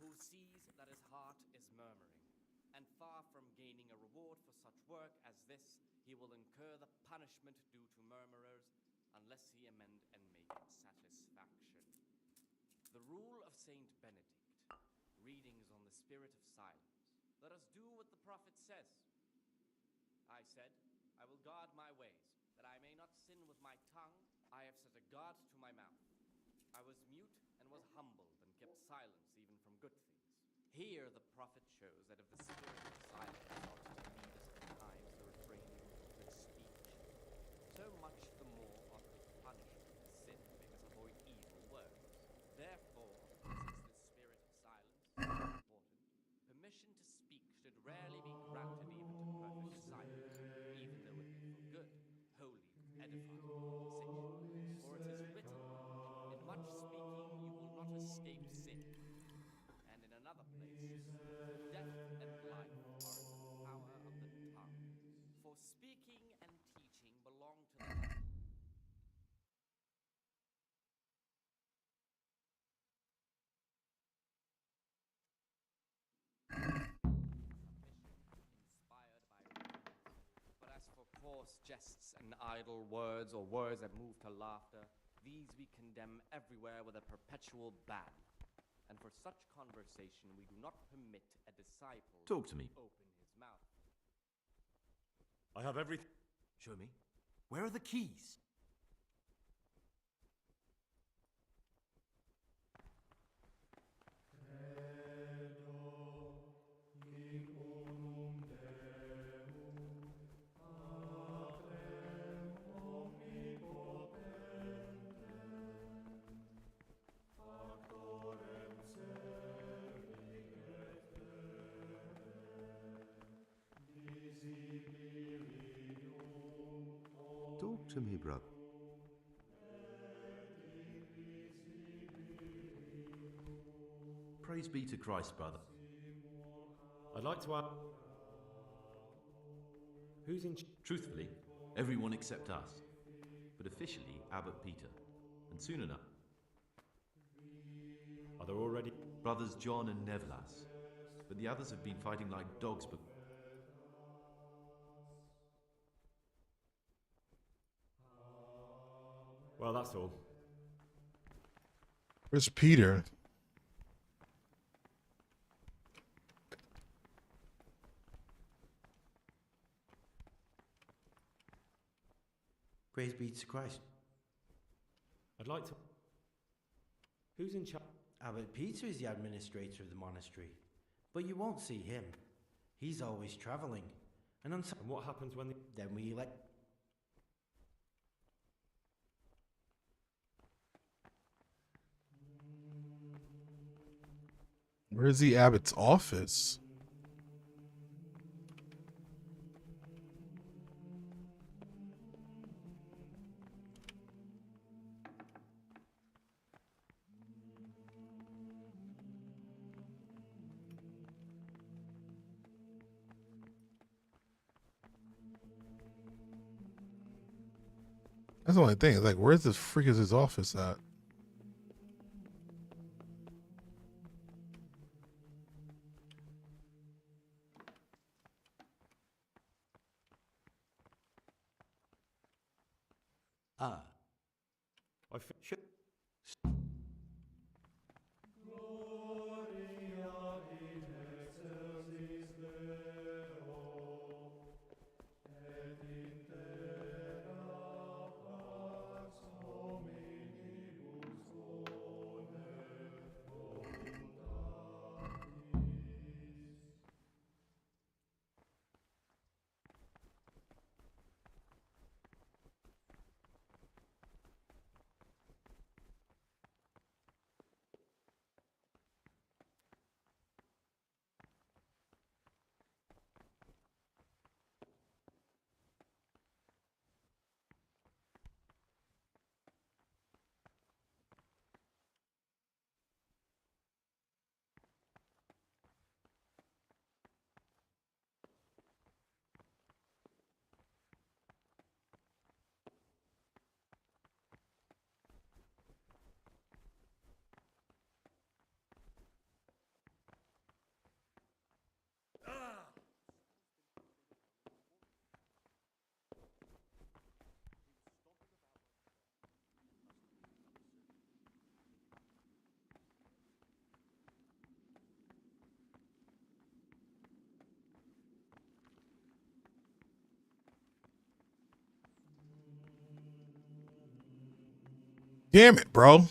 S4: who sees that his heart is murmuring, and gaining a reward for such work as this, he will incur the punishment due to murmurers, unless he amend and make it satisfaction. The rule of Saint Benedict, readings on the spirit of silence. Let us do what the prophet says. I said, I will guard my ways, that I may not sin with my tongue. I have set a guard to my mouth. I was mute and was humbled and kept silence even from good things. Here the prophet shows that if the spirit of silence ought to lead us at times to refrain from good speech, so much the more ought the punishment of sin make us avoid evil words. Therefore, since the spirit of silence is so important, permission to speak should rarely be granted even to perfect silence, even though it be for good, wholly to edify conversation. For it is written, in much speaking you will not escape sin. And in another place, death and life are in the power of the tongue. For speaking and teaching belong to the mouth. Inspired by reverence. But as for coarse jests and idle words, or words that move to laughter, these we condemn everywhere with a perpetual ban. And for such conversation we do not permit a disciple
S13: Talk to me.
S4: open his mouth.
S3: I have everything.
S13: Show me. Where are the keys?
S8: Talk to me, brother.
S13: Praise be to Christ, brother.
S5: I'd like to ask. Who's in.
S13: Truthfully, everyone except us. But officially, Abbot Peter. And soon enough.
S5: Are there already.
S13: Brothers John and Nevlas. But the others have been fighting like dogs, but.
S5: Well, that's all.
S1: Where's Peter?
S18: Praise be to Christ.
S5: I'd like to. Who's in charge?
S18: Abbot Peter is the administrator of the monastery, but you won't see him. He's always travelling. And
S5: what happens when
S18: Then we elect.
S1: Where's the abbot's office? That's the only thing. It's like, where's the freak is his office at?
S14: Ah.
S5: I should.
S1: Damn it, bro.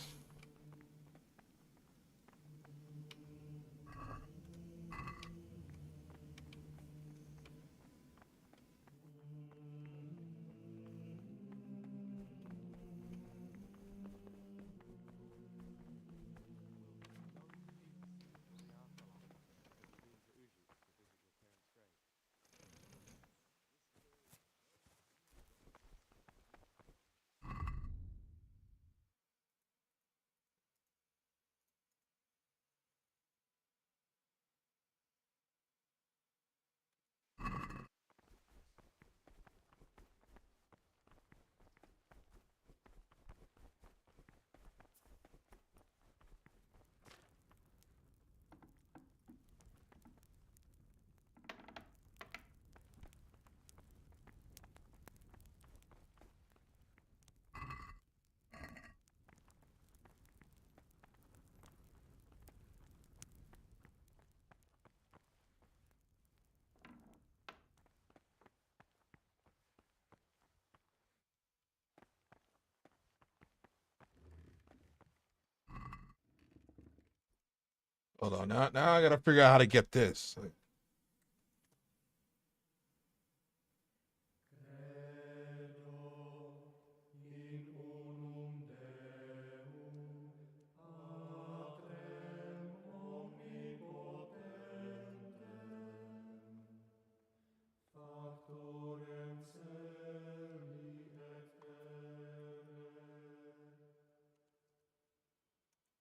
S1: Hold on. Now I gotta figure out how to get this.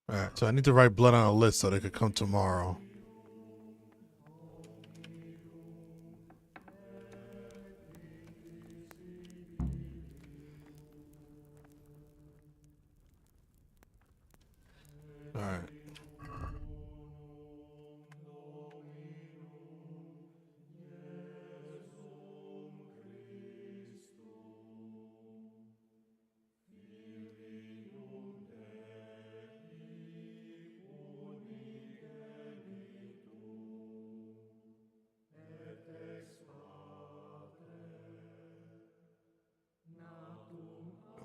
S1: All right, so I need to write blood on a list so they could come tomorrow. All right.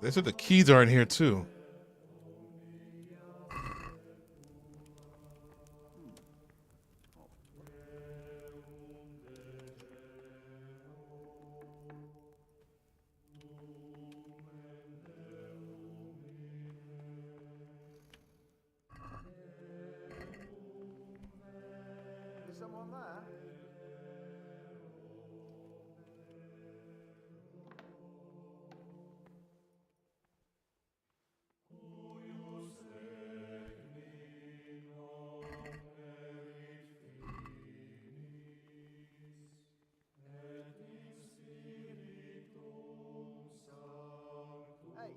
S1: They said the keys are in here too.
S7: Is someone there? Hey.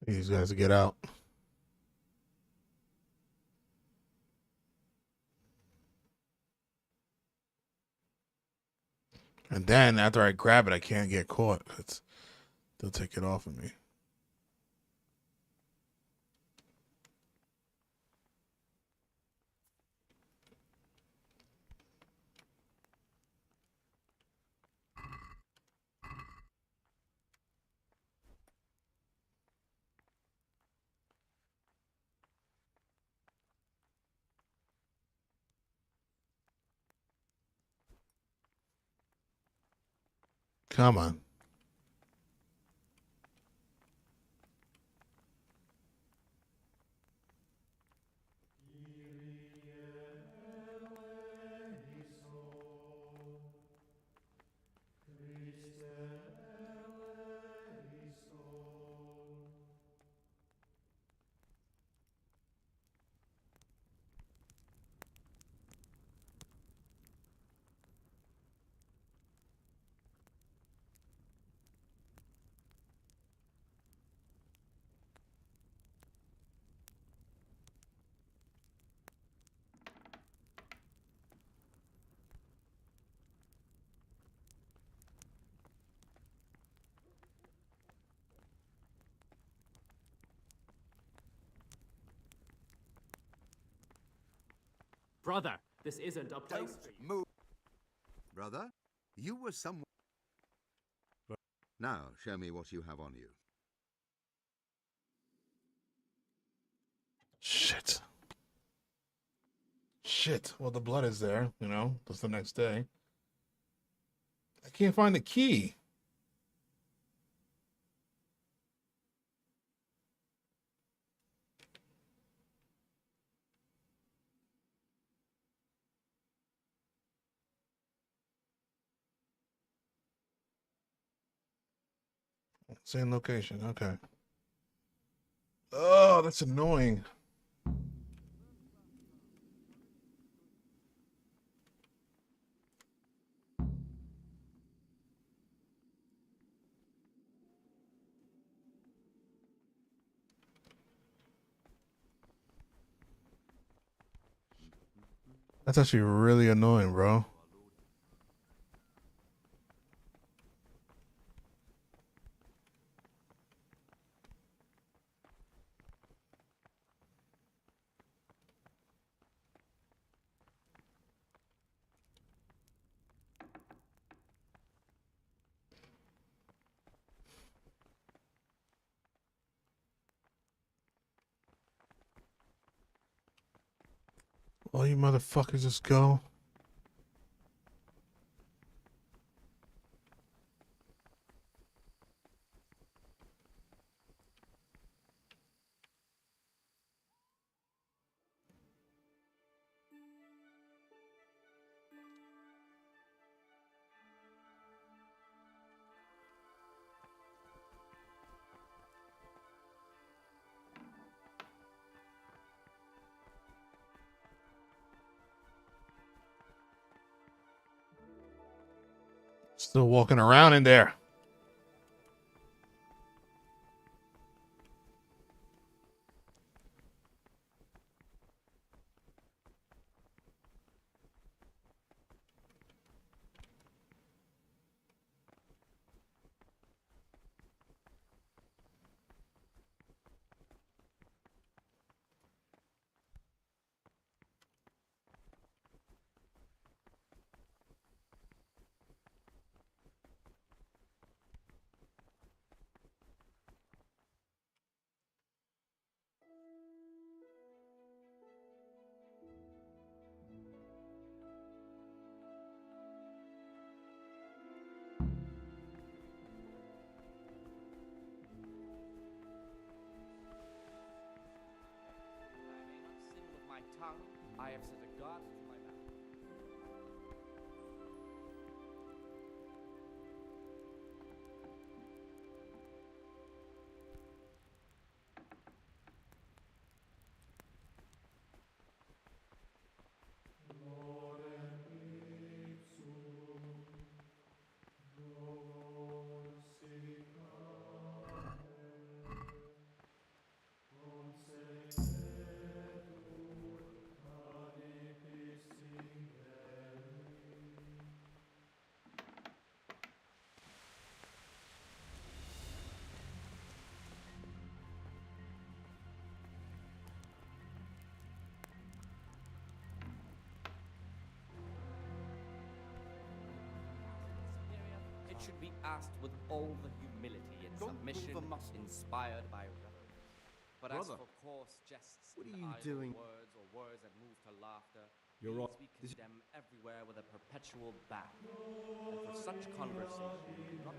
S7: These guys get out. And then after I grab it, I can't get caught. They'll take it off of me. Come on.
S6: Brother, this isn't a place for you.
S15: Move.
S8: Brother, you were someone. Now, show me what you have on you.
S1: Shit. Shit. Well, the blood is there, you know. That's the next day. I can't find the key. Same location. Okay. Oh, that's annoying. That's actually really annoying, bro. All you motherfuckers just go. Still walking around in there.
S4: My tongue, I have set a guard to my mouth. It should be asked with all the humility and submission inspired by reverence. But as
S11: Brother.
S4: for coarse jests
S11: What are
S4: and
S11: you
S4: idle
S11: doing?
S4: words or words that move to laughter,
S11: You're
S4: these
S11: right.
S4: we condemn everywhere with a perpetual ban. And for such conversation, do not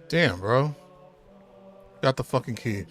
S1: Damn, bro. Got the fucking key.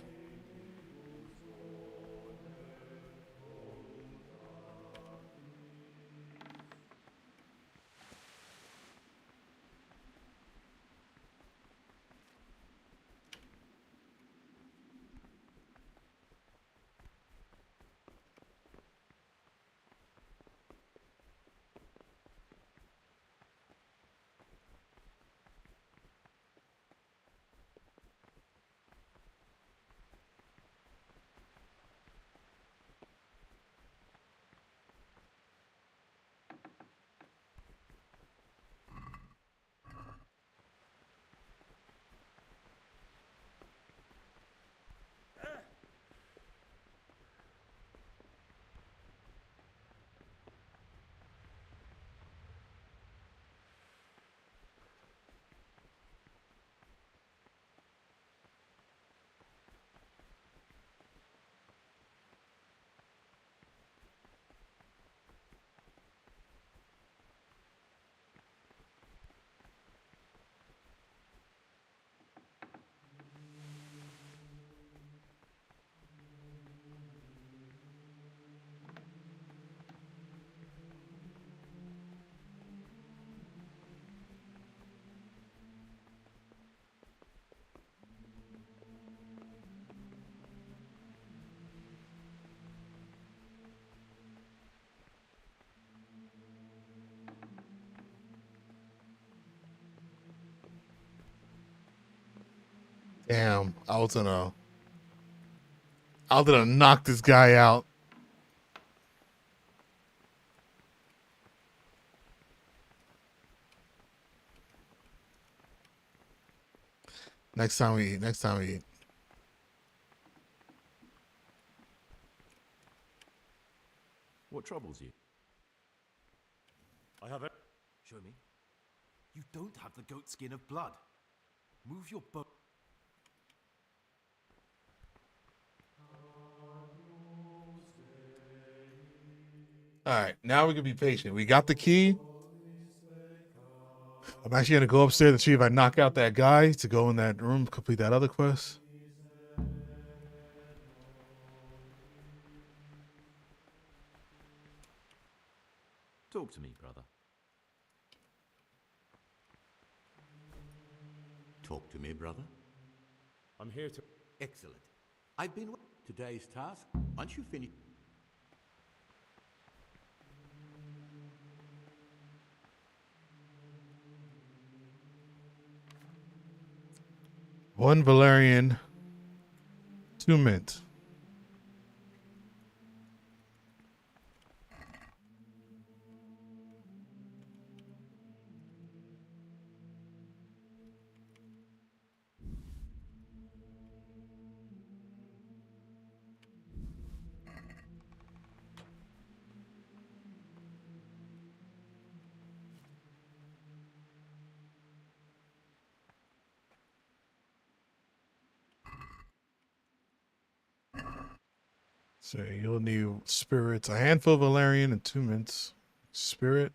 S1: Damn, I was gonna knock this guy out. Next time we eat.
S13: What troubles you?
S3: I have it.
S13: Show me. You don't have the goat skin of blood. Move your bow.
S1: All right, now we can be patient. We got the key. I'm actually gonna go upstairs and see if I knock out that guy to go in that room, complete that other quest.
S13: Talk to me, brother.
S14: Talk to me, brother.
S3: I'm here to...
S14: Excellent. I've been... Today's task, once you finish...
S1: One Valerian, 2 mint. So you'll need spirits, a handful of Valerian and 2 mints. Spirit.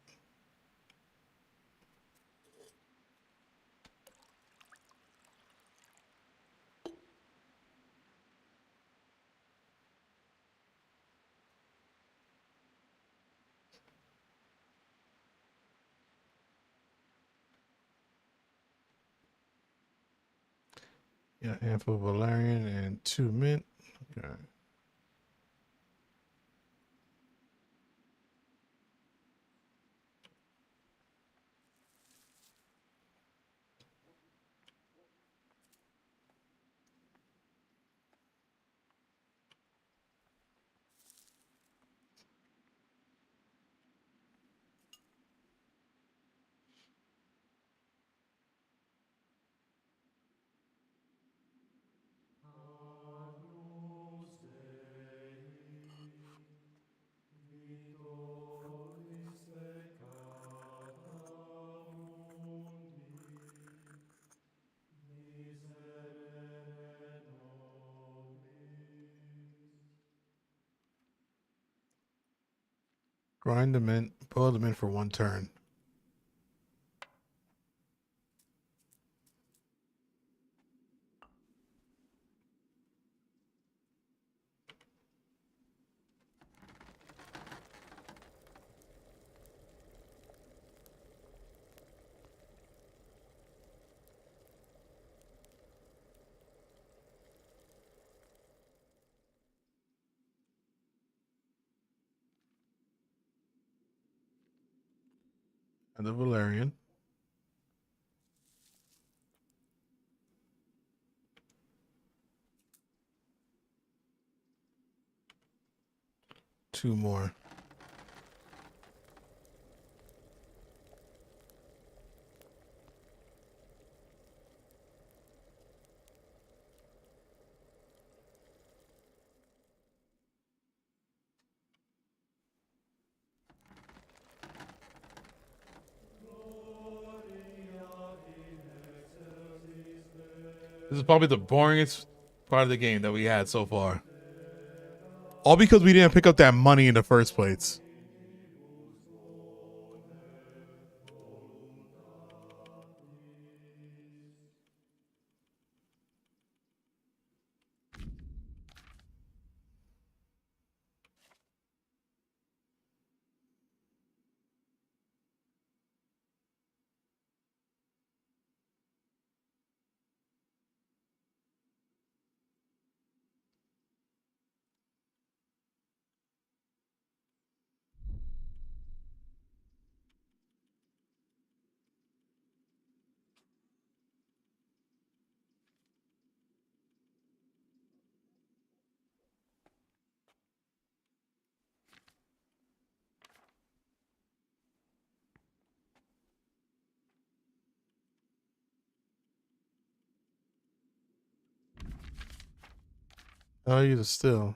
S1: Yeah, handful of Valerian and 2 mint. Okay. Grind them in, boil them in for 1 turn. And the Valerian. Two more. This is probably the boringest part of the game that we had so far. All because we didn't pick up that money in the first place. Oh, you just still.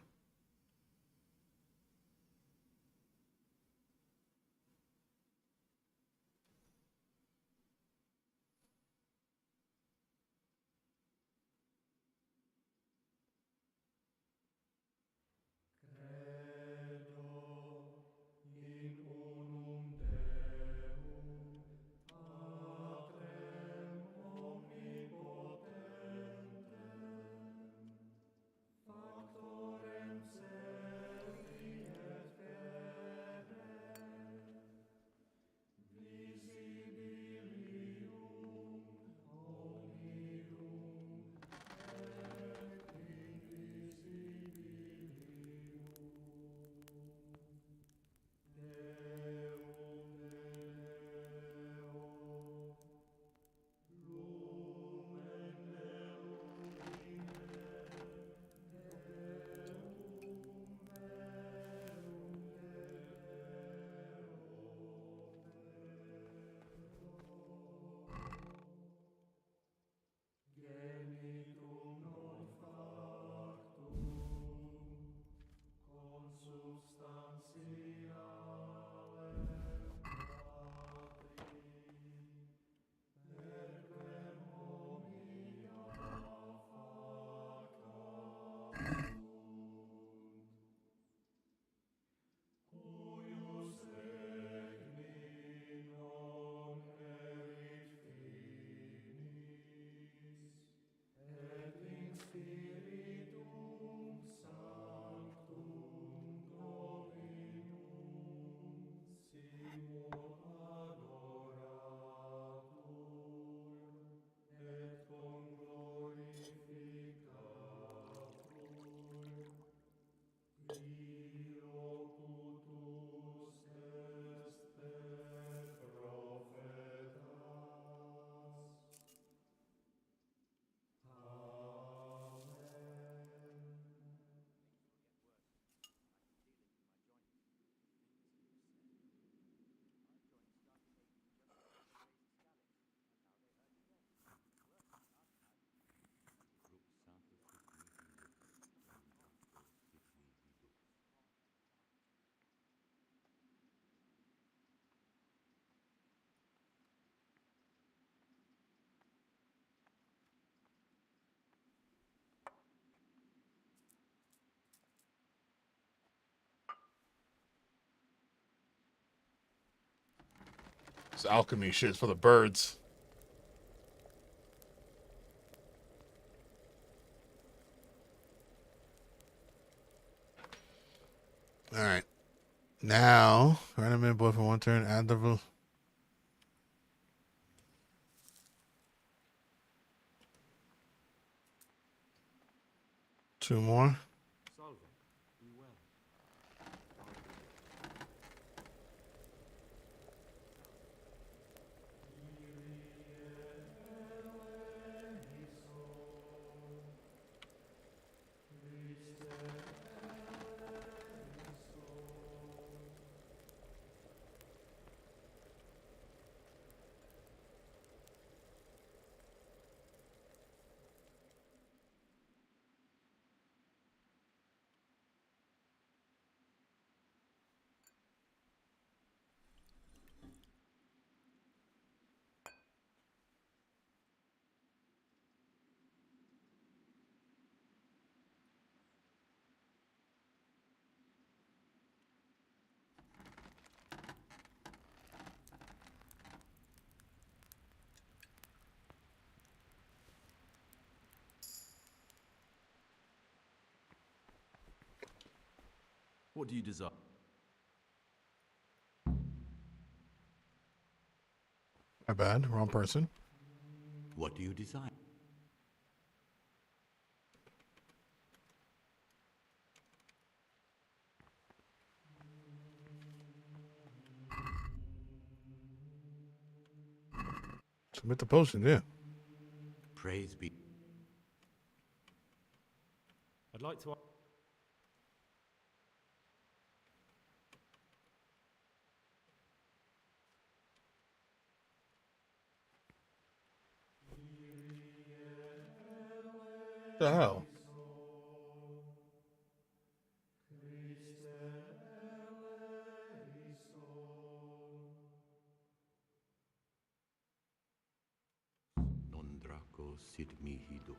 S1: This alchemy shit is for the birds. All right. Now, random input for one turn. Add the. Two more.
S13: What do you desire?
S1: My bad. Wrong person.
S14: What do you desire?
S1: Submit the potion, yeah.
S14: Praise be.
S3: I'd like to.
S1: The hell?
S14: sit mihi dos.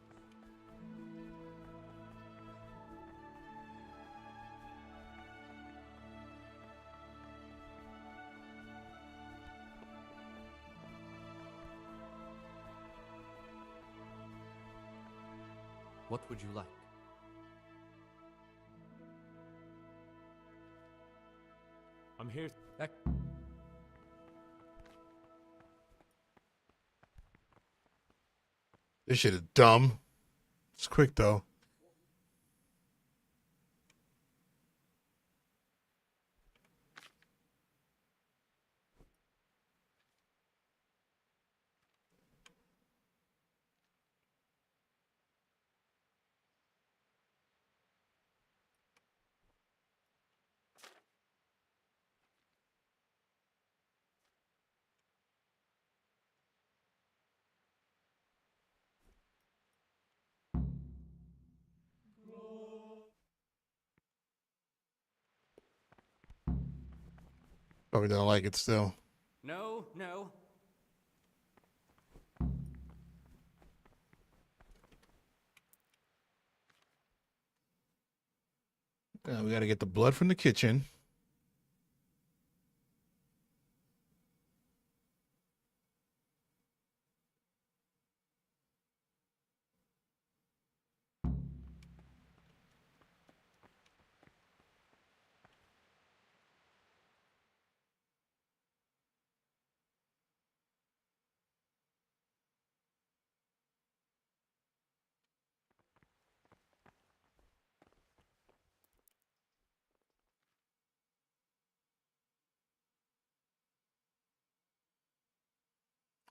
S16: What would you like?
S3: I'm here.
S7: This shit is dumb. It's quick though. Probably don't like it still.
S4: No, no.
S7: Yeah, we got to get the blood from the kitchen.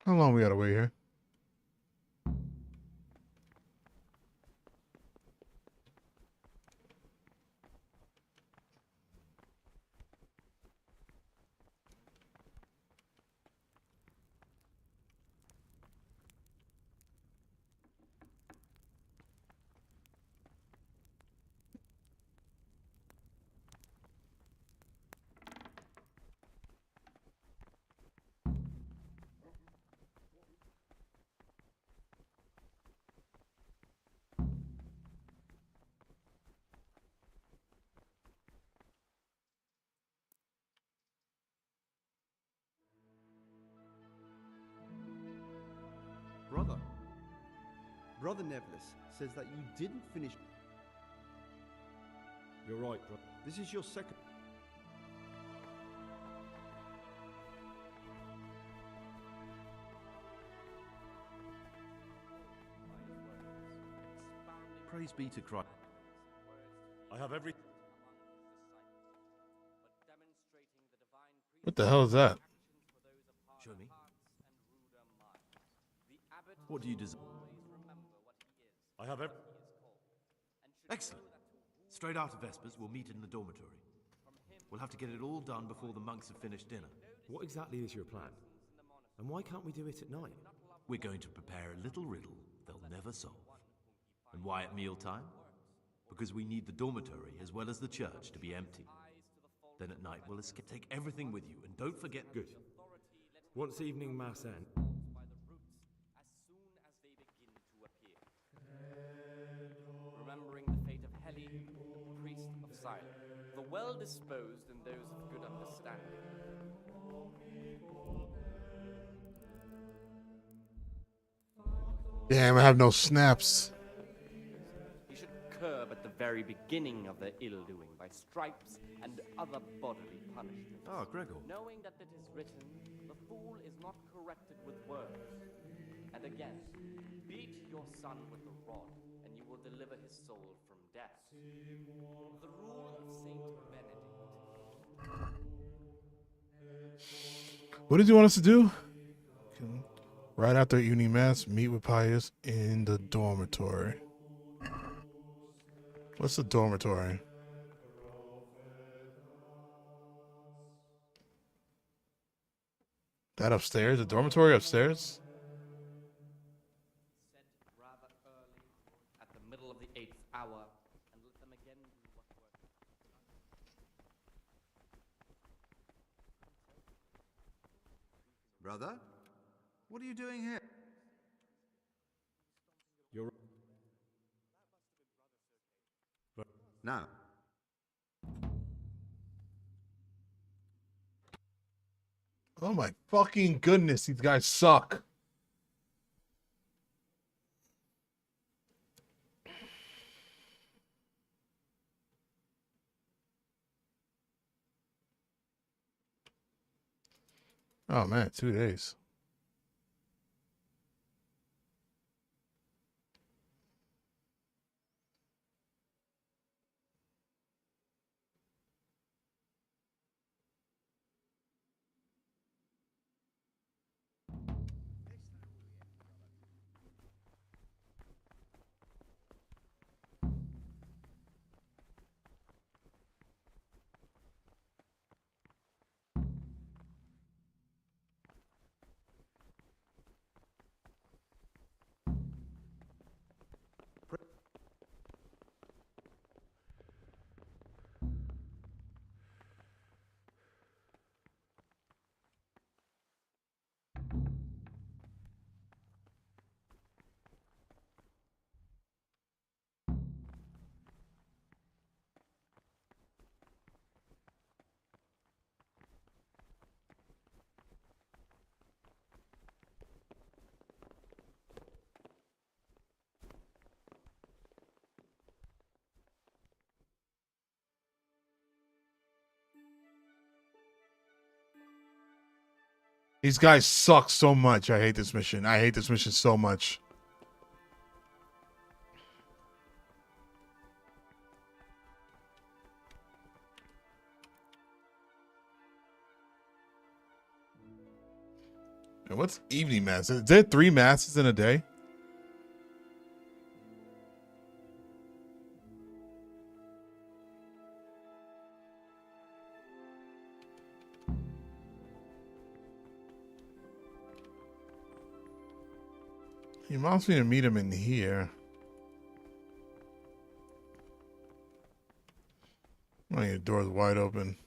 S7: How long we got to wait here?
S11: Brother Nevlis says that you didn't finish.
S3: You're right, bro.
S11: This is your second.
S13: Praise be to Christ.
S3: I have every.
S7: What the hell is that?
S13: Show me. What do you desire?
S3: I have every.
S13: Excellent. Straight after Vespers, we'll meet in the dormitory. We'll have to get it all done before the monks have finished dinner.
S5: What exactly is your plan? And why can't we do it at night?
S13: We're going to prepare a little riddle they'll never solve. And why at mealtime? Because we need the dormitory as well as the church to be empty. Then at night we'll escape. Take everything with you and don't forget.
S5: Good. Once evening mass ends.
S4: Remembering the fate of Heli, the priest of silence, the well-disposed and those of good understanding.
S7: Damn, I have no snaps.
S4: He should curb at the very beginning of their ill-doing by stripes and other bodily punishments.
S13: Ah, Gregor.
S4: Knowing that it is written, the fool is not corrected with words. And again, beat your son with the rod, and you will deliver his soul from death. The rule of Saint Benedict.
S7: What did you want us to do? Right after evening mass, meet with Pius in the dormitory. What's the dormitory? That upstairs? The dormitory upstairs?
S4: Said rather early, at the middle of the 8th hour, and let them again do what work.
S8: Brother, what are you doing here? Now,
S1: Oh my fucking goodness, these guys suck. Oh man, 2 days. These guys suck so much. I hate this mission. I hate this mission so much. And what's evening mass? Is there 3 masses in a day? He wants me to meet him in here. Oh, your door's wide open.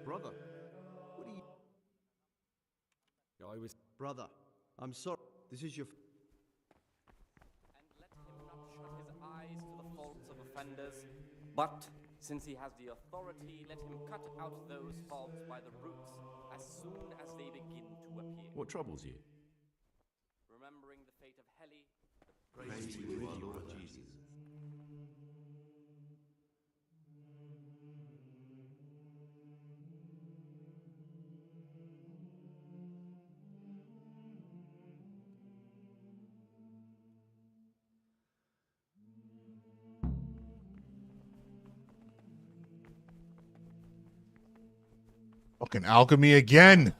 S11: Brother, what are you...
S3: I was...
S11: Brother, I'm sorry. This is your...
S4: And let him not shut his eyes to the faults of offenders, but, since he has the authority, let him cut out those faults by the roots as soon as they begin to appear.
S13: What troubles you?
S4: Remembering the fate of Heli,
S13: Praise be with you, Lord Jesus.
S1: Fucking alchemy again.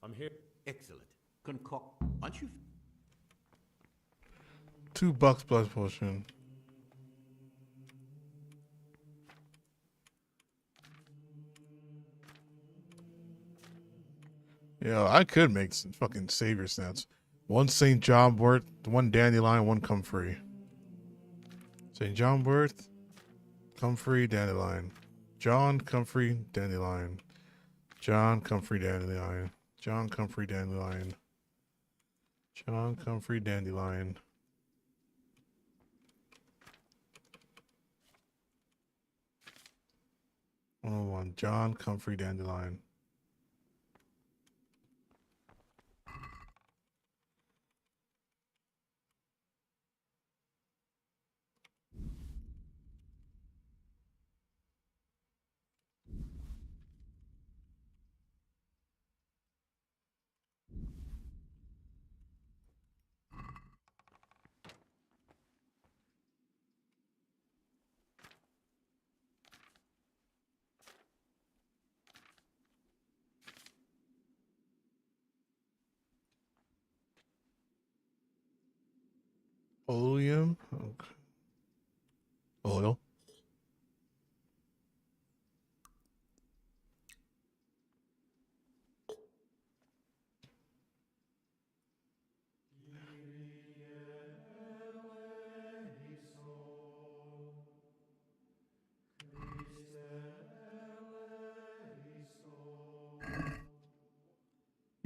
S3: I'm here.
S14: Excellent. Concoct. Aren't you?
S1: $2 plus potion. Yeah, I could make some fucking savior stats. 1 St. John Wort, 1 Dandelion, 1 Comfrey. St. John Wort, Comfrey, Dandelion. John, Comfrey, Dandelion. John, Comfrey, Dandelion. John, Comfrey, Dandelion. John, Comfrey, Dandelion. One, John, Comfrey, Dandelion. Oleum. Okay. Oil.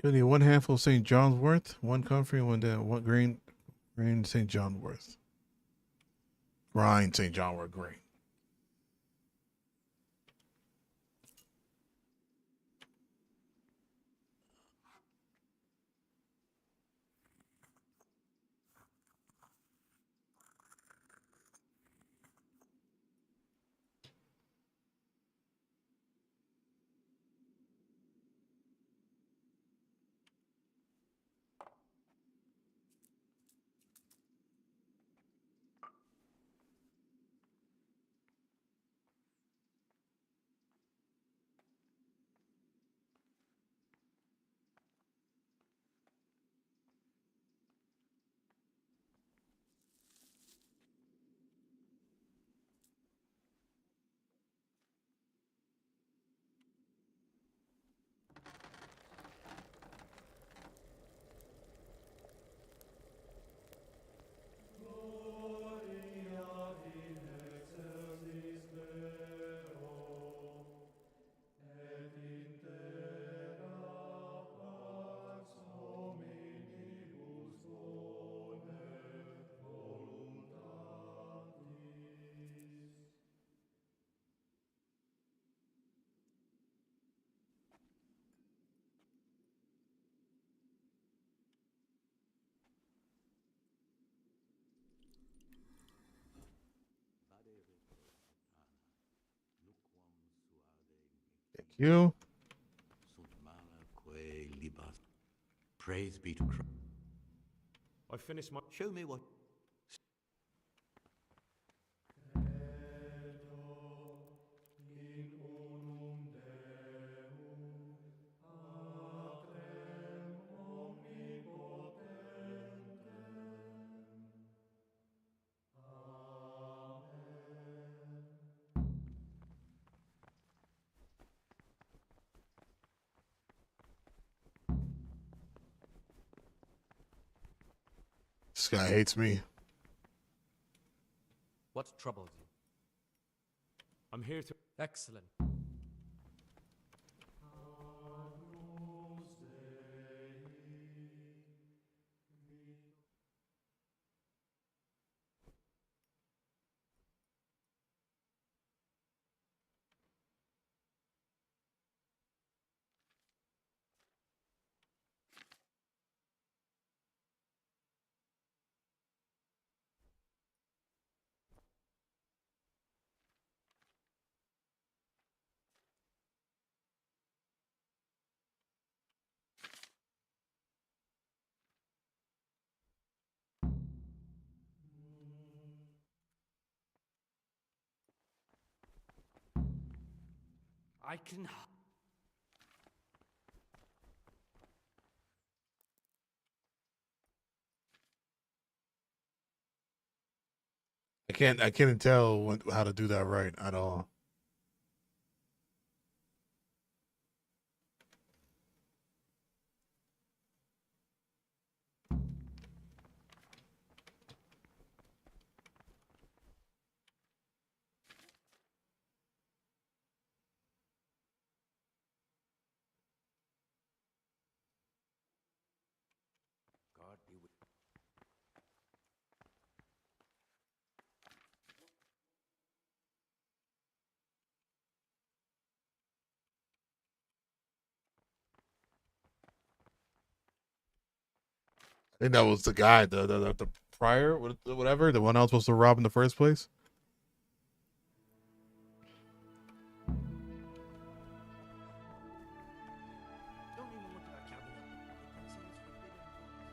S7: You need one handful of St. John's Wort, one comfrey, one grain St. John Wort. Grind St. John Wort grain. Thank you.
S14: Praise be to Christ.
S3: I finished my.
S14: Show me what.
S7: This guy hates me.
S21: What troubles you?
S3: I'm here to.
S21: Excellent. I can.
S7: I can't tell how to do that right at all.
S14: God be with.
S7: I think that was the guy, the prior, whatever, the one I was supposed to rob in the first place.
S18: Don't even look at our cabinet. It contains forbidden books.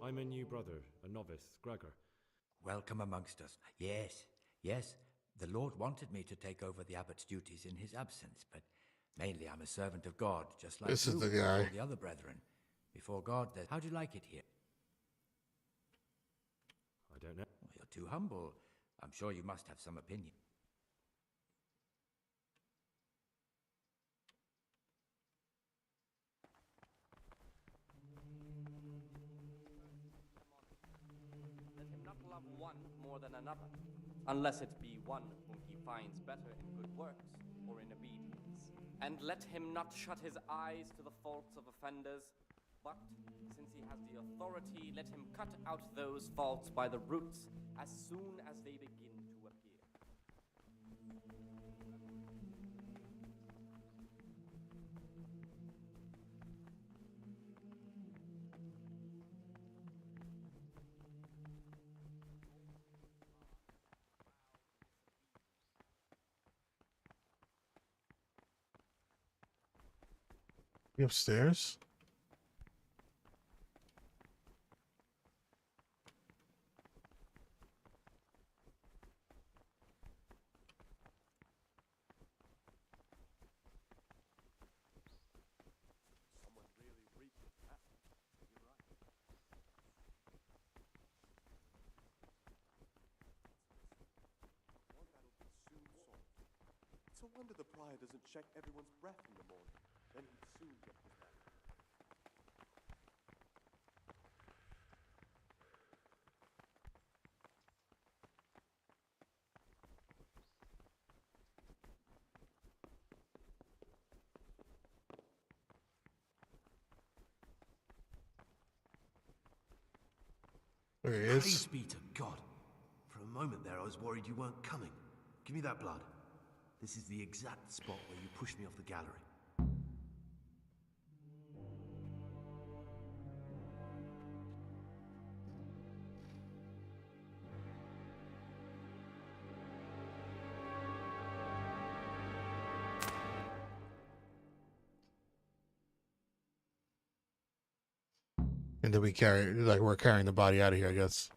S3: I'm a new brother, a novice, Gregor.
S14: Welcome amongst us. Yes, yes.
S10: The Lord wanted me to take over the abbot's duties in his absence, but mainly I'm a servant of God, just like
S7: This
S10: you
S7: is the
S10: and
S7: guy.
S10: all the other brethren. Before God, how do you like it here?
S3: I don't know.
S10: Well, you're too humble. I'm sure you must have some opinion.
S4: Let him not love one more than another, unless it be one whom he finds better in good works or in obedience. And let him not shut his eyes to the faults of offenders, but, since he has the authority, let him cut out those faults by the roots as soon as they begin to appear.
S7: You upstairs?
S20: Someone really reeked of that. You're right. One that'll be soon solved. It's a wonder the prior doesn't check everyone's breath in the morning. Then he'd soon get his man.
S7: There he is.
S13: Praise be to God. For a moment there, I was worried you weren't coming. Give me that blood. This is the exact spot where you pushed me off the gallery.
S7: And then we're carrying the body out of here, I guess.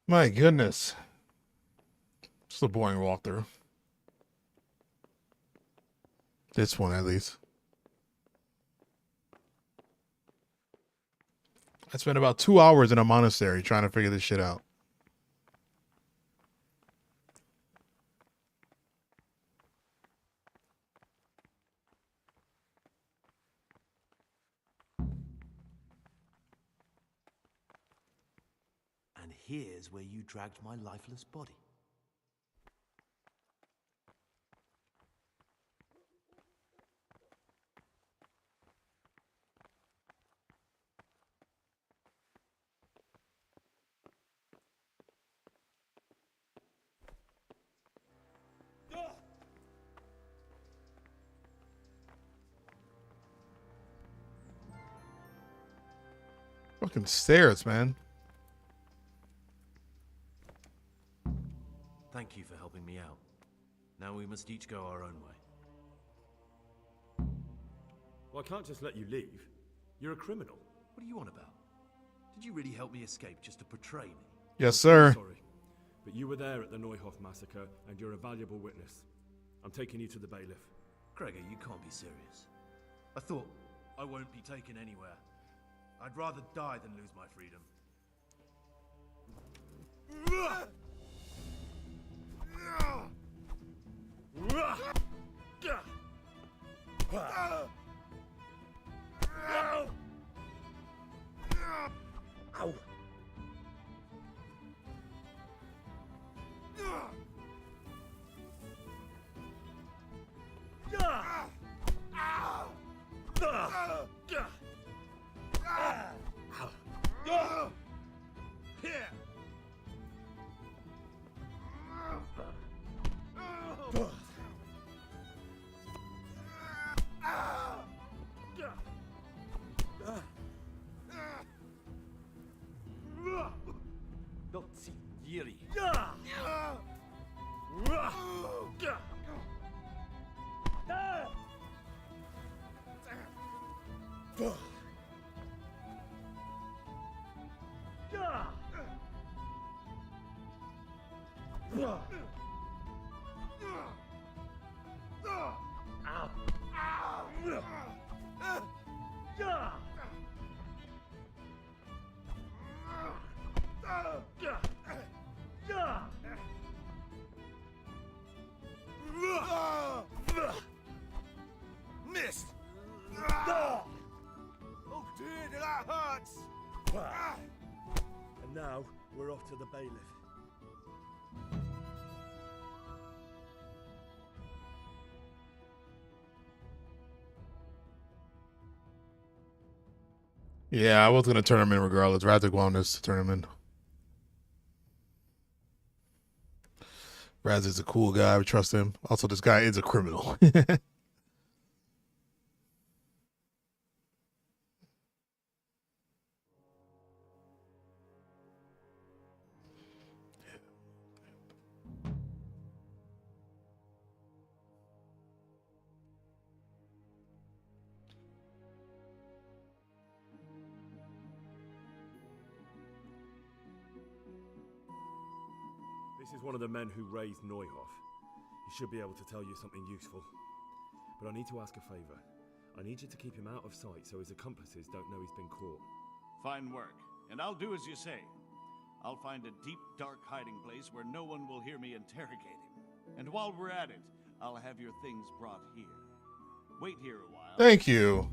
S7: My goodness. It's a boring walkthrough. This one, at least. I spent about 2 hours in a monastery trying to figure this shit out.
S13: And here's where you dragged my lifeless body.
S7: Fucking stairs, man.
S13: Thank you for helping me out. Now we must each go our own way.
S3: Well, I can't just let you leave. You're a criminal.
S13: What do you want about? Did you really help me escape just to betray me?
S7: Yes, sir.
S3: Sorry, but you were there at the Neuhof massacre, and you're a valuable witness. I'm taking you to the bailiff.
S13: Gregor, you can't be serious. I thought I won't be taken anywhere. I'd rather die than lose my freedom.
S3: Ow!
S2: Missed! Oh dear, that hurts!
S3: And now we're off to the bailiff.
S1: Yeah, I was gonna turn him in regardless. Radzik wanted us to turn him in. Razik's a cool guy. We trust him. Also, this guy is a criminal.
S3: This is one of the men who raised Neuhoff. He should be able to tell you something useful. But I need to ask a favor. I need you to keep him out of sight so his accomplices don't know he's been caught.
S12: Fine work, and I'll do as you say. I'll find a deep, dark hiding place where no one will hear me interrogate him. And while we're at it, I'll have your things brought here. Wait here a while.
S1: Thank you.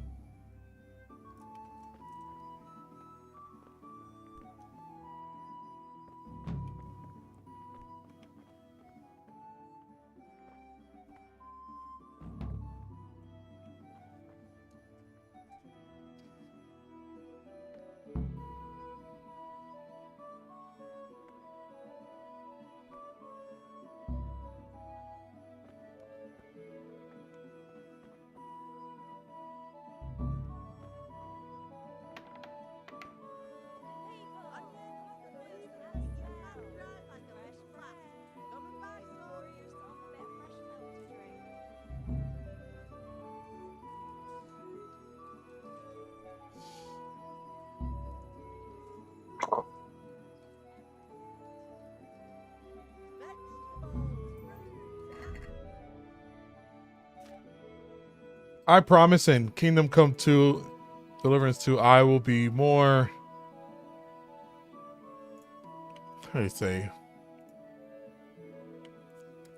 S1: I promise in Kingdom Come 2, Deliverance 2, I will be more, how do you say,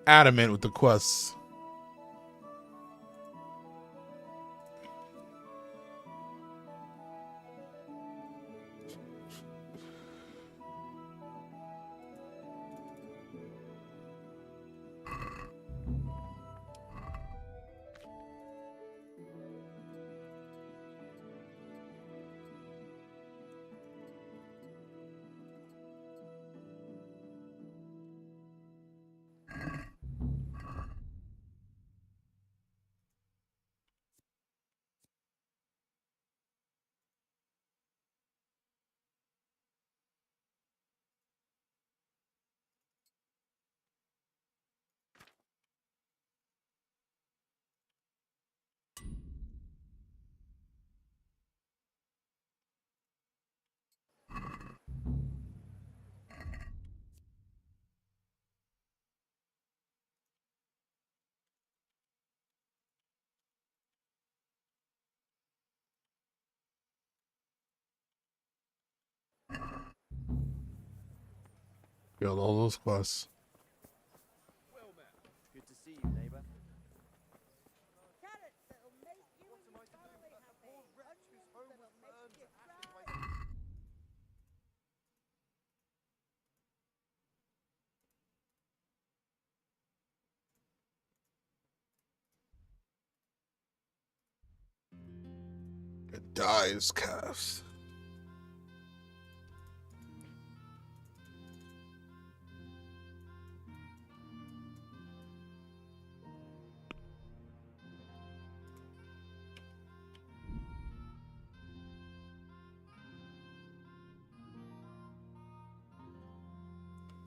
S1: adamant with the quests. Got all those quests.
S9: Good to see you, neighbor.
S1: It dies cast.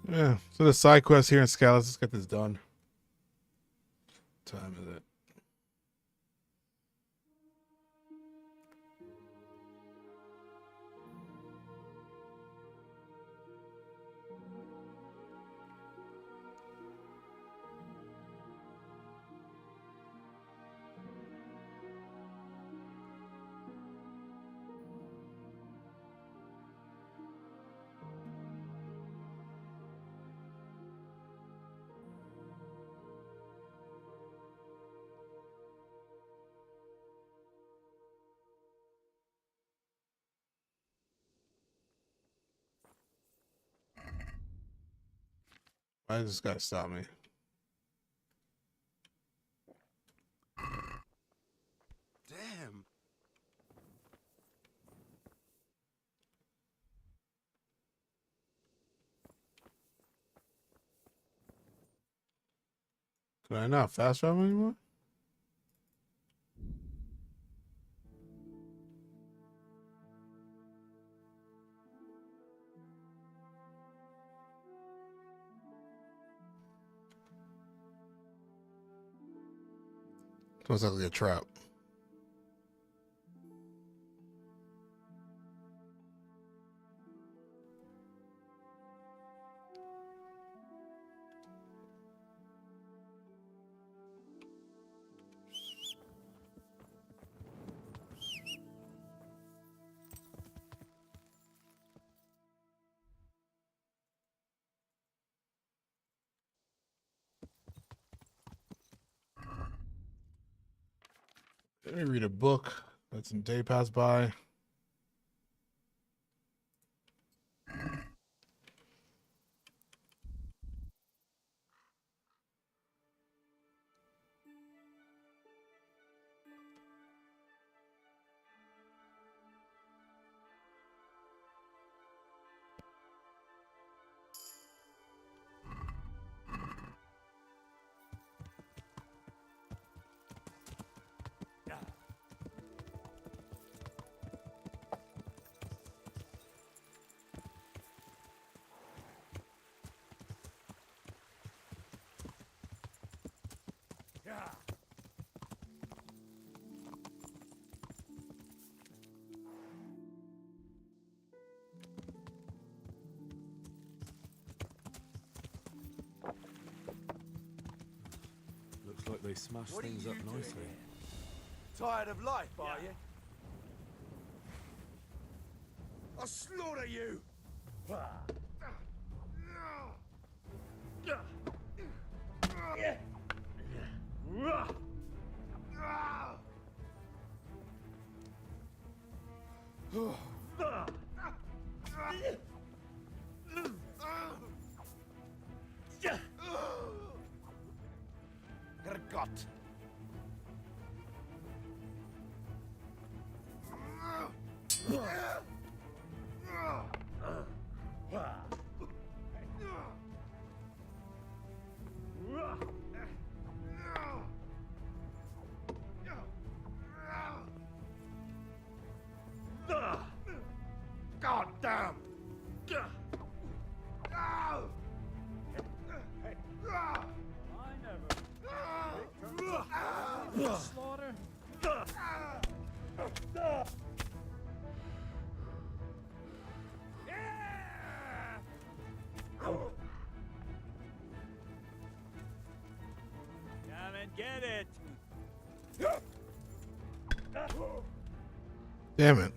S1: Yeah, so the side quest here in Scala, let's get this done. What time is it?
S7: Why does this guy stop me?
S20: Damn.
S7: Can I not fast travel anymore? Looks like a trap. Let me read a book. Let some day pass by.
S3: Looks like they smashed
S2: What are
S3: things
S2: you
S3: up
S2: doing
S3: nicely.
S2: here? Tired of life, are you? I'll slaughter you! Herrgott! God damn!
S9: Slaughter. Come and get it.
S7: Damn it.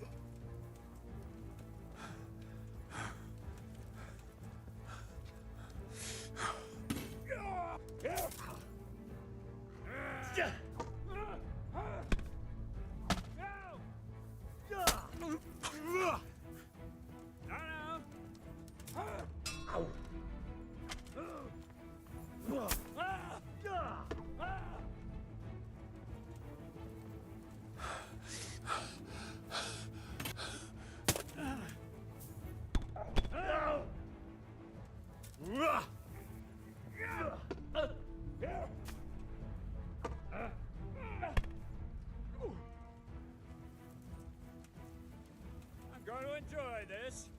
S9: I'm going to enjoy this.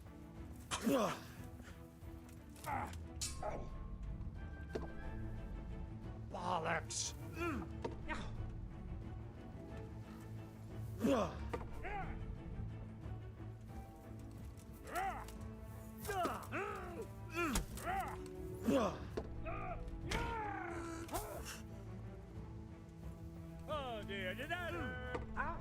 S2: Bollocks!
S9: Oh dear, did that hurt?
S2: Huh?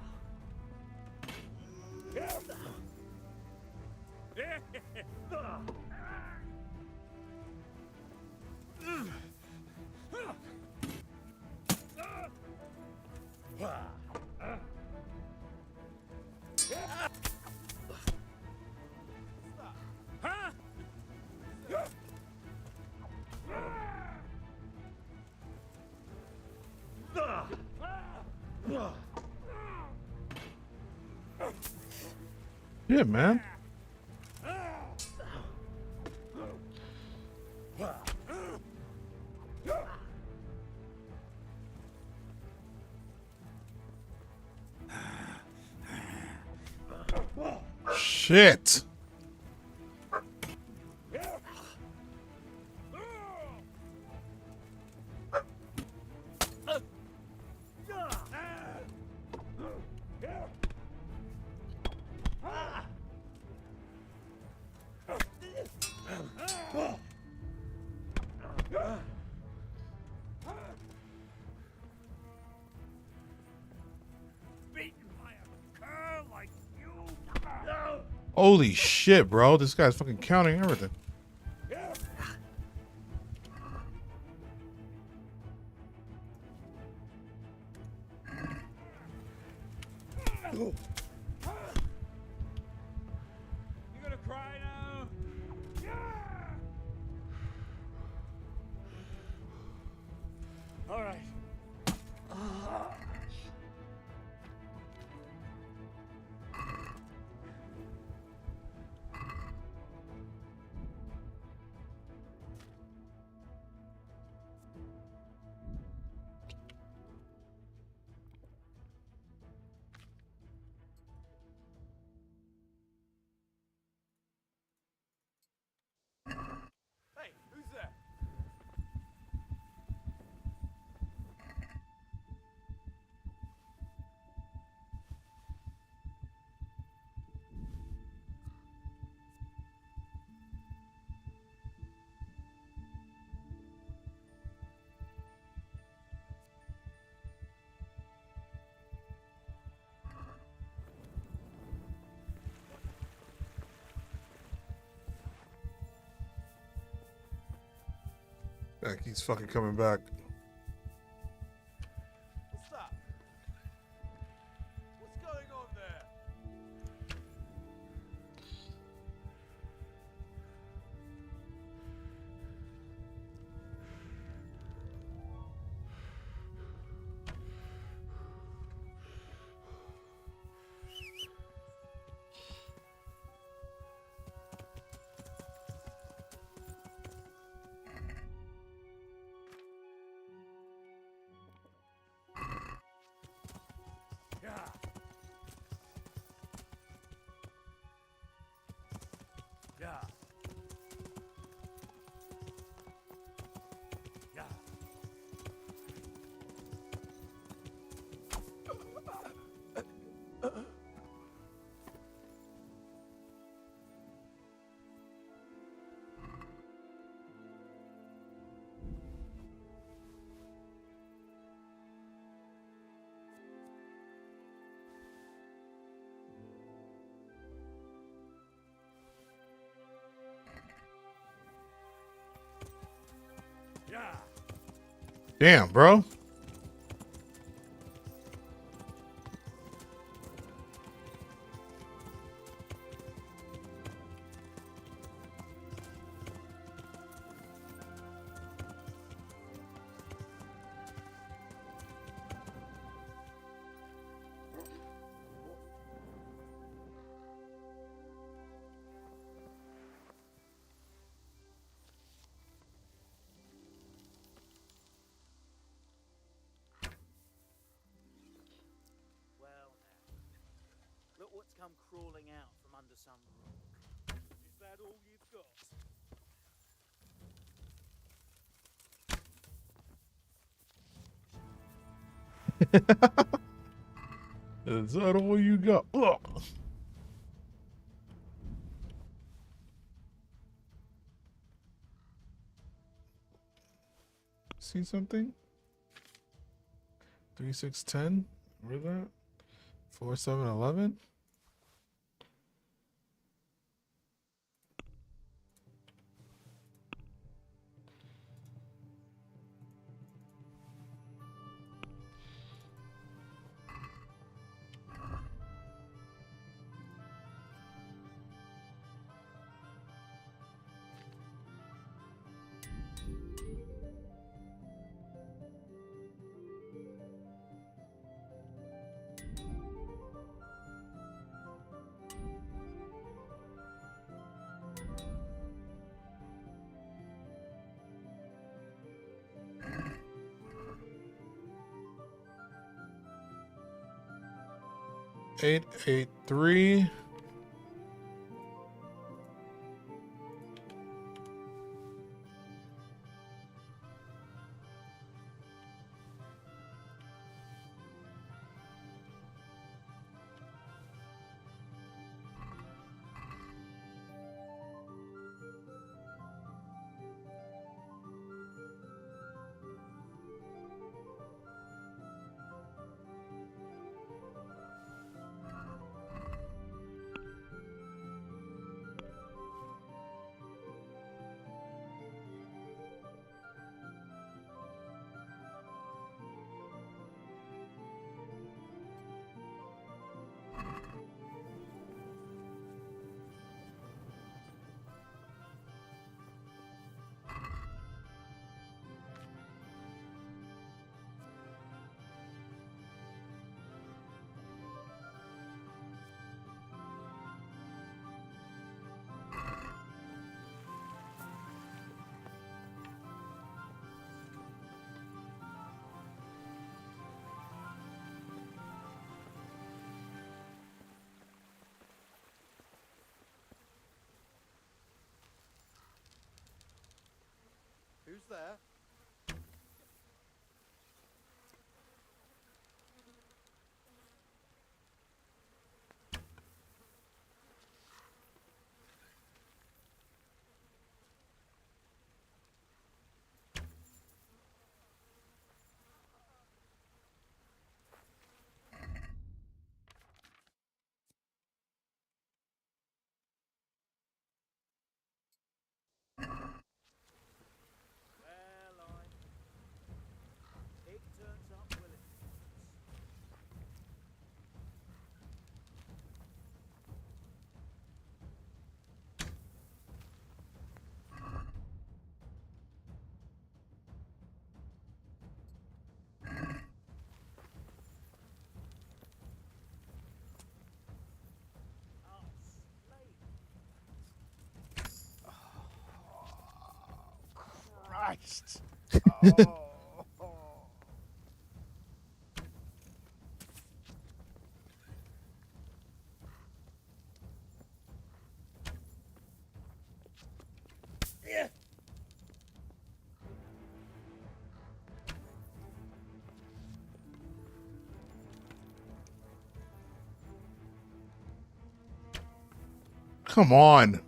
S7: Yeah, man.
S1: Shit. Holy shit, bro. This guy's fucking counting everything.
S2: You gonna cry now? All right. Hey, who's there?
S1: Like he's fucking coming back.
S2: What's that? What's going on there? Yeah. Yeah. Yeah. Yeah.
S1: Damn, bro.
S9: Look what's come crawling out from under some rock.
S2: Is that all you've got?
S1: Is that all you got? Ugh. See something? 3610. Where's that? 4711. 883.
S20: Who's there?
S9: It turns up willing.
S20: Christ!
S1: Come on.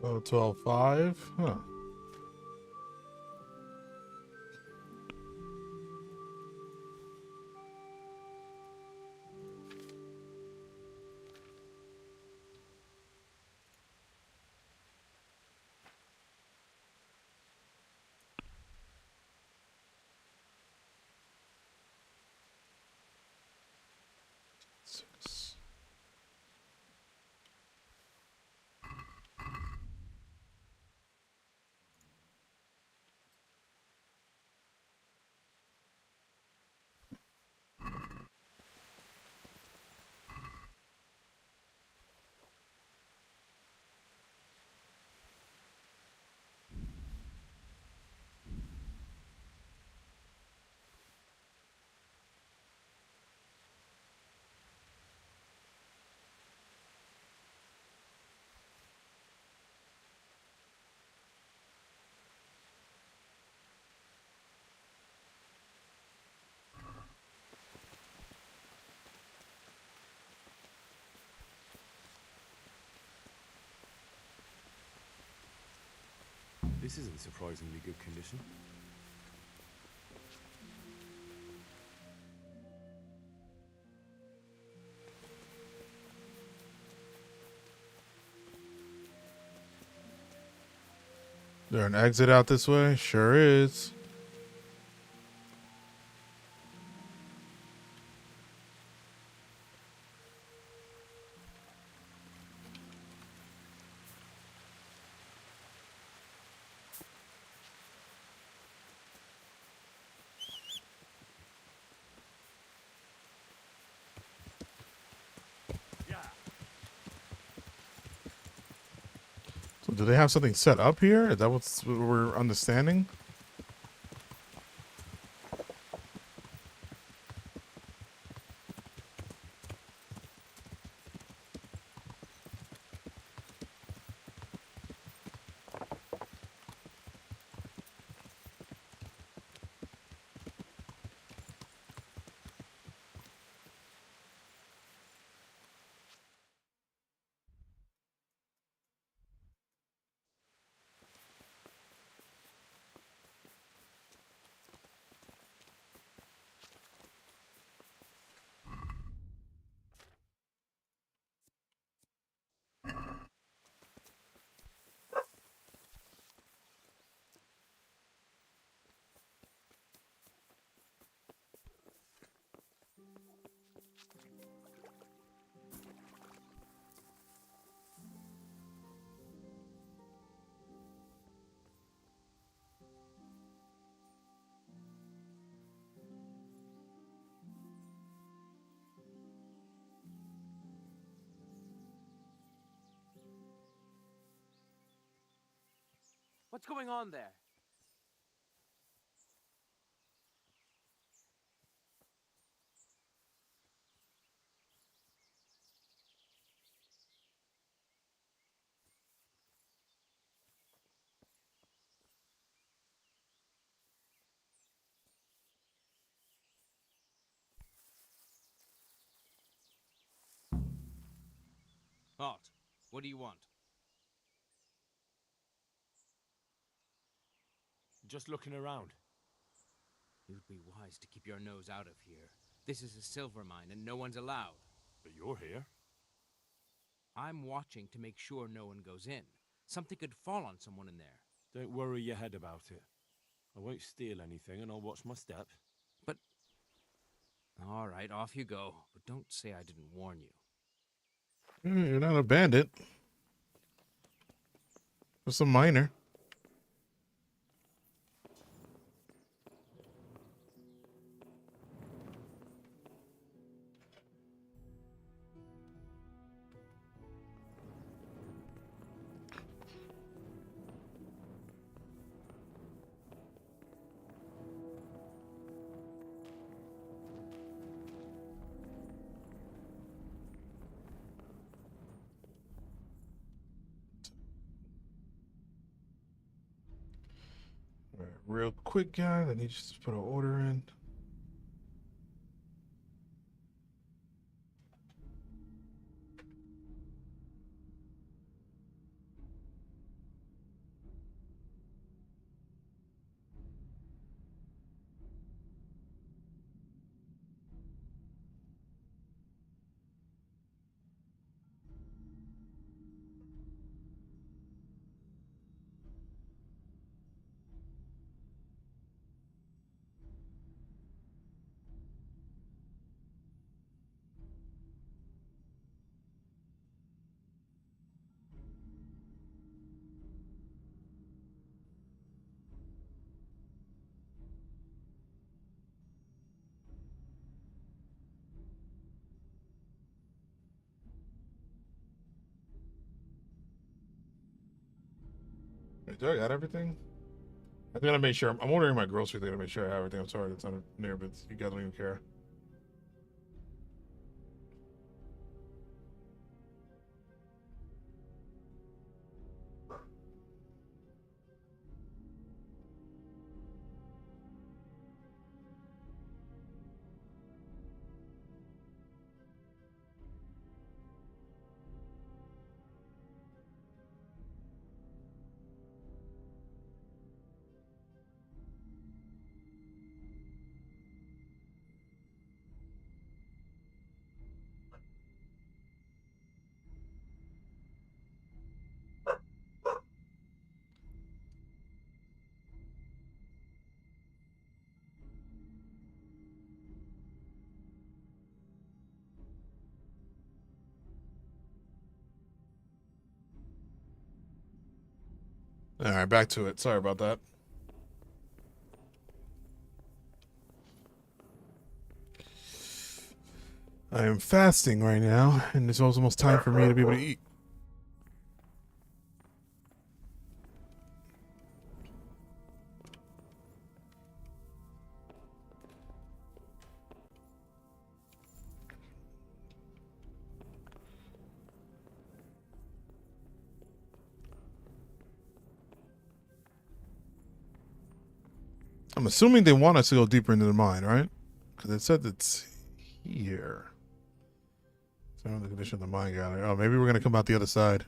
S1: Oh, 12.5. Huh.
S3: This is in surprisingly good condition.
S1: There an exit out this way? Sure is. So do they have something set up here? Is that what we're understanding?
S17: What's going on there?
S22: Halt. What do you want?
S3: Just looking around.
S22: You'd be wise to keep your nose out of here. This is a silver mine and no one's allowed.
S3: But you're here.
S22: I'm watching to make sure no one goes in. Something could fall on someone in there.
S3: Don't worry your head about it. I won't steal anything and I'll watch my step.
S22: But... All right, off you go. But don't say I didn't warn you.
S1: You're not a bandit. Just a miner. All right, real quick, guys. I need you to put an order in. Do I got everything? I gotta make sure. I'm ordering my groceries. I gotta make sure I have everything. I'm sorry, that's not near, but you guys don't even care. All right, back to it. Sorry about that. I am fasting right now, and it's almost time for me to be able to eat. I'm assuming they want us to go deeper into the mine, right? Because it said it's here. So the condition of the mine gallery. Oh, maybe we're gonna come out the other side.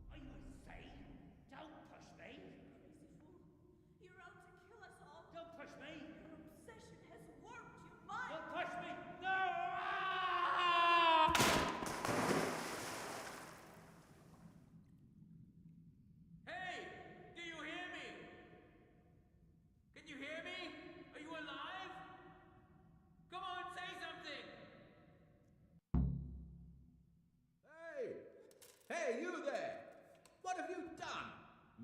S6: I say, don't push me. You're out to kill us all. Don't push me. Your obsession has worked. You might. Don't push me. No!
S17: Hey! Do you hear me? Can you hear me? Are you alive? Come on, say something!
S14: Hey! Hey, you there! What have you done?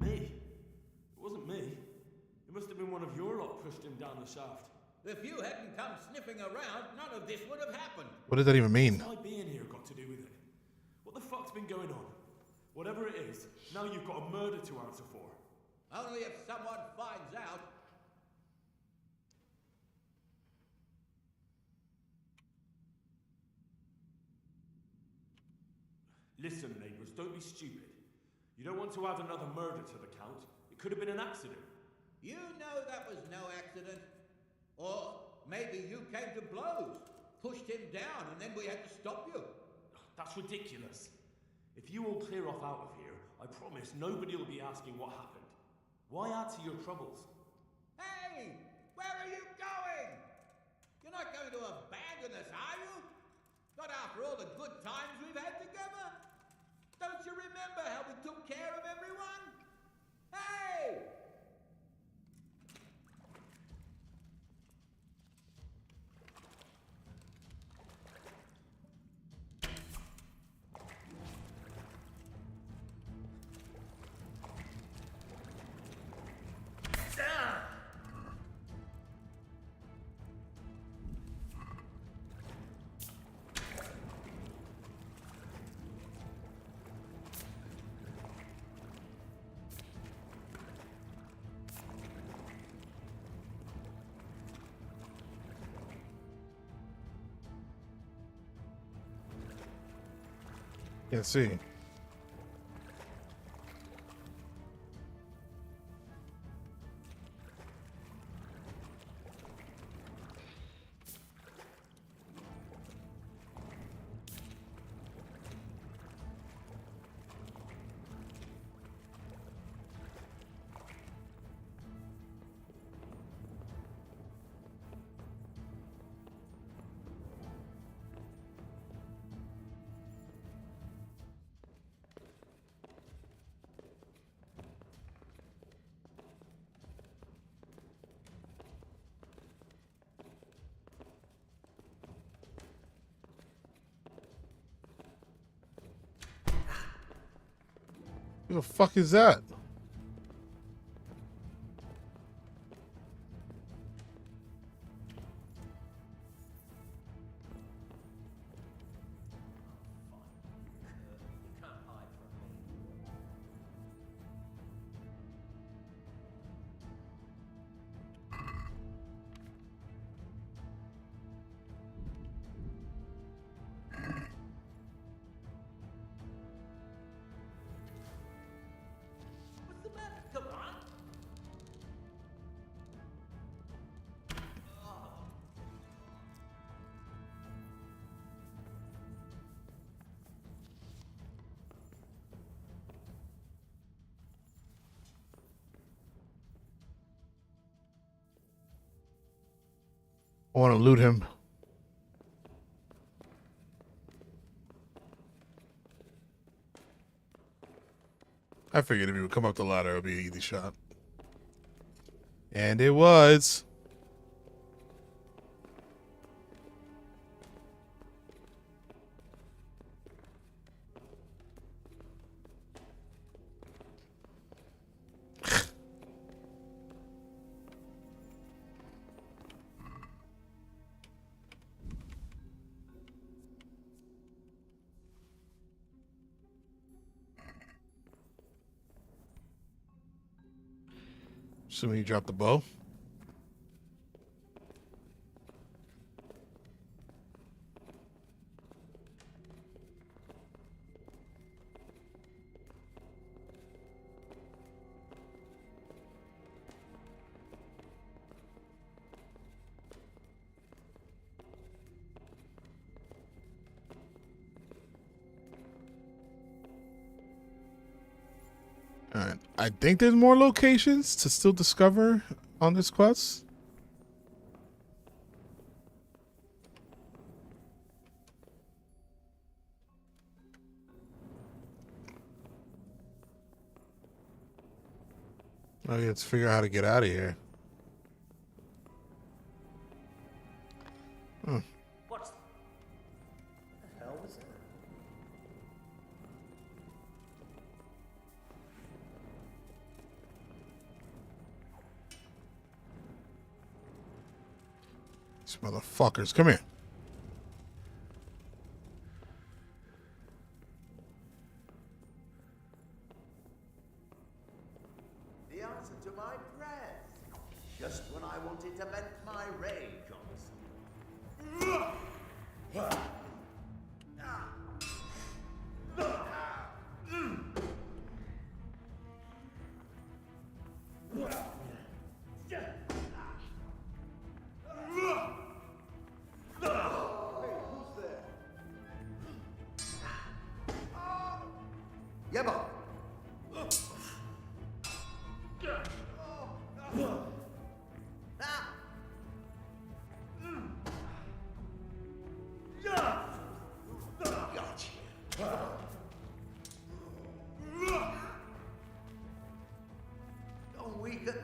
S3: Me? It wasn't me. It must have been one of your lot pushed him down the shaft.
S14: If you hadn't come sniffing around, none of this would have happened.
S1: What does that even mean?
S3: What's my being here got to do with it? What the fuck's been going on? Whatever it is, now you've got a murder to answer for.
S14: Only if someone finds out.
S3: Listen, neighbours, don't be stupid. You don't want to add another murder to the count. It could have been an accident.
S14: You know that was no accident. Or maybe you came to blows, pushed him down, and then we had to stop you.
S3: That's ridiculous. If you all clear off out of here, I promise nobody will be asking what happened. Why add to your troubles?
S14: Hey! Where are you going? You're not going to abandon us, are you? Not after all the good times we've had together? Don't you remember how we took care of everyone? Hey!
S1: Can't see. Who the fuck is that?
S14: What's the matter? Come on.
S1: I want to loot him. I figured if he would come up the ladder, it would be an easy shot. And it was. Assuming you dropped the bow. Alright, I think there's more locations to still discover on this quest. Oh, yeah, let's figure out how to get out of here. Hmm.
S9: What the hell was that?
S1: These motherfuckers, come here.
S15: The answer to my prayers. Just when I wanted to vent my rage on Yebo. Don't weaken.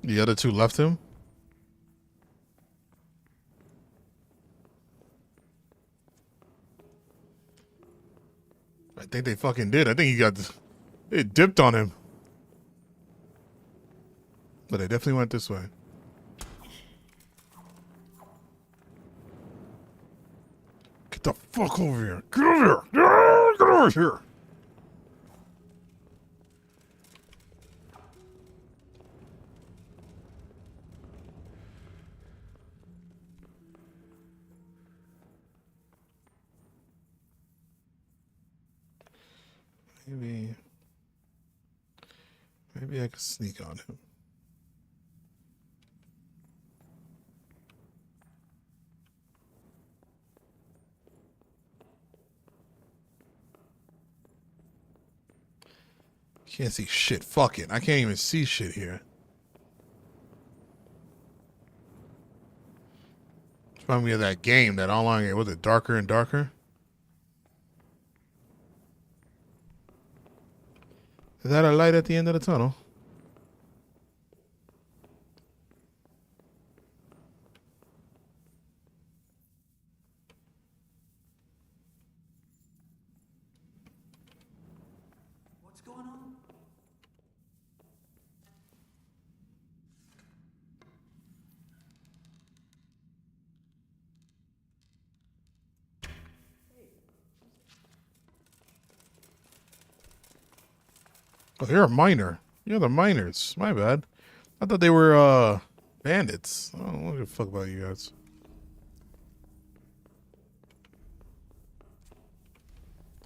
S1: The other two left him. I think they fucking did. I think he got. They dipped on him. But they definitely went this way. Get the fuck over here. Get over here. Get over here. Maybe I could sneak on him. Can't see shit. Fuck it. I can't even see shit here. It's reminding me of that game, that online game. Was it Darker and Darker? Is that a light at the end of the tunnel?
S9: What's going on?
S1: Oh, you're a miner. You're the miners. My bad. I thought they were bandits. I don't give a fuck about you guys.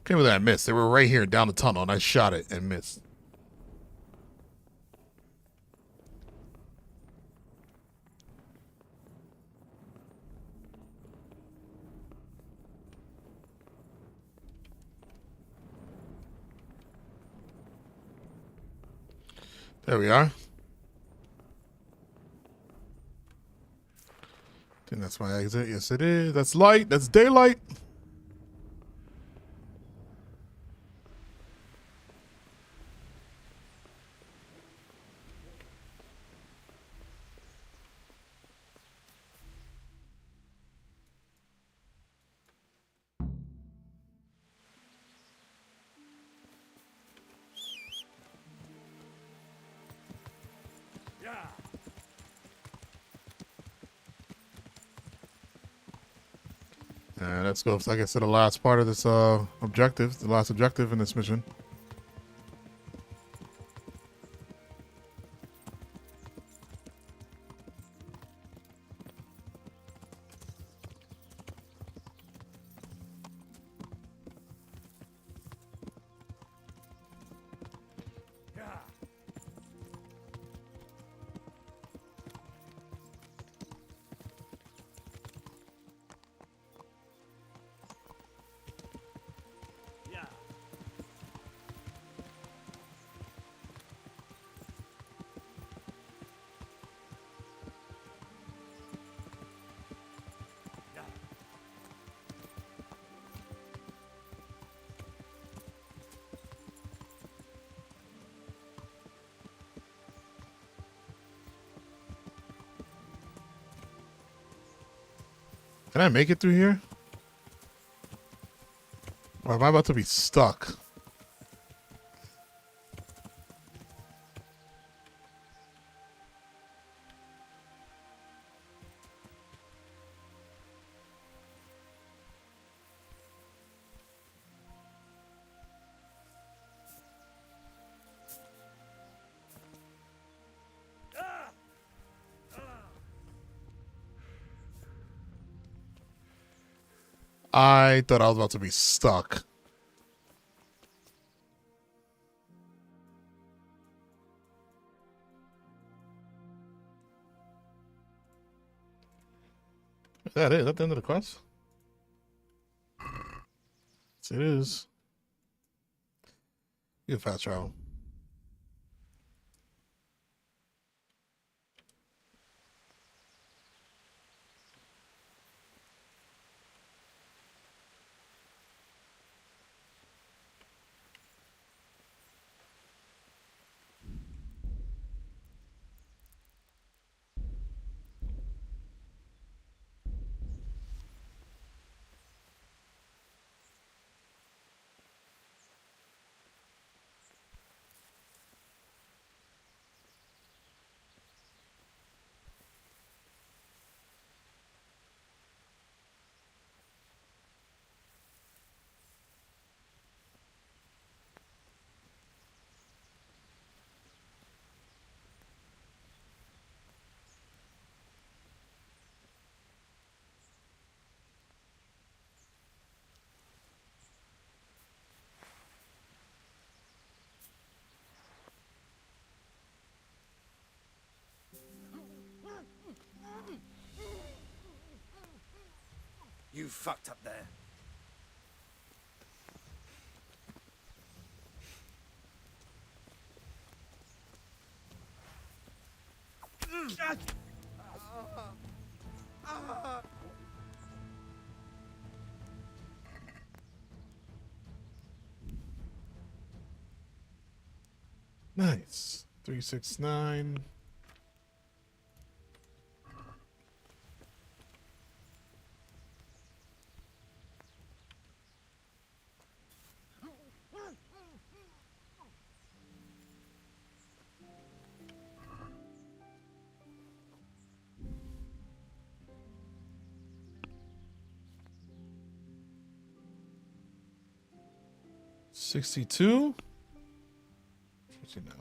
S1: Came with that miss. They were right here down the tunnel, and I shot it and missed.
S7: There we are. I think that's my exit. Yes, it is. That's light. That's daylight.
S2: Yeah.
S7: And let's go, like I said, the last part of this objective, the last objective in this mission.
S2: Yeah. Yeah. Yeah.
S7: Can I make it through here? Or am I about to be stuck? I thought I was about to be stuck. Is that it? Is that the end of the quest? Yes, it is. You can fast travel.
S9: You fucked up there.
S7: Nice. 369. $62. 59.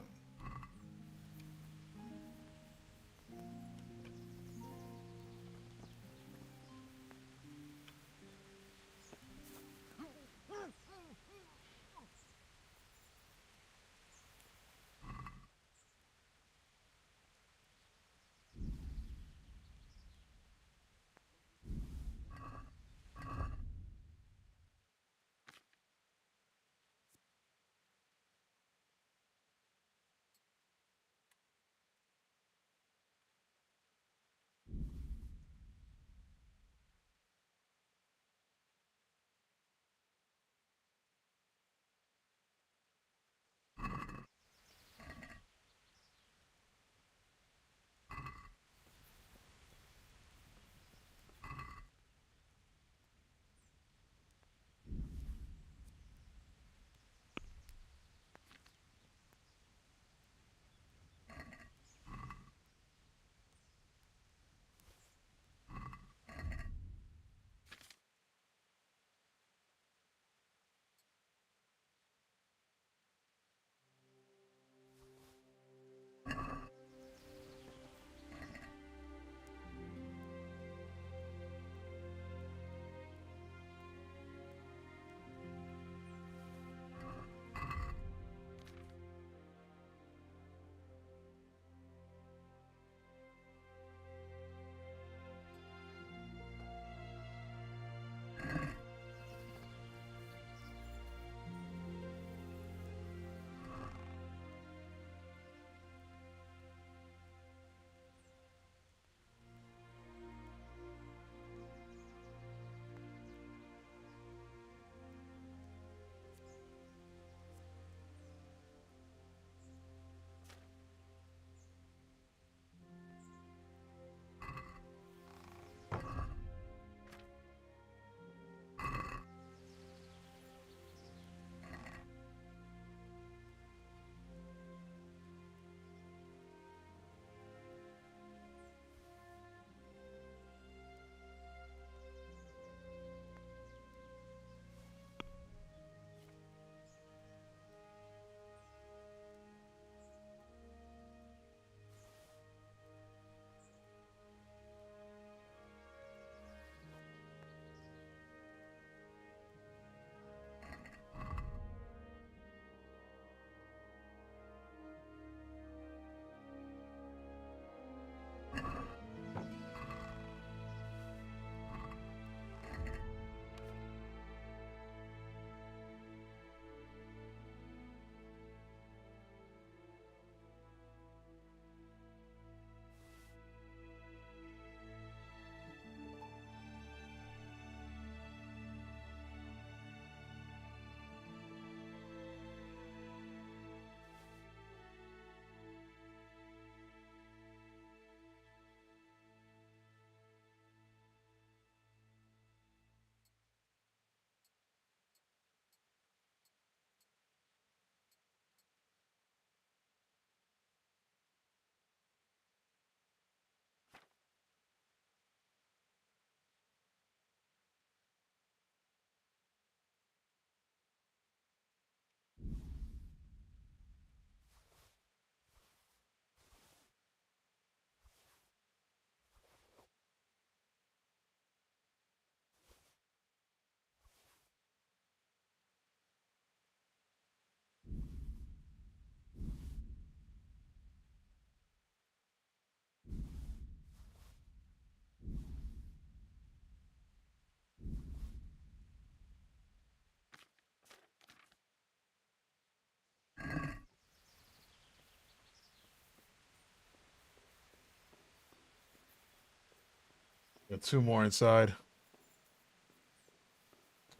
S7: Got two more inside.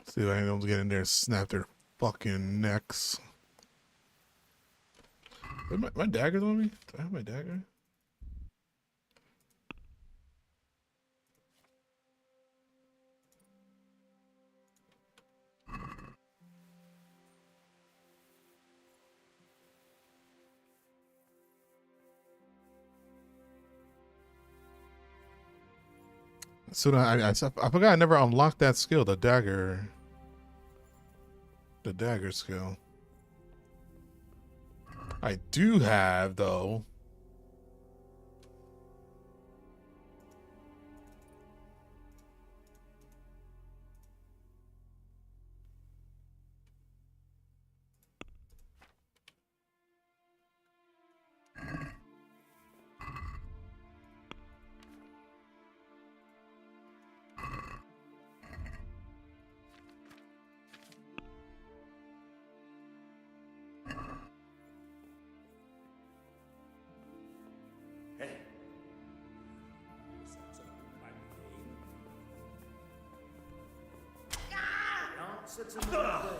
S7: See if I can get in there and snap their fucking necks. My dagger's on me? Do I have my dagger? So I forgot I never unlocked that skill, the dagger skill. I do have though.
S15: Hey. Answer to my words.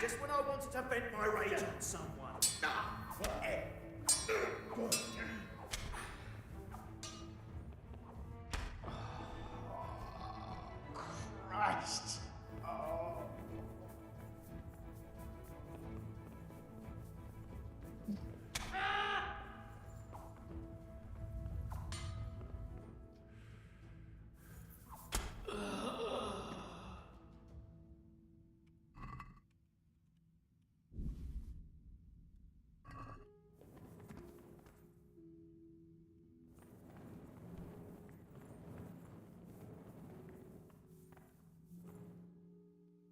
S15: Just when I wanted to vent my rage on someone. Christ. Oh.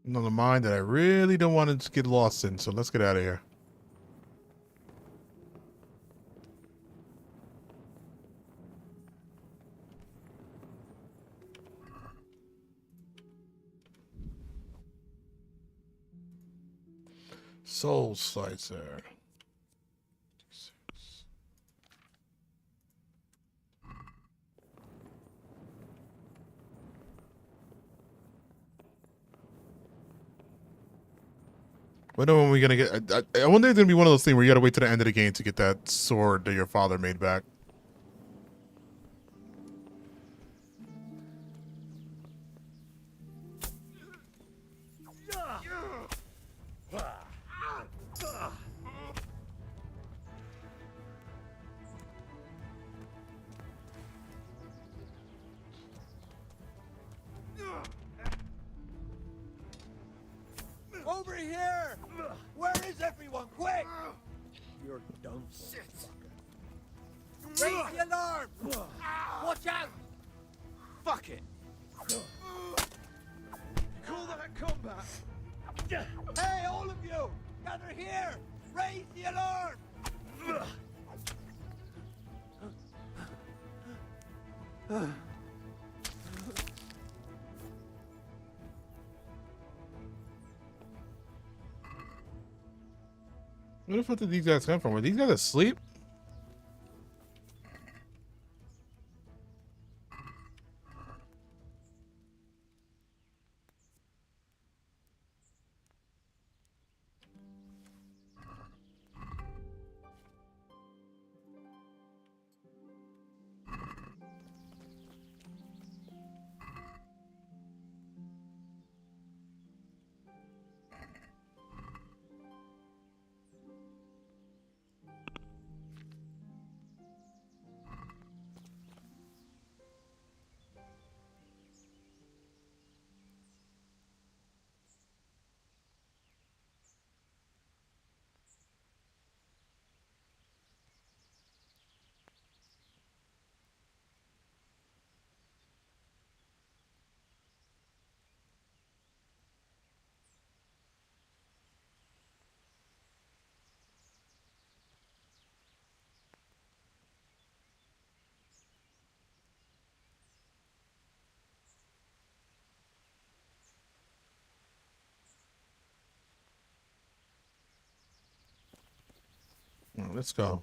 S7: Another mine that I really don't want to get lost in, so let's get out of here. Soul Slicer. When are we gonna get? I wonder if it's gonna be one of those things where you gotta wait to the end of the game to get that sword that your father made back.
S15: Over here! Where is everyone? Quick! You're done for, fucker. Raise the alarm! Watch out! Fuck it! Call that combat! Hey, all of you! Gather here! Raise the alarm!
S7: Where the fuck did these guys come from? Were these guys asleep? Oh, let's go.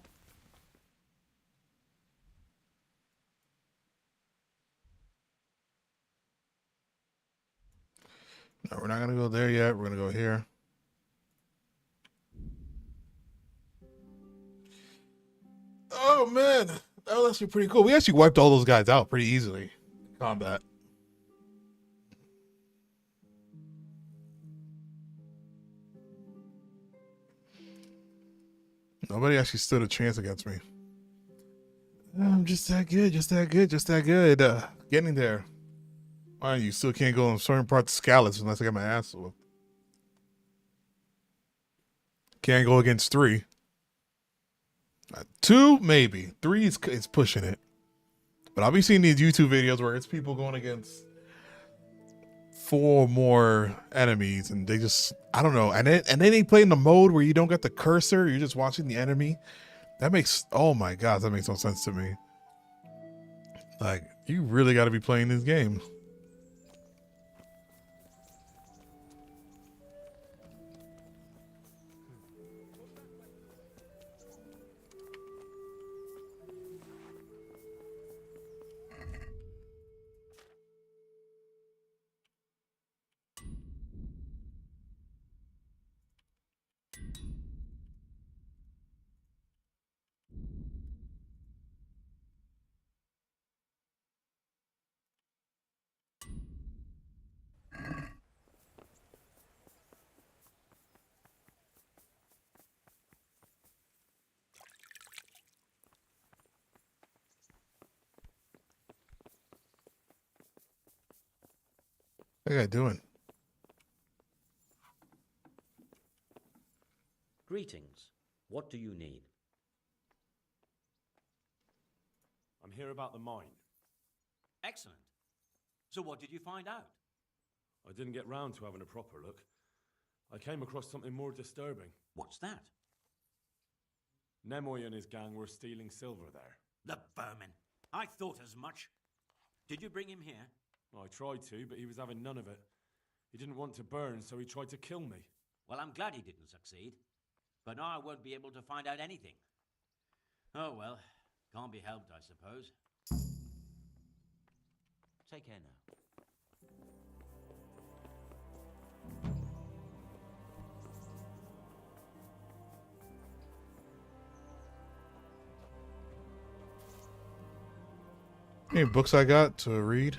S1: No, we're not gonna go there yet. We're gonna go here. Oh man, that was actually pretty cool. We actually wiped all those guys out pretty easily in combat. Nobody actually stood a chance against me. I'm just that good, just that good, just that good. Getting there. Why you still can't go in certain parts of Scalus unless I get my ass whooped. Can't go against 3. 2 maybe. 3 is pushing it. But I'll be seeing these YouTube videos where it's people going against 4 more enemies, and they just, I don't know. And then they play in the mode where you don't get the cursor, you're just watching the enemy. That makes, oh my god, that makes no sense to me. Like, you really got to be playing this game. What that guy doing?
S16: Greetings. What do you need?
S3: I'm here about the mine.
S16: Excellent. So what did you find out?
S3: I didn't get round to having a proper look. I came across something more disturbing.
S16: What's that?
S3: Nemoy and his gang were stealing silver there.
S16: The vermin. I thought as much. Did you bring him here?
S3: I tried to, but he was having none of it. He didn't want to burn, so he tried to kill me.
S16: Well, I'm glad he didn't succeed. But now I won't be able to find out anything. Oh well, can't be helped, I suppose. Take care now.
S1: Any books I got to read?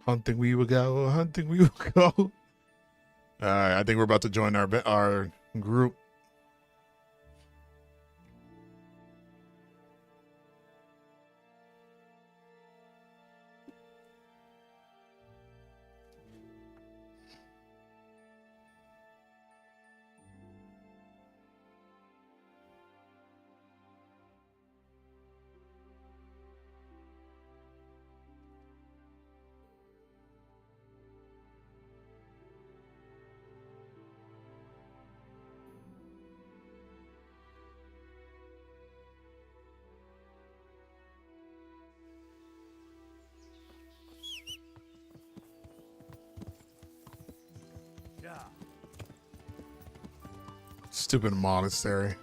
S1: Hunting we will go, hunting we will go. All right, I think we're about to join our group.
S7: Stupid monastery.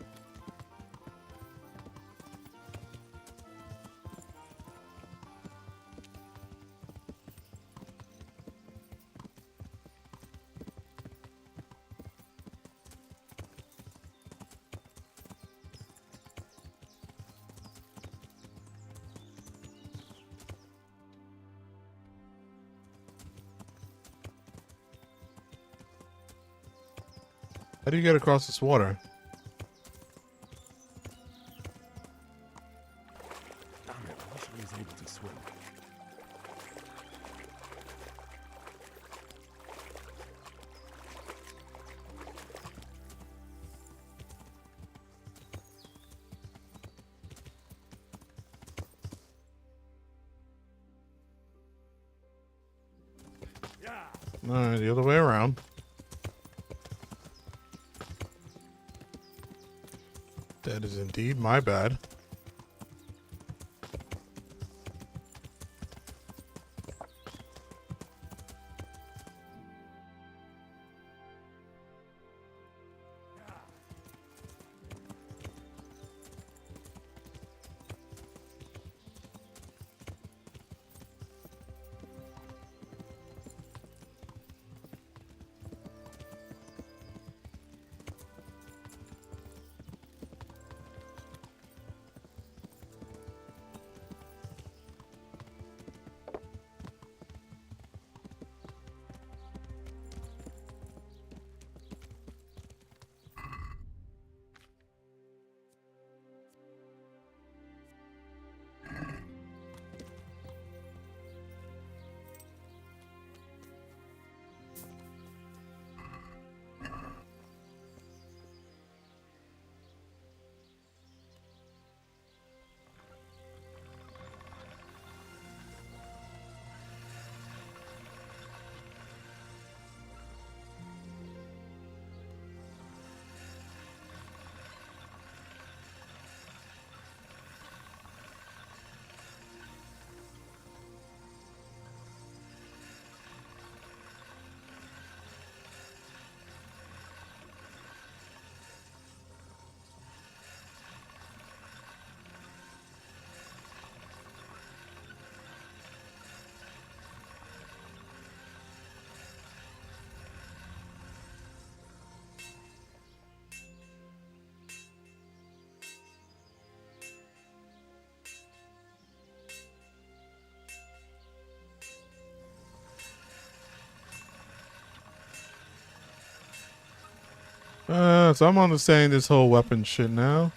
S7: How do you get across this water?
S3: Damn it, I wish I was able to swim.
S7: Alright, the other way around. That is indeed my bad. So I'm understanding this whole weapon shit now.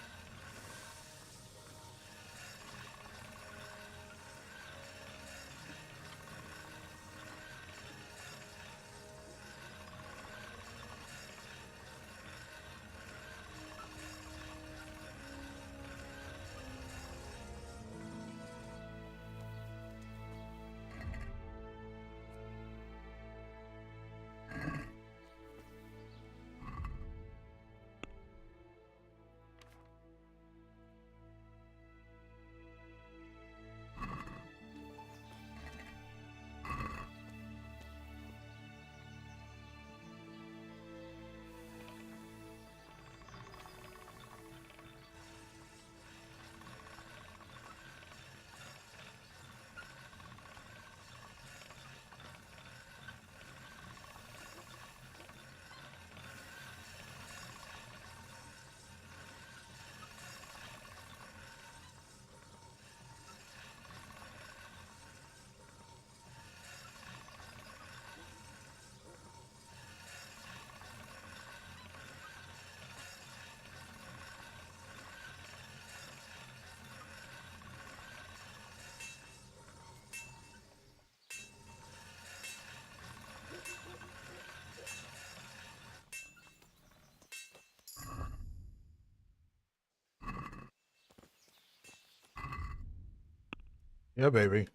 S7: Yeah, baby.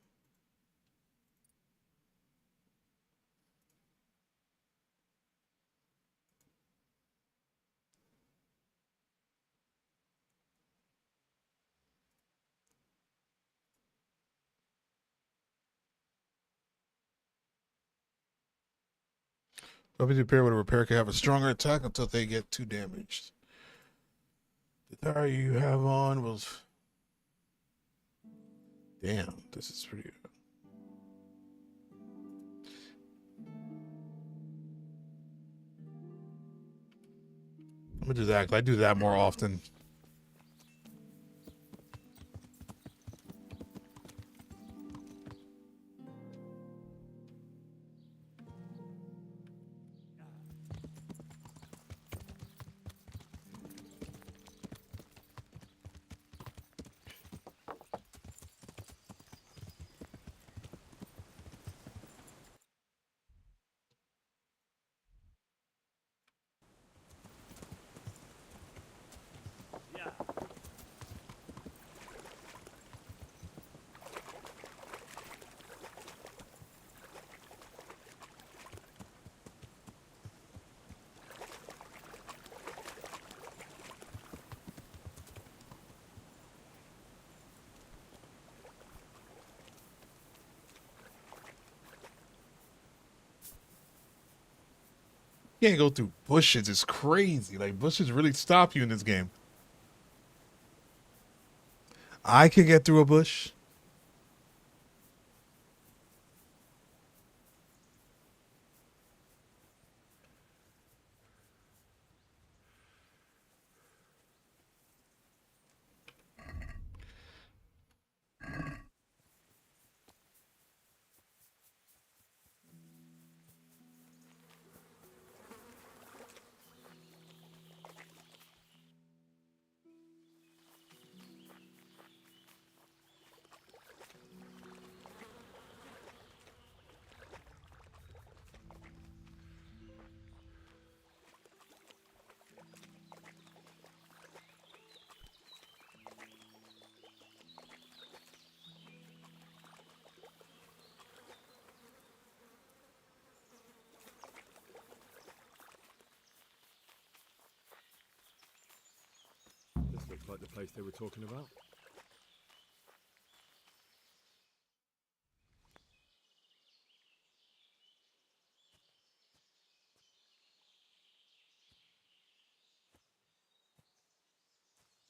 S7: Weapons repair with a repair can have a stronger attack until they get 2 damaged. The attire you have on was... Damn, this is pretty good. I'm gonna do that, 'cause I do that more often.
S2: Yeah.
S7: You can't go through bushes. It's crazy. Like, bushes really stop you in this game. I can get through a bush.
S3: This looks like the place they were talking about.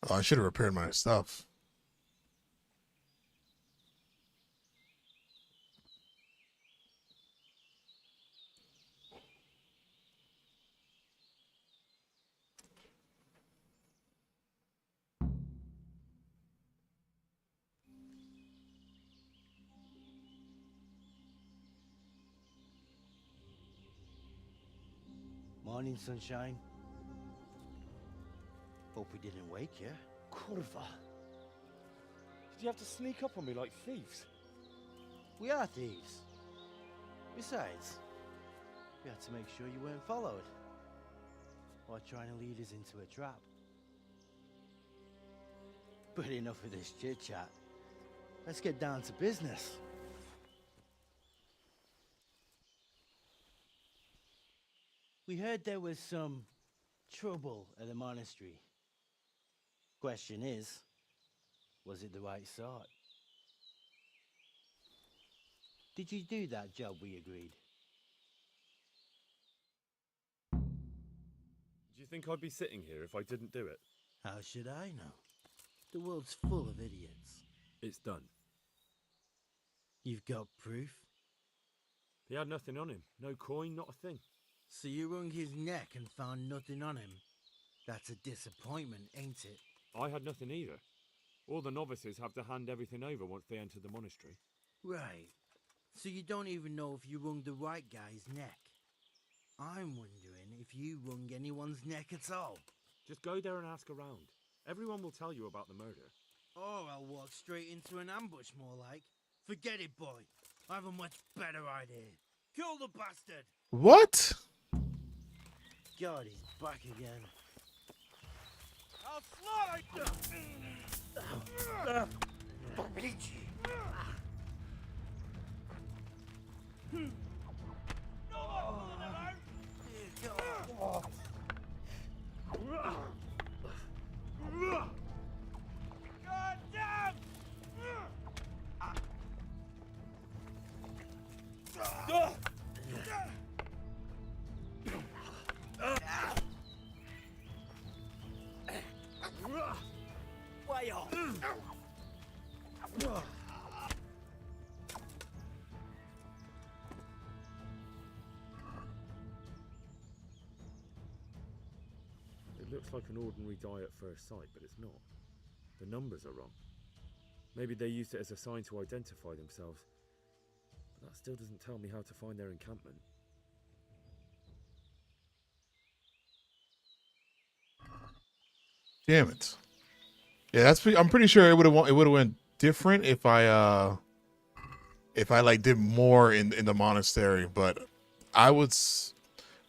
S7: Oh, I should have repaired my stuff.
S18: Morning, sunshine. Hope we didn't wake you.
S3: Kurva! Did you have to sneak up on me like thieves?
S18: We are thieves. Besides, we had to make sure you weren't followed. Or trying to lead us into a trap. But enough of this chit-chat. Let's get down to business. We heard there was some trouble at the monastery. Question is, was it the right sort? Did you do that job we agreed?
S3: Do you think I'd be sitting here if I didn't do it?
S18: How should I know? The world's full of idiots.
S3: It's done.
S18: You've got proof?
S3: He had nothing on him. No coin, not a thing.
S18: So you wrung his neck and found nothing on him? That's a disappointment, ain't it?
S3: I had nothing either. All the novices have to hand everything over once they enter the monastery.
S18: Right. So you don't even know if you wrung the right guy's neck. I'm wondering if you wrung anyone's neck at all.
S3: Just go there and ask around. Everyone will tell you about the murder.
S18: Or I'll walk straight into an ambush, more like. Forget it, boy. I have a much better idea. Kill the bastard!
S7: What?
S18: God, he's back again.
S15: I'll slaughter you! No more fooling around! God damn! way off.
S5: It looks like an ordinary die at first sight, but it's not. The numbers are wrong. Maybe they used it as a sign to identify themselves. But that still doesn't tell me how to find their encampment.
S1: Damn it. Yeah, I'm pretty sure it would have went different if I like did more in the monastery, but once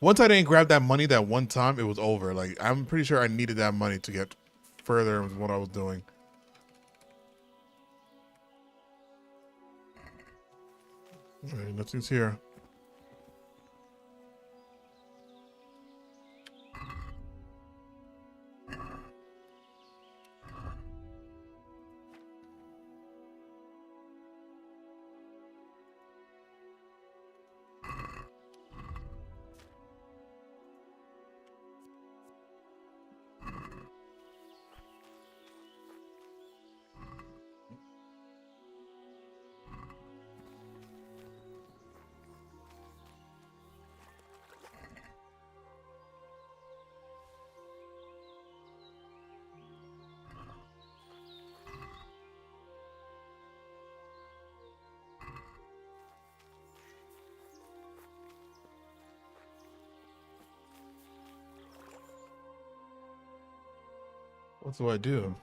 S1: I didn't grab that money that one time, it was over. Like, I'm pretty sure I needed that money to get further with what I was doing. All right, nothing's here. What do I do?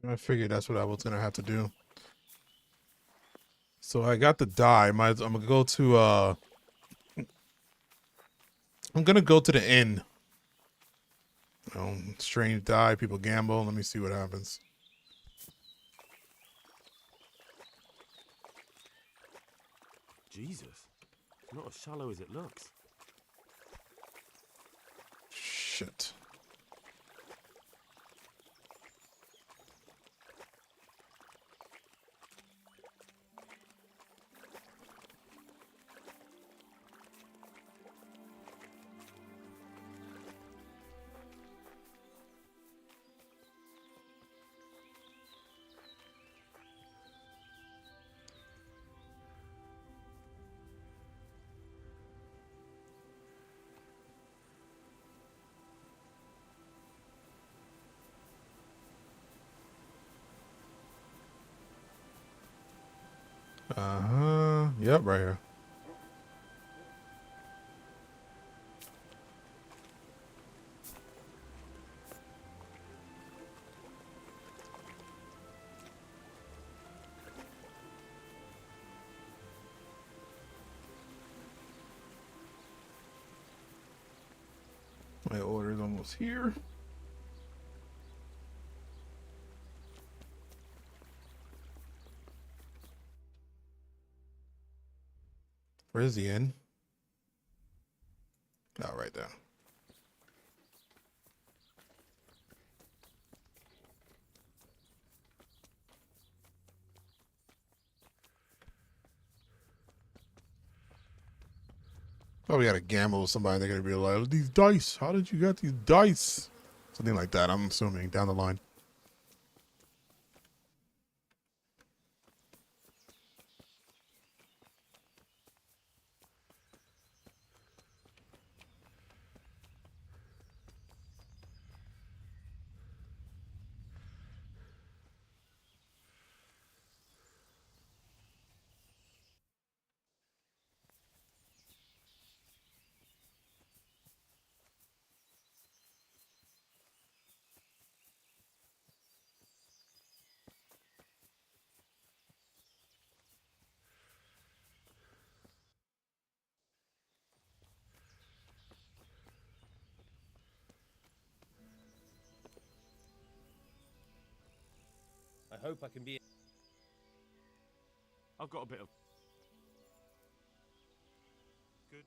S1: I figured that's what I was gonna have to do. So I got the die. I'm gonna go to I'm gonna go to the inn. Strange die, people gamble. Let me see what happens.
S5: Jesus, it's not as shallow as it looks.
S1: Shit. Yep, right here. My order's almost here. Where's the inn? Oh, right there. Probably got to gamble with somebody. They're going to be like, these dice. How did you get these dice? Something like that, I'm assuming, down the line.
S16: hope I can be.
S3: I've got a bit of. Good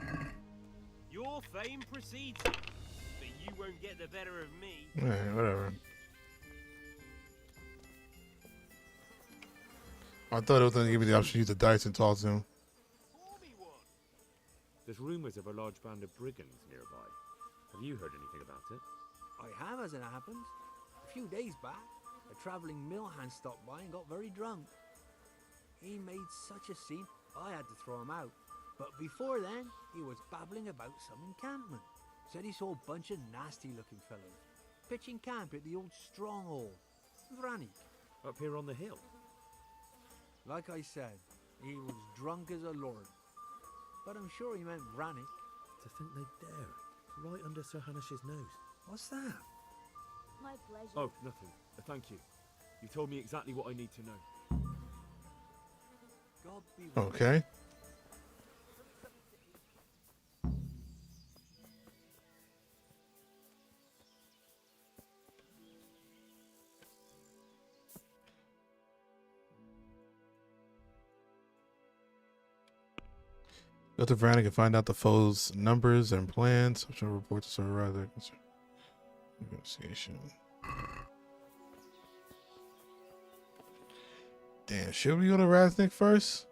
S3: luck.
S8: Your fame precedes you, but you won't get the better of me.
S7: Alright, whatever. I thought it was going to give me the option to use the dice and talk to him.
S5: There's rumours of a large band of brigands nearby. Have you heard anything about it?
S19: I have, as it happens. A few days back, a travelling mill hand stopped by and got very drunk. He made such a scene, I had to throw him out. But before then, he was babbling about some encampment. Said he saw a bunch of nasty-looking fellows pitching camp at the old stronghold, Vranik.
S5: Up here on the hill?
S19: Like I said, he was drunk as a lord. But I'm sure he meant Vranik.
S5: To think they dare. Right under Sir Hanish's nose.
S19: What's that?
S6: My pleasure.
S5: Oh, nothing. Thank you. You told me exactly what I need to know.
S19: God be with
S7: Okay. Go to Vranik and find out the foe's numbers and plans. I'm trying to report to Sir Ryder. Negotiation. Damn, should we go to Raznik first?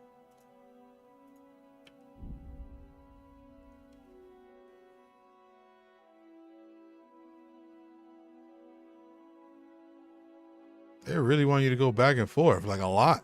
S7: They really want you to go back and forth, like a lot.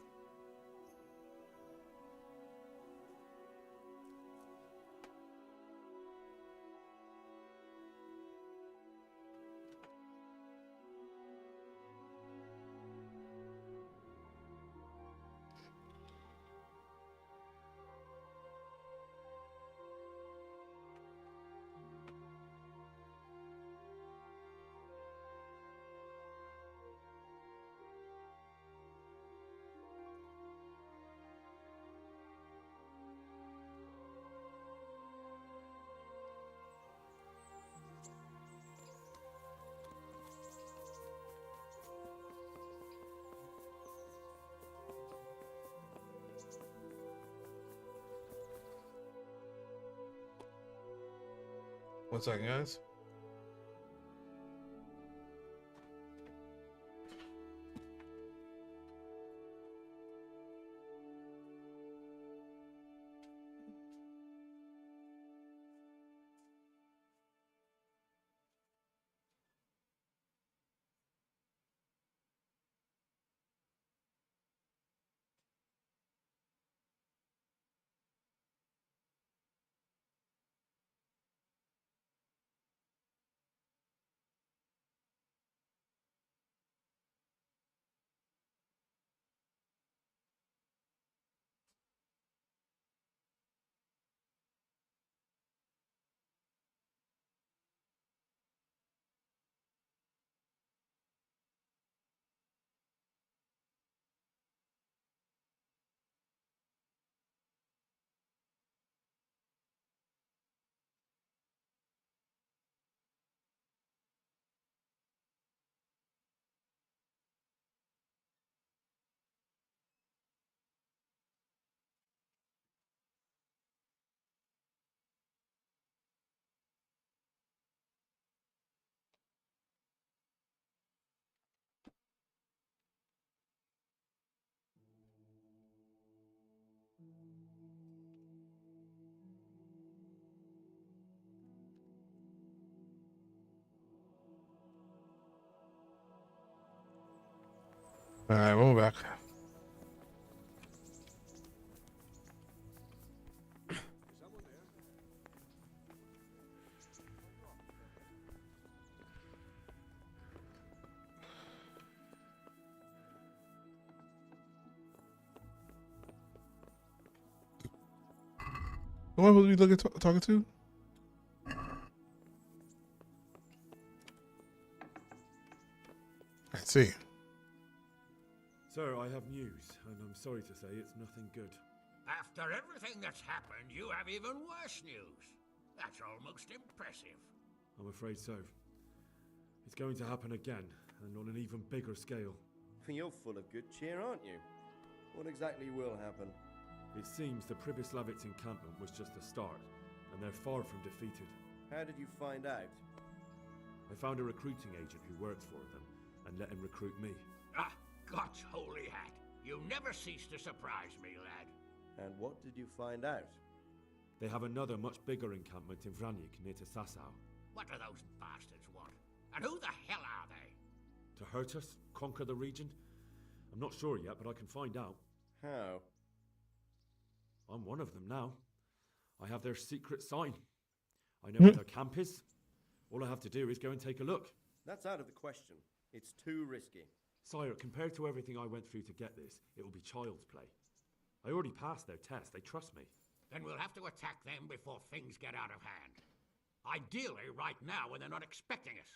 S7: One second, guys. All right, we're back. Who am I supposed to be talking to? I see.
S5: Sir, I have news, and I'm sorry to say it's nothing good.
S14: After everything that's happened, you have even worse news. That's almost impressive.
S5: I'm afraid so. It's going to happen again, and on an even bigger scale.
S11: You're full of good cheer, aren't you? What exactly will happen?
S5: It seems the Pribyslavitz encampment was just the start, and they're far from defeated.
S11: How did you find out?
S5: I found a recruiting agent who works for them, and let him recruit me.
S21: Ah, God's holy hat. You never cease to surprise me, lad.
S11: And what did you find out?
S5: They have another much bigger encampment in Vranyk near to Sasau.
S21: What do those bastards want? And who the hell are they?
S5: To hurt us? Conquer the region? I'm not sure yet, but I can find out.
S11: How?
S5: I'm one of them now. I have their secret sign. I know where their camp is. All I have to do is go and take a look.
S11: That's out of the question. It's too risky.
S5: Sire, compared to everything I went through to get this, it will be child's play. I already passed their test. They trust me.
S21: Then we'll have to attack them before things get out of hand. Ideally, right now when they're not expecting us.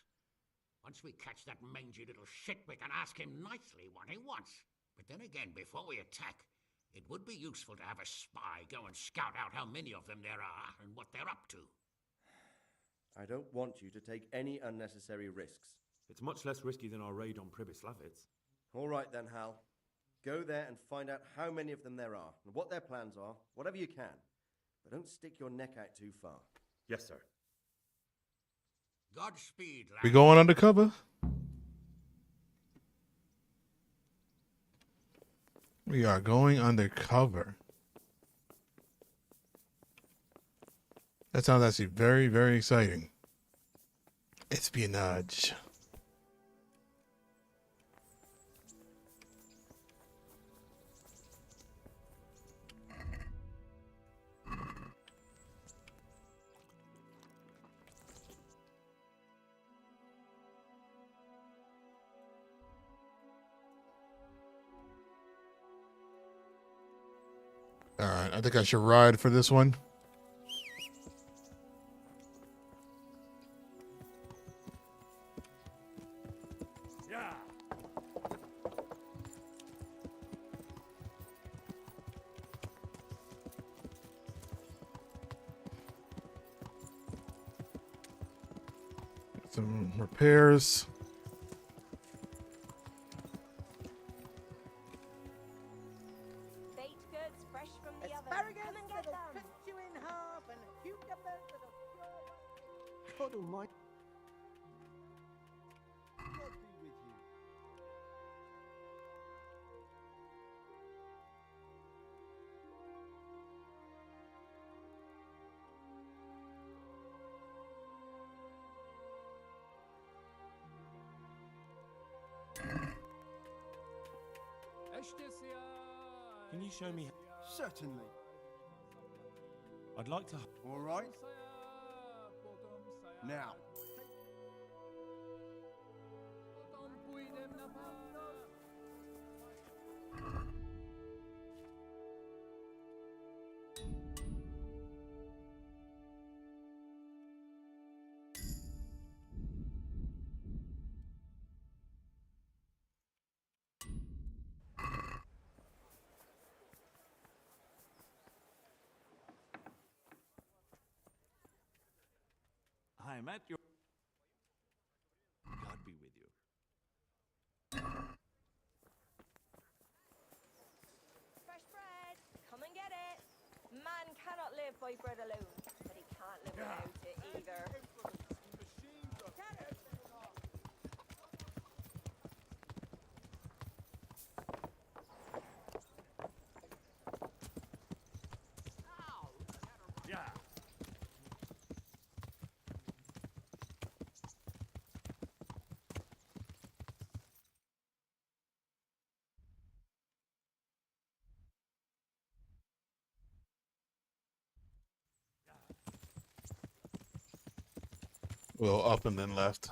S21: Once we catch that mangy little shit, we can ask him nicely what he wants. But then again, before we attack, it would be useful to have a spy go and scout out how many of them there are and what they're up to.
S11: I don't want you to take any unnecessary risks.
S5: It's much less risky than our raid on Pribyslavitz.
S11: All right then, Hal. Go there and find out how many of them there are, and what their plans are, whatever you can. But don't stick your neck out too far.
S5: Yes, sir.
S21: Godspeed, lad.
S7: We going undercover? We are going undercover. That sounds actually very, very exciting. Espionage. All right, I think I should ride for this one.
S2: Yeah.
S7: Some repairs.
S23: Baked goods fresh from the oven.
S9: Asparagus
S23: Come and get
S9: that'll
S23: them.
S9: cut you in half, and cucumbers that'll throw.
S20: God almighty.
S9: God be with you.
S24: Can you show me?
S20: Certainly.
S24: I'd like to.
S20: All right. Now.
S12: I'm at your... God be with you.
S23: Fresh bread. Come and get it. Man cannot live by bread alone, but he can't live without it either.
S2: Yeah.
S7: Well, up and then left.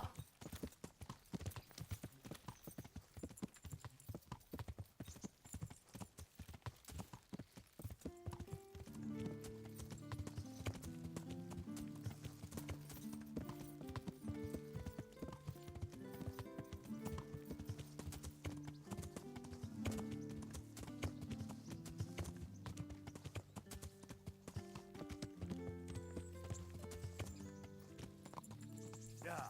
S2: Yeah.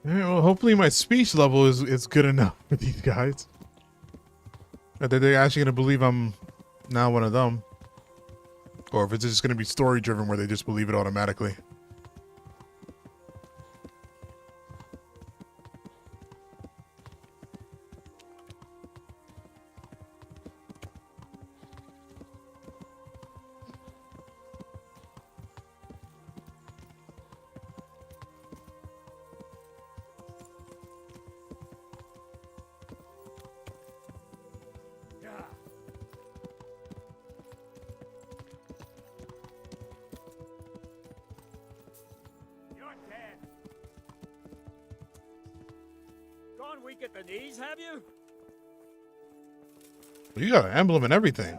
S1: Yeah, well, hopefully my speech level is good enough for these guys. That they're actually gonna believe I'm now one of them. Or if it's just gonna be story driven where they just believe it automatically.
S2: You're dead. Gone weak at the knees, have you?
S1: You got an emblem and everything.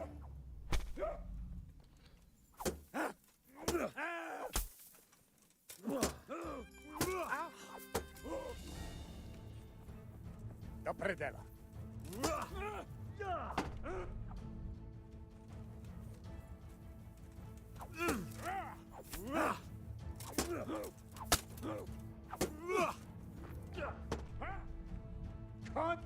S2: Da predella. Cunt!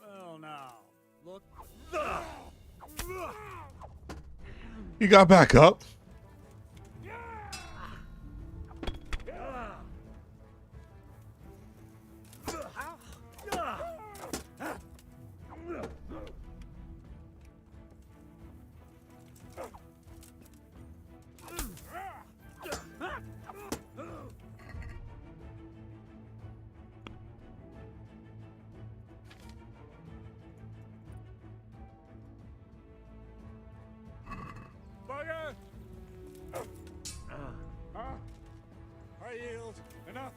S2: Well now, look.
S1: You got back up.
S2: Bugger! I yield. Enough.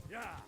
S2: Yeah. Yeah.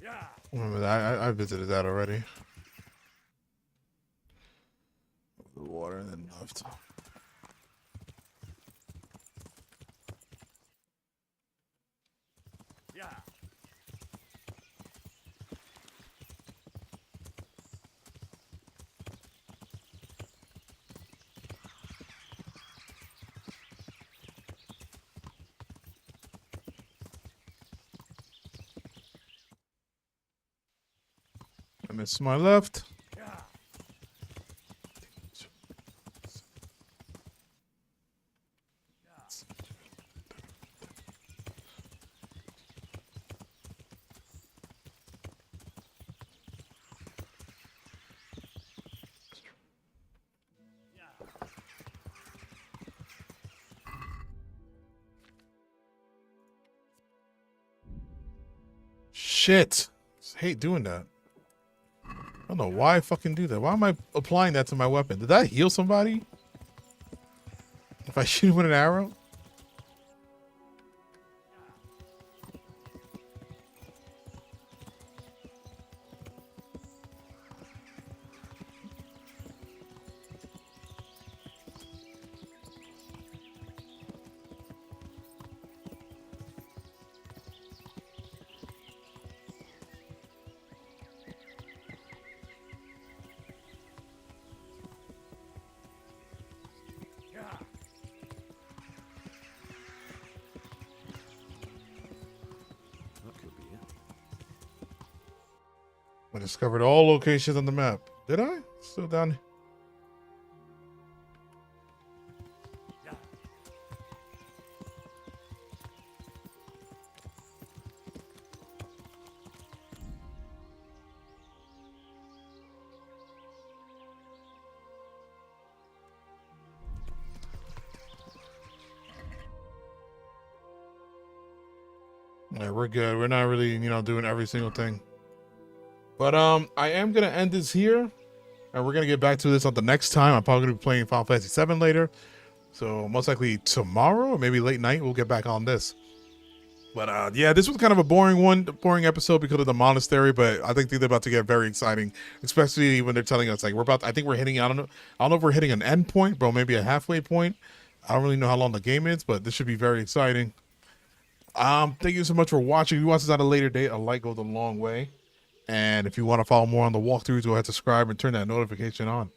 S2: Yeah.
S1: Remember that? I visited that already. The water and then left.
S2: Yeah.
S1: I missed my left.
S2: Yeah.
S1: Shit. I hate doing that. I don't know why I fucking do that. Why am I applying that to my weapon? Did that heal somebody? If I shoot him with an arrow?
S5: That could be it.
S1: I discovered all locations on the map. Did I? Still down. Yeah, we're good. We're not really, you know, doing every single thing. But I am gonna end this here, and we're gonna get back to this on the next time. I'm probably gonna be playing Final Fantasy VII later, so most likely tomorrow or maybe late night we'll get back on this. But yeah, this was kind of a boring episode because of the monastery. But I think they're about to get very exciting, especially when they're telling us like we're about. I think we're hitting. I don't know if we're hitting an end point, but maybe a halfway point. I don't really know how long the game is, but this should be very exciting. Thank you so much for watching. If you watch this at a later date, a like goes a long way. And if you want to follow more on the walkthroughs, go ahead, subscribe, and turn that notification on.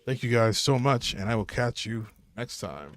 S1: Thank you guys so much, and I will catch you next time.